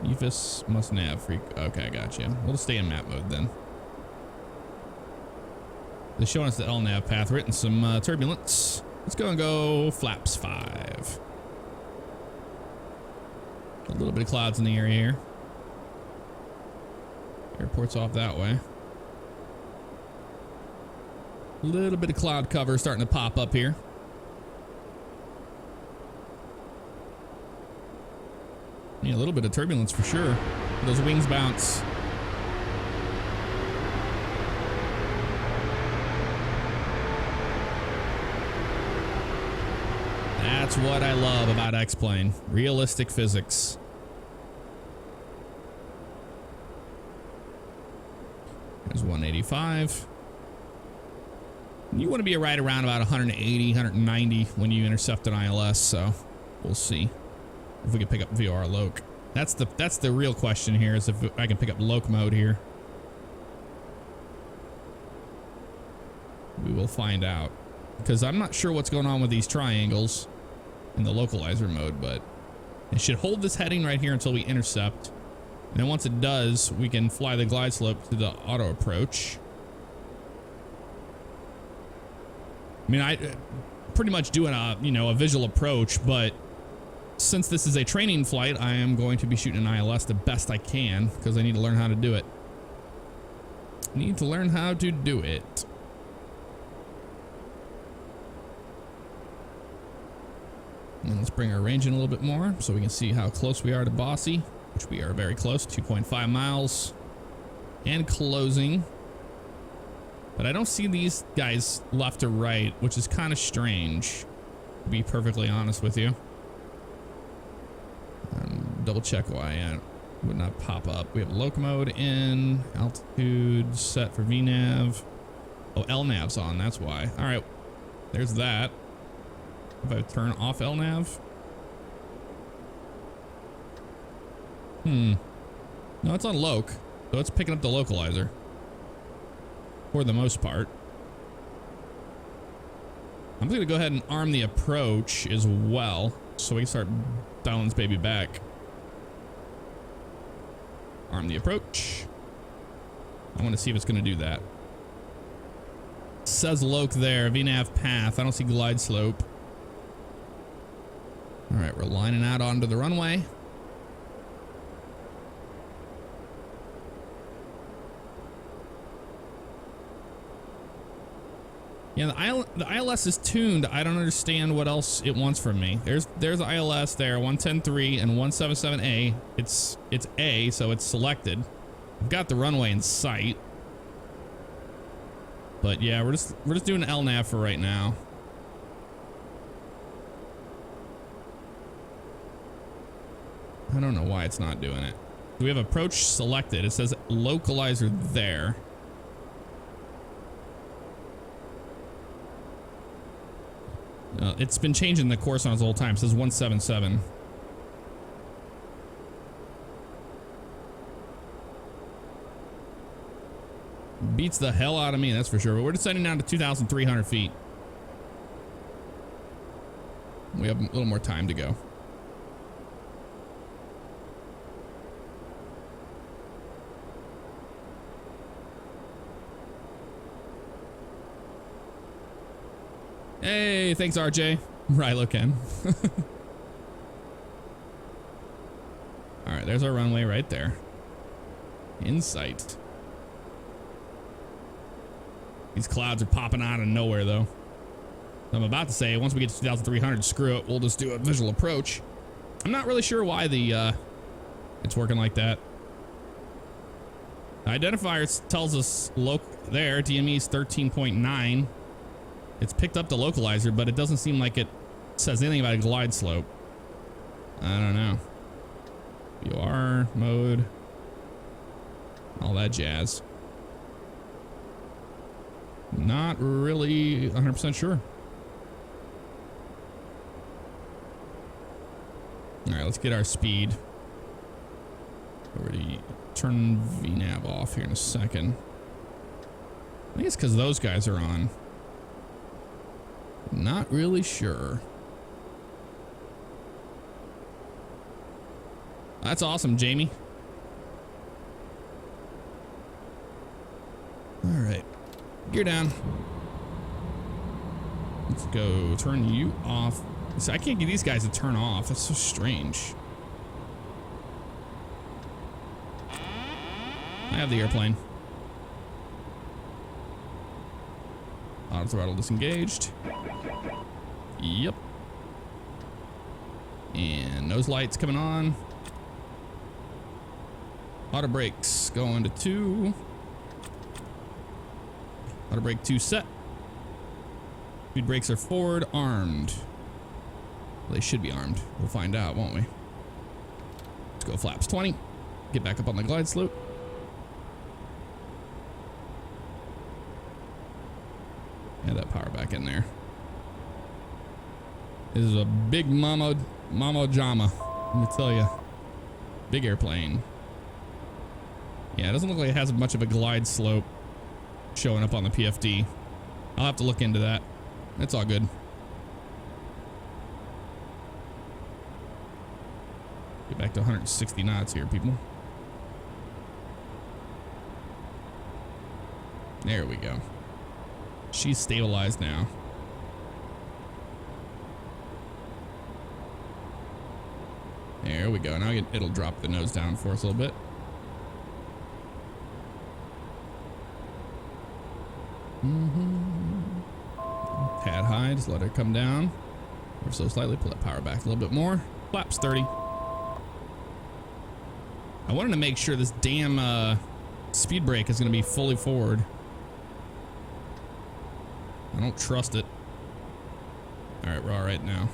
EFIS must nav freak. Okay, I got you. We'll stay in map mode then. They're showing us the LNav path. We're hitting some turbulence. Let's go flaps 5. A little bit of clouds in the area here. Airport's off that way. A little bit of cloud cover starting to pop up here. Yeah, a little bit of turbulence for sure. Those wings bounce. That's what I love about X-Plane. Realistic physics. There's 185. You want to be right around about 180, 190 when you intercept an ILS, so we'll see if we can pick up VR loc. That's the real question here, is if I can pick up loc mode here. We will find out, because I'm not sure what's going on with these triangles in the localizer mode, but it should hold this heading right here until we intercept. And then once it does, we can fly the glide slope to the auto approach. I mean, I pretty much doing a visual approach, but since this is a training flight, I am going to be shooting an ILS the best I can because I need to learn how to do it. Need to learn how to do it. And let's bring our range in a little bit more so we can see how close we are to Bossy, which we are very close, 2.5 miles and closing. But I don't see these guys left or right, which is kind of strange, to be perfectly honest with you. Double check why it would not pop up. We have loc mode in, altitude set for VNav. Oh, LNav's on, that's why. All right, there's that. If I turn off LNav. No, it's on loc, so it's picking up the localizer for the most part. I'm going to go ahead and arm the approach as well, so we can start dialing this baby back. Arm the approach. I want to see if it's going to do that. Says loc there, VNav path. I don't see glide slope. All right, we're lining out onto the runway. Yeah, the ILS is tuned. I don't understand what else it wants from me. There's ILS there, 110.3 and 177A. It's A, so it's selected. I've got the runway in sight. But yeah, we're just doing LNAV for right now. I don't know why it's not doing it. We have approach selected. It says localizer there. It's been changing the course on us the whole time. It says 177. Beats the hell out of me, that's for sure. But we're descending down to 2,300 feet. We have a little more time to go. Hey, thanks, RJ. Rilo Ken. All right, there's our runway right there. In sight. These clouds are popping out of nowhere, though. I'm about to say, once we get to 2,300, screw it. We'll just do a visual approach. I'm not really sure why it's working like that. Identifier tells us there, DME is 13.9. It's picked up the localizer, but it doesn't seem like it says anything about a glide slope. I don't know. VR, mode, all that jazz. Not really 100% sure. All right, let's get our speed. Already turn VNAV off here in a second. I think it's because those guys are on. Not really sure. That's awesome, Jamie. All right, gear down. Let's go turn you off. See, I can't get these guys to turn off. That's so strange. I have the airplane. Auto throttle disengaged. Yep. And nose lights coming on. Auto brakes going to 2. Auto brake 2 set. Speed brakes are forward, armed. Well, they should be armed. We'll find out, won't we? Let's go flaps 20. Get back up on the glide slope. Add that power back in there. This is a big mama jama. Let me tell you. Big airplane. Yeah, it doesn't look like it has much of a glide slope showing up on the PFD. I'll have to look into that. It's all good. Get back to 160 knots here, people. There we go. She's stabilized now. There we go. Now it'll drop the nose down for us a little bit. Tad high, just let her come down. Or so slightly, pull that power back a little bit more. Flaps 30. I wanted to make sure this damn speed brake is going to be fully forward. I don't trust it. All right, we're all right now.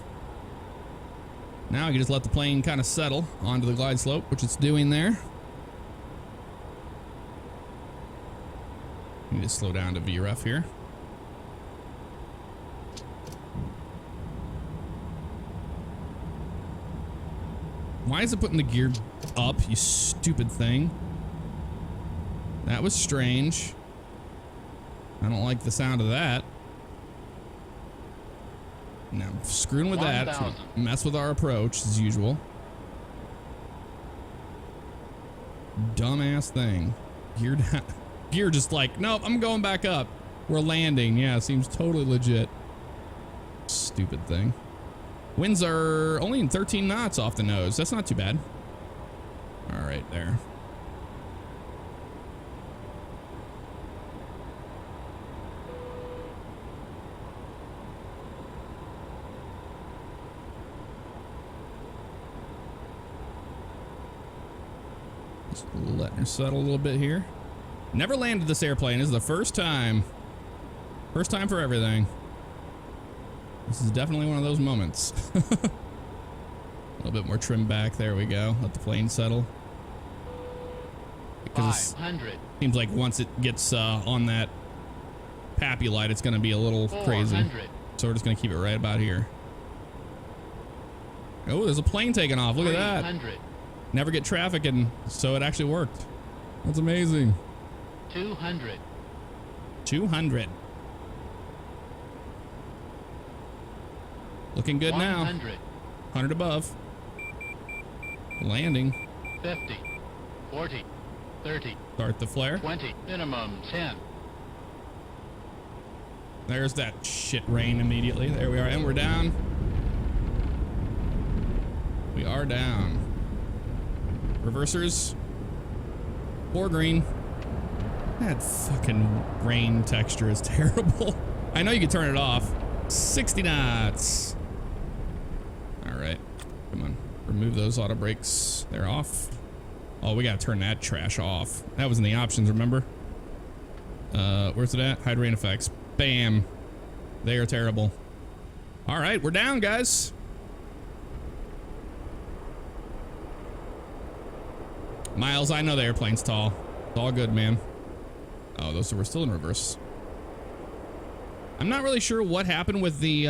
Now I can just let the plane kind of settle onto the glide slope, which it's doing there. Need to slow down to VRF here. Why is it putting the gear up, you stupid thing? That was strange. I don't like the sound of that. Now, screwing with that, mess with our approach as usual. Dumbass thing. Gear down. Gear just like, nope, I'm going back up. We're landing. Yeah, seems totally legit. Stupid thing. Winds are only in 13 knots off the nose. That's not too bad. All right, there. Just letting her settle a little bit here. Never landed this airplane. This is the first time. First time for everything. This is definitely one of those moments. A little bit more trim back. There we go. Let the plane settle. Because 500. Seems like once it gets on that pappy light, it's going to be a little crazy. 400. So we're just going to keep it right about here. Oh, there's a plane taking off. Look at that. 300. Never get traffic, and so it actually worked. That's amazing. 200. 200. Looking good now. 100. 100 above. Landing. 50. 40. 30. Start the flare. 20. Minimum 10. There's that shit rain immediately. There we are, and we're down. We are down. Reversers. 4 green. That fucking rain texture is terrible. I know you can turn it off. 60 knots. All right, come on. Remove those auto brakes. They're off. Oh, we gotta turn that trash off. That was in the options, remember? Where's it at? Hide rain effects. Bam. They are terrible. All right, we're down, guys. Miles, I know the airplane's tall. It's all good, man. Oh, those were still in reverse. I'm not really sure what happened with the,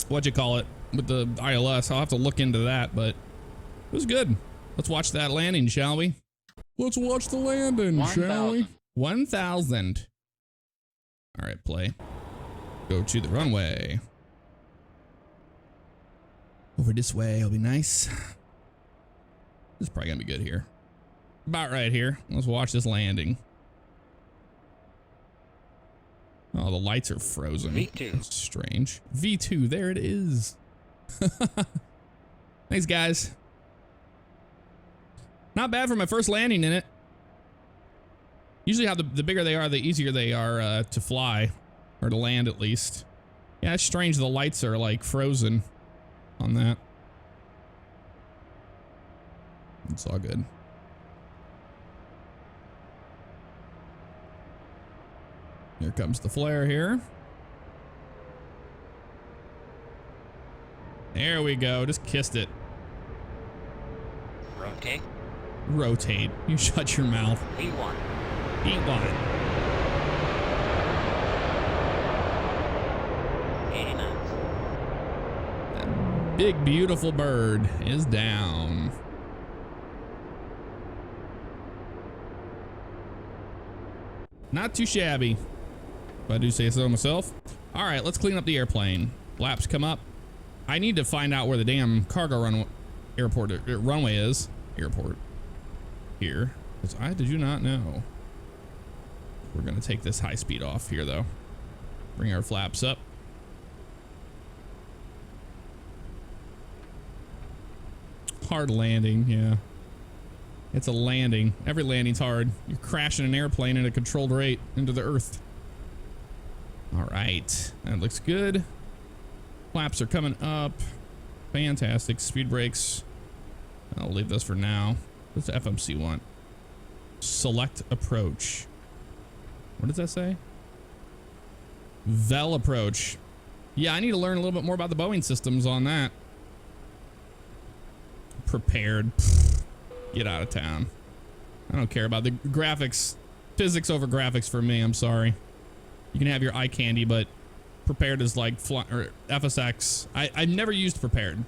what'd you call it? With the ILS. I'll have to look into that, but it was good. Let's watch that landing, shall we? Let's watch the landing, shall we? 1,000. All right, play. Go to the runway. Over this way, it'll be nice. This is probably gonna be good here. About right here. Let's watch this landing. Oh, the lights are frozen. V2. That's strange. V2, there it is. Thanks, guys. Not bad for my first landing in it. Usually how the bigger they are, the easier they are to fly. Or to land, at least. Yeah, it's strange the lights are, like, frozen on that. It's all good. Here comes the flare here. There we go. Just kissed it. Rotate. Rotate. You shut your mouth. V1. V1. 80 knots. That big, beautiful bird is down. Not too shabby, if I do say so myself. All right, let's clean up the airplane. Flaps come up. I need to find out where the damn cargo runway is. Airport. Here. Because I did not know. We're going to take this high speed off here, though. Bring our flaps up. Hard landing, yeah. It's a landing. Every landing's hard. You're crashing an airplane at a controlled rate into the earth. All right, that looks good. Flaps are coming up. Fantastic. Speed brakes. I'll leave this for now. What's the FMC want? Select approach. What does that say? Vel approach. Yeah, I need to learn a little bit more about the Boeing systems on that. Prepared. Get out of town. I don't care about the graphics. Physics over graphics for me. I'm sorry. You can have your eye candy, but prepared is like or FSX. I've never used prepared,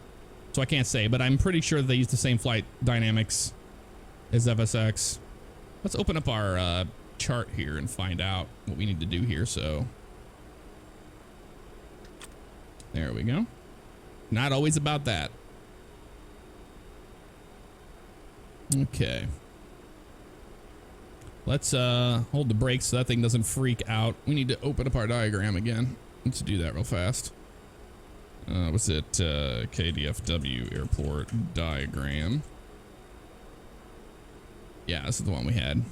so I can't say, but I'm pretty sure they use the same flight dynamics as FSX. Let's open up our chart here and find out what we need to do here. So there we go. Not always about that. Okay. Let's hold the brakes so that thing doesn't freak out. We need to open up our diagram again. Let's do that real fast. What's it? KDFW airport diagram. Yeah, this is the one we had.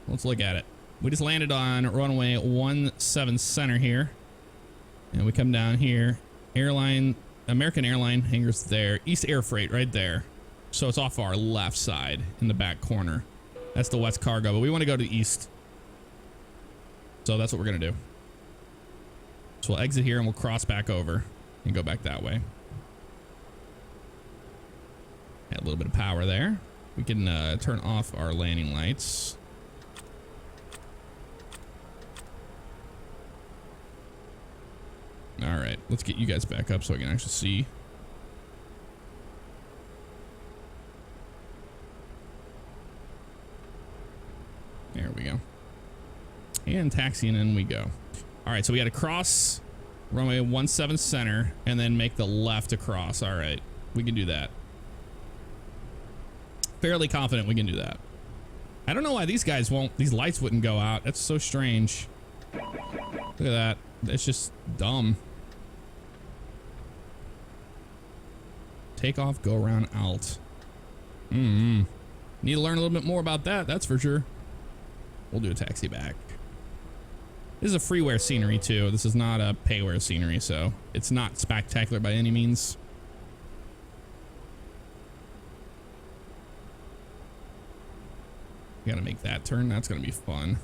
Let's look at it. We just landed on runway 17 center here. And we come down here. American airline hangars there. East Air Freight right there. So it's off our left side in the back corner. That's the west cargo, but we want to go to the east. So that's what we're going to do. So we'll exit here and we'll cross back over and go back that way. Add a little bit of power there. We can turn off our landing lights. All right, let's get you guys back up so I can actually see. There we go. And taxiing in we go. All right, so we got to cross runway 17 center and then make the left across. All right, we can do that. Fairly confident we can do that. I don't know why these lights wouldn't go out. That's so strange. Look at that. It's just dumb. Take off, go around, alt. Need to learn a little bit more about that, that's for sure. We'll do a taxi back. This is a freeware scenery too. This is not a payware scenery, so it's not spectacular by any means. We gotta make that turn. That's gonna be fun.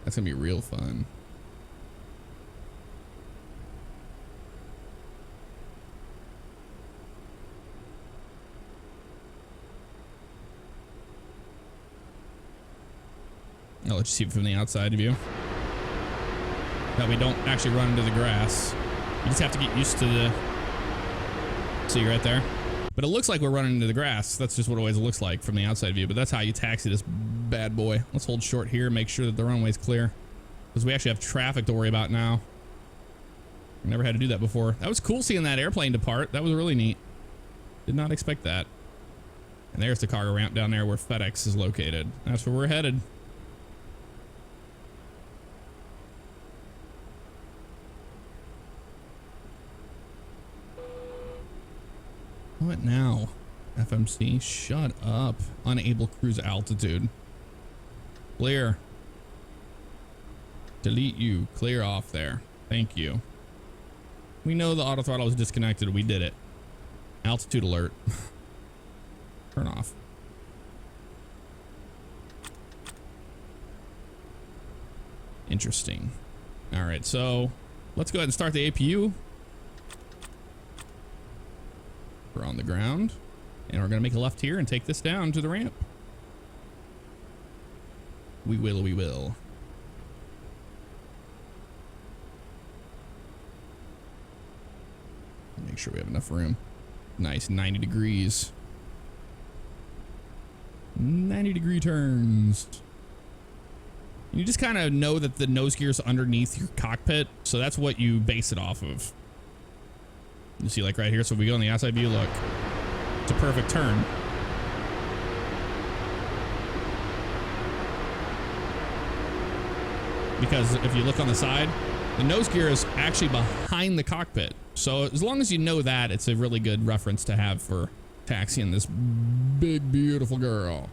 That's gonna be real fun. I'll let you see it from the outside view. That we don't actually run into the grass. You just have to get used to the... See right there? But it looks like we're running into the grass. That's just what it always looks like from the outside view. But that's how you taxi this bad boy. Let's hold short here, make sure that the runway's clear. Because we actually have traffic to worry about now. Never had to do that before. That was cool seeing that airplane depart. That was really neat. Did not expect that. And there's the cargo ramp down there where FedEx is located. That's where we're headed. What now? FMC, shut up. Unable cruise altitude. Clear. Delete you. Clear off there. Thank you. We know the auto throttle is disconnected. We did it. Altitude alert. Turn off. Interesting. All right, so let's go ahead and start the APU. We're on the ground, and we're going to make a left here and take this down to the ramp. We will, we will. Make sure we have enough room. Nice, 90 degrees. 90-degree turns. You just kind of know that the nose gear is underneath your cockpit, so that's what you base it off of. You see, like right here, so if we go on the outside view, look, it's a perfect turn. Because if you look on the side, the nose gear is actually behind the cockpit. So as long as you know that, it's a really good reference to have for taxiing this big, beautiful girl.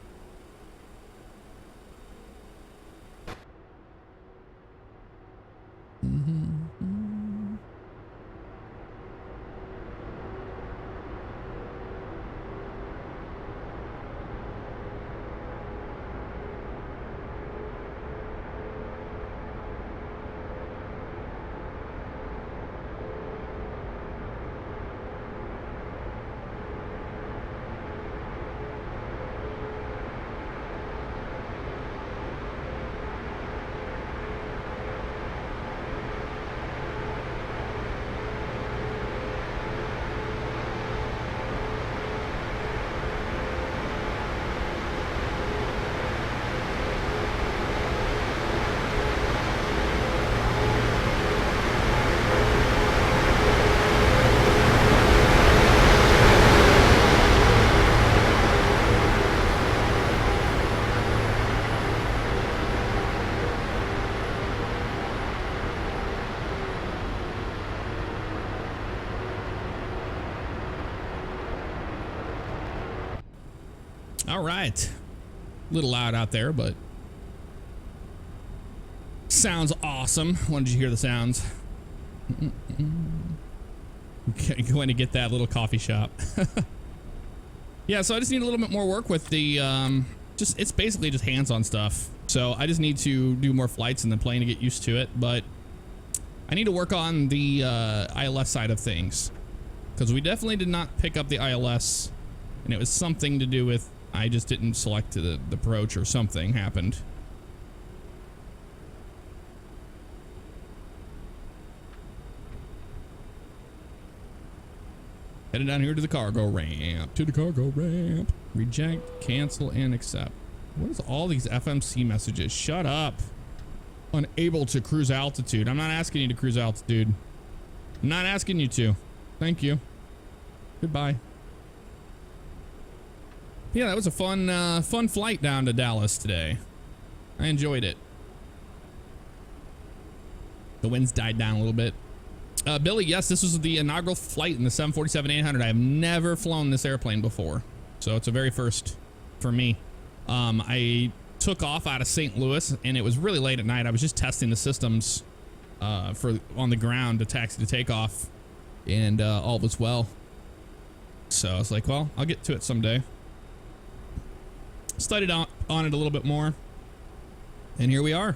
All right. A little loud out there, but sounds awesome. When did you hear the sounds? going to get that little coffee shop. Yeah, so I just need a little bit more work with the, it's basically just hands-on stuff. So I just need to do more flights in the plane to get used to it. But I need to work on the ILS side of things. Because we definitely did not pick up the ILS. And it was something to do with, I just didn't select the approach or something happened. Headed down here to the cargo ramp. To the cargo ramp. Reject, cancel, and accept. What is all these FMC messages? Shut up. Unable to cruise altitude. I'm not asking you to cruise altitude. I'm not asking you to. Thank you. Goodbye. Yeah, that was a fun flight down to Dallas today. I enjoyed it. The winds died down a little bit. Billy, yes, this was the inaugural flight in the 747-800. I have never flown this airplane before, so it's a very first for me. I took off out of St. Louis, and it was really late at night. I was just testing the systems on the ground to taxi to takeoff, and all was well. So I was like, well, I'll get to it someday. Studied on it a little bit more, and here we are.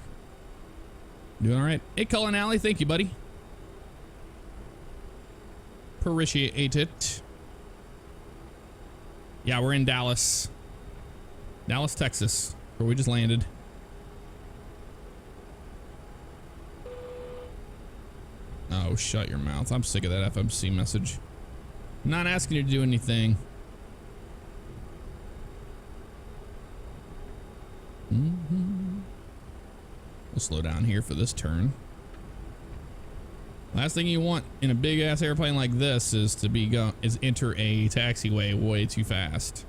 Doing all right. Hey, Cullen Alley, thank you, buddy. Appreciate it. Yeah, we're in Dallas. Dallas, Texas, where we just landed. Oh, shut your mouth. I'm sick of that FMC message. I'm not asking you to do anything. We'll slow down here for this turn. Last thing you want in a big ass airplane like this is to enter a taxiway way too fast.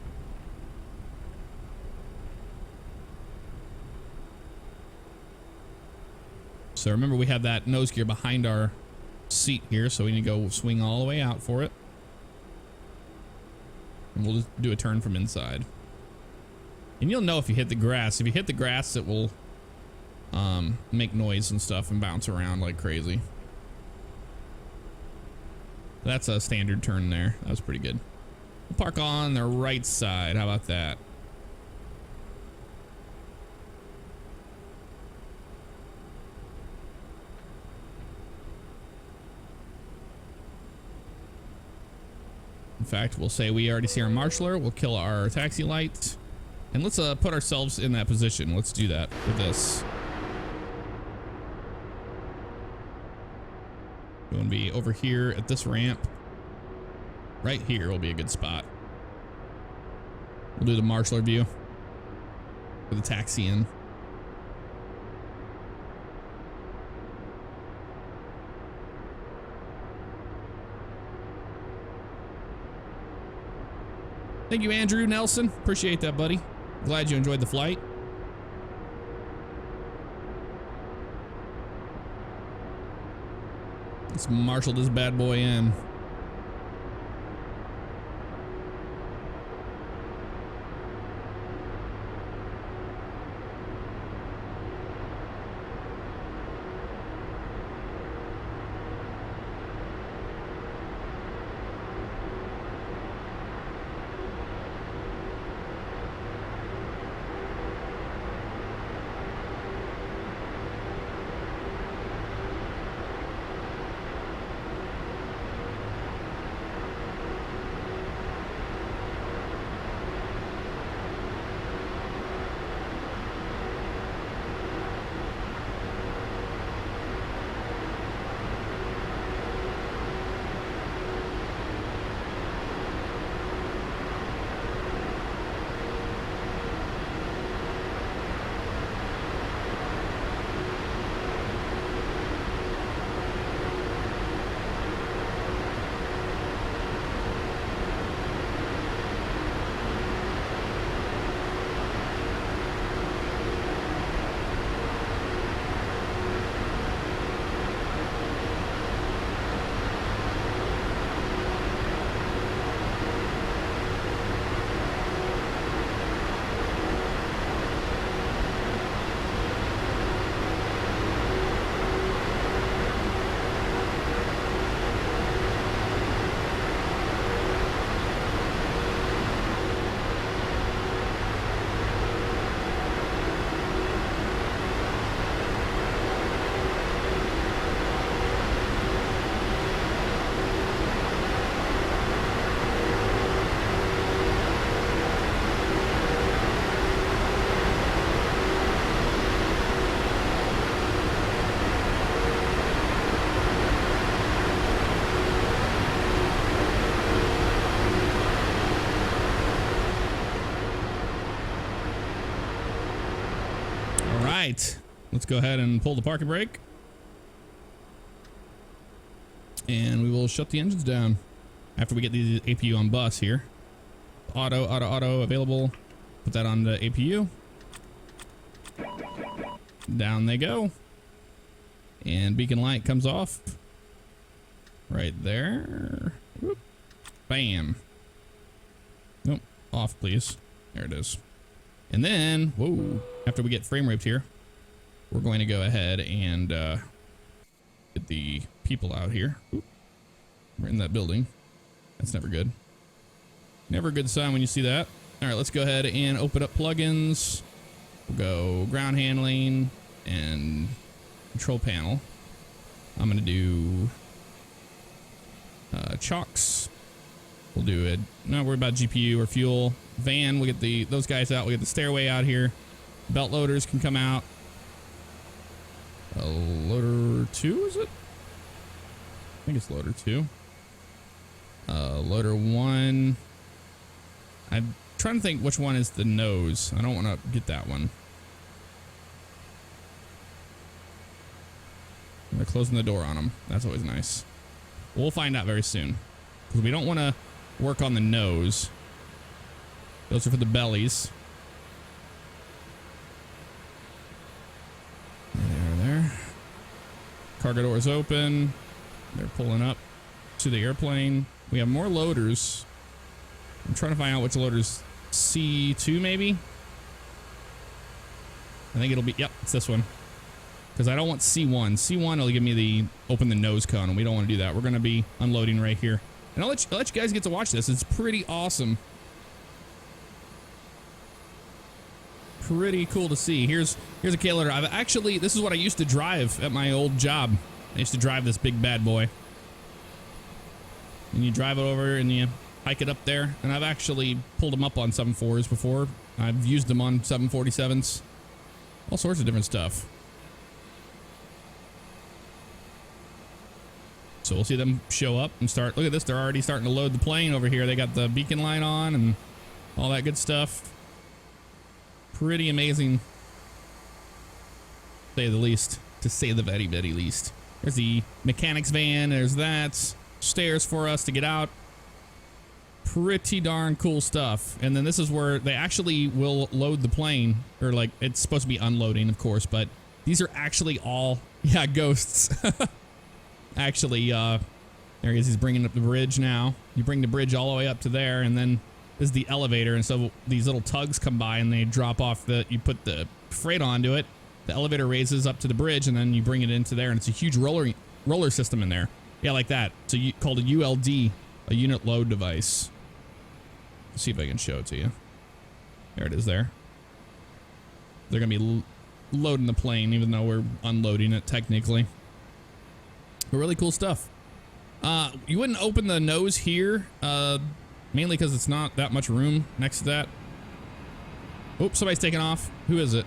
So remember, we have that nose gear behind our seat here, so we need to go swing all the way out for it. And we'll just do a turn from inside. And you'll know if you hit the grass. If you hit the grass, it will make noise and stuff and bounce around like crazy. That's a standard turn there. That was pretty good. We'll park on the right side. How about that? In fact, we'll say we already see our marshaller. We'll kill our taxi light. And let's put ourselves in that position. Let's do that with this. We want to be over here at this ramp. Right here will be a good spot. We'll do the marshaller view for the taxi in. Thank you, Andrew Nelson. Appreciate that, buddy. Glad you enjoyed the flight. Let's marshal this bad boy in. right. Let's go ahead and pull the parking brake. And we will shut the engines down after we get the APU on bus here. Auto available. Put that on the APU. Down they go. And beacon light comes off. Right there. Whoop. Bam. Nope. Off, please. There it is. And then, whoa, after we get frame raped here, we're going to go ahead and get the people out here. Oop. We're in that building. That's never good. Never a good sign when you see that. All right, let's go ahead and open up plugins. We'll go ground handling and control panel. I'm going to do chocks. We'll do it. Not worried about GPU or fuel. Van, we'll get those guys out. We'll get the stairway out here. Belt loaders can come out. Loader 2, is it? I think it's loader 2. Loader 1. I'm trying to think which one is the nose. I don't want to get that one. They're closing the door on them. That's always nice. We'll find out very soon. Because we don't want to work on the nose. Those are for the bellies. There. Cargo doors open. They're pulling up to the airplane. We have more loaders. I'm trying to find out which loaders. C2 maybe? I think it'll be, yep, it's this one. Because I don't want C1. C1 will give me the open the nose cone, and we don't want to do that. We're going to be unloading right here. And I'll let you guys get to watch this. It's pretty awesome. Pretty cool to see. Here's a K loader. I've actually, this is what I used to drive at my old job. I used to drive this big bad boy. And you drive it over and you hike it up there. And I've actually pulled them up on 7.4s before. I've used them on 747s. All sorts of different stuff. So we'll see them show up and start. Look at this. They're already starting to load the plane over here. They got the beacon light on and all that good stuff. Pretty amazing, to say the least. To say the very, very least. There's the mechanics van. There's that. Stairs for us to get out. Pretty darn cool stuff. And then this is where they actually will load the plane. Or like, it's supposed to be unloading, of course. But these are actually all, yeah, ghosts. Actually, there he is. He's bringing up the bridge now. You bring the bridge all the way up to there, and then this is the elevator. And so these little tugs come by, and they drop off you put the freight onto it. The elevator raises up to the bridge, and then you bring it into there, and it's a huge roller system in there. Yeah, like that. So called a ULD, a unit load device. Let's see if I can show it to you. There it is there. They're going to be loading the plane, even though we're unloading it technically. But really cool stuff. You wouldn't open the nose here, mainly because it's not that much room next to that. Oops, somebody's taking off. Who is it?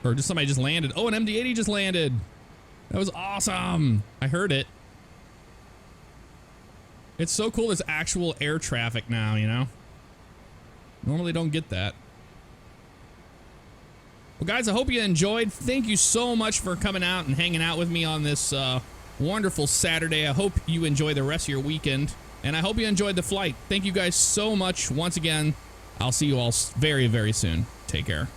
Or just somebody just landed. Oh, an MD-80 just landed. That was awesome. I heard it. It's so cool there's actual air traffic now, you know? Normally don't get that. Well, guys, I hope you enjoyed. Thank you so much for coming out and hanging out with me on this wonderful Saturday. I hope you enjoy the rest of your weekend, and I hope you enjoyed the flight. Thank you guys so much once again. I'll see you all very, very soon. Take care.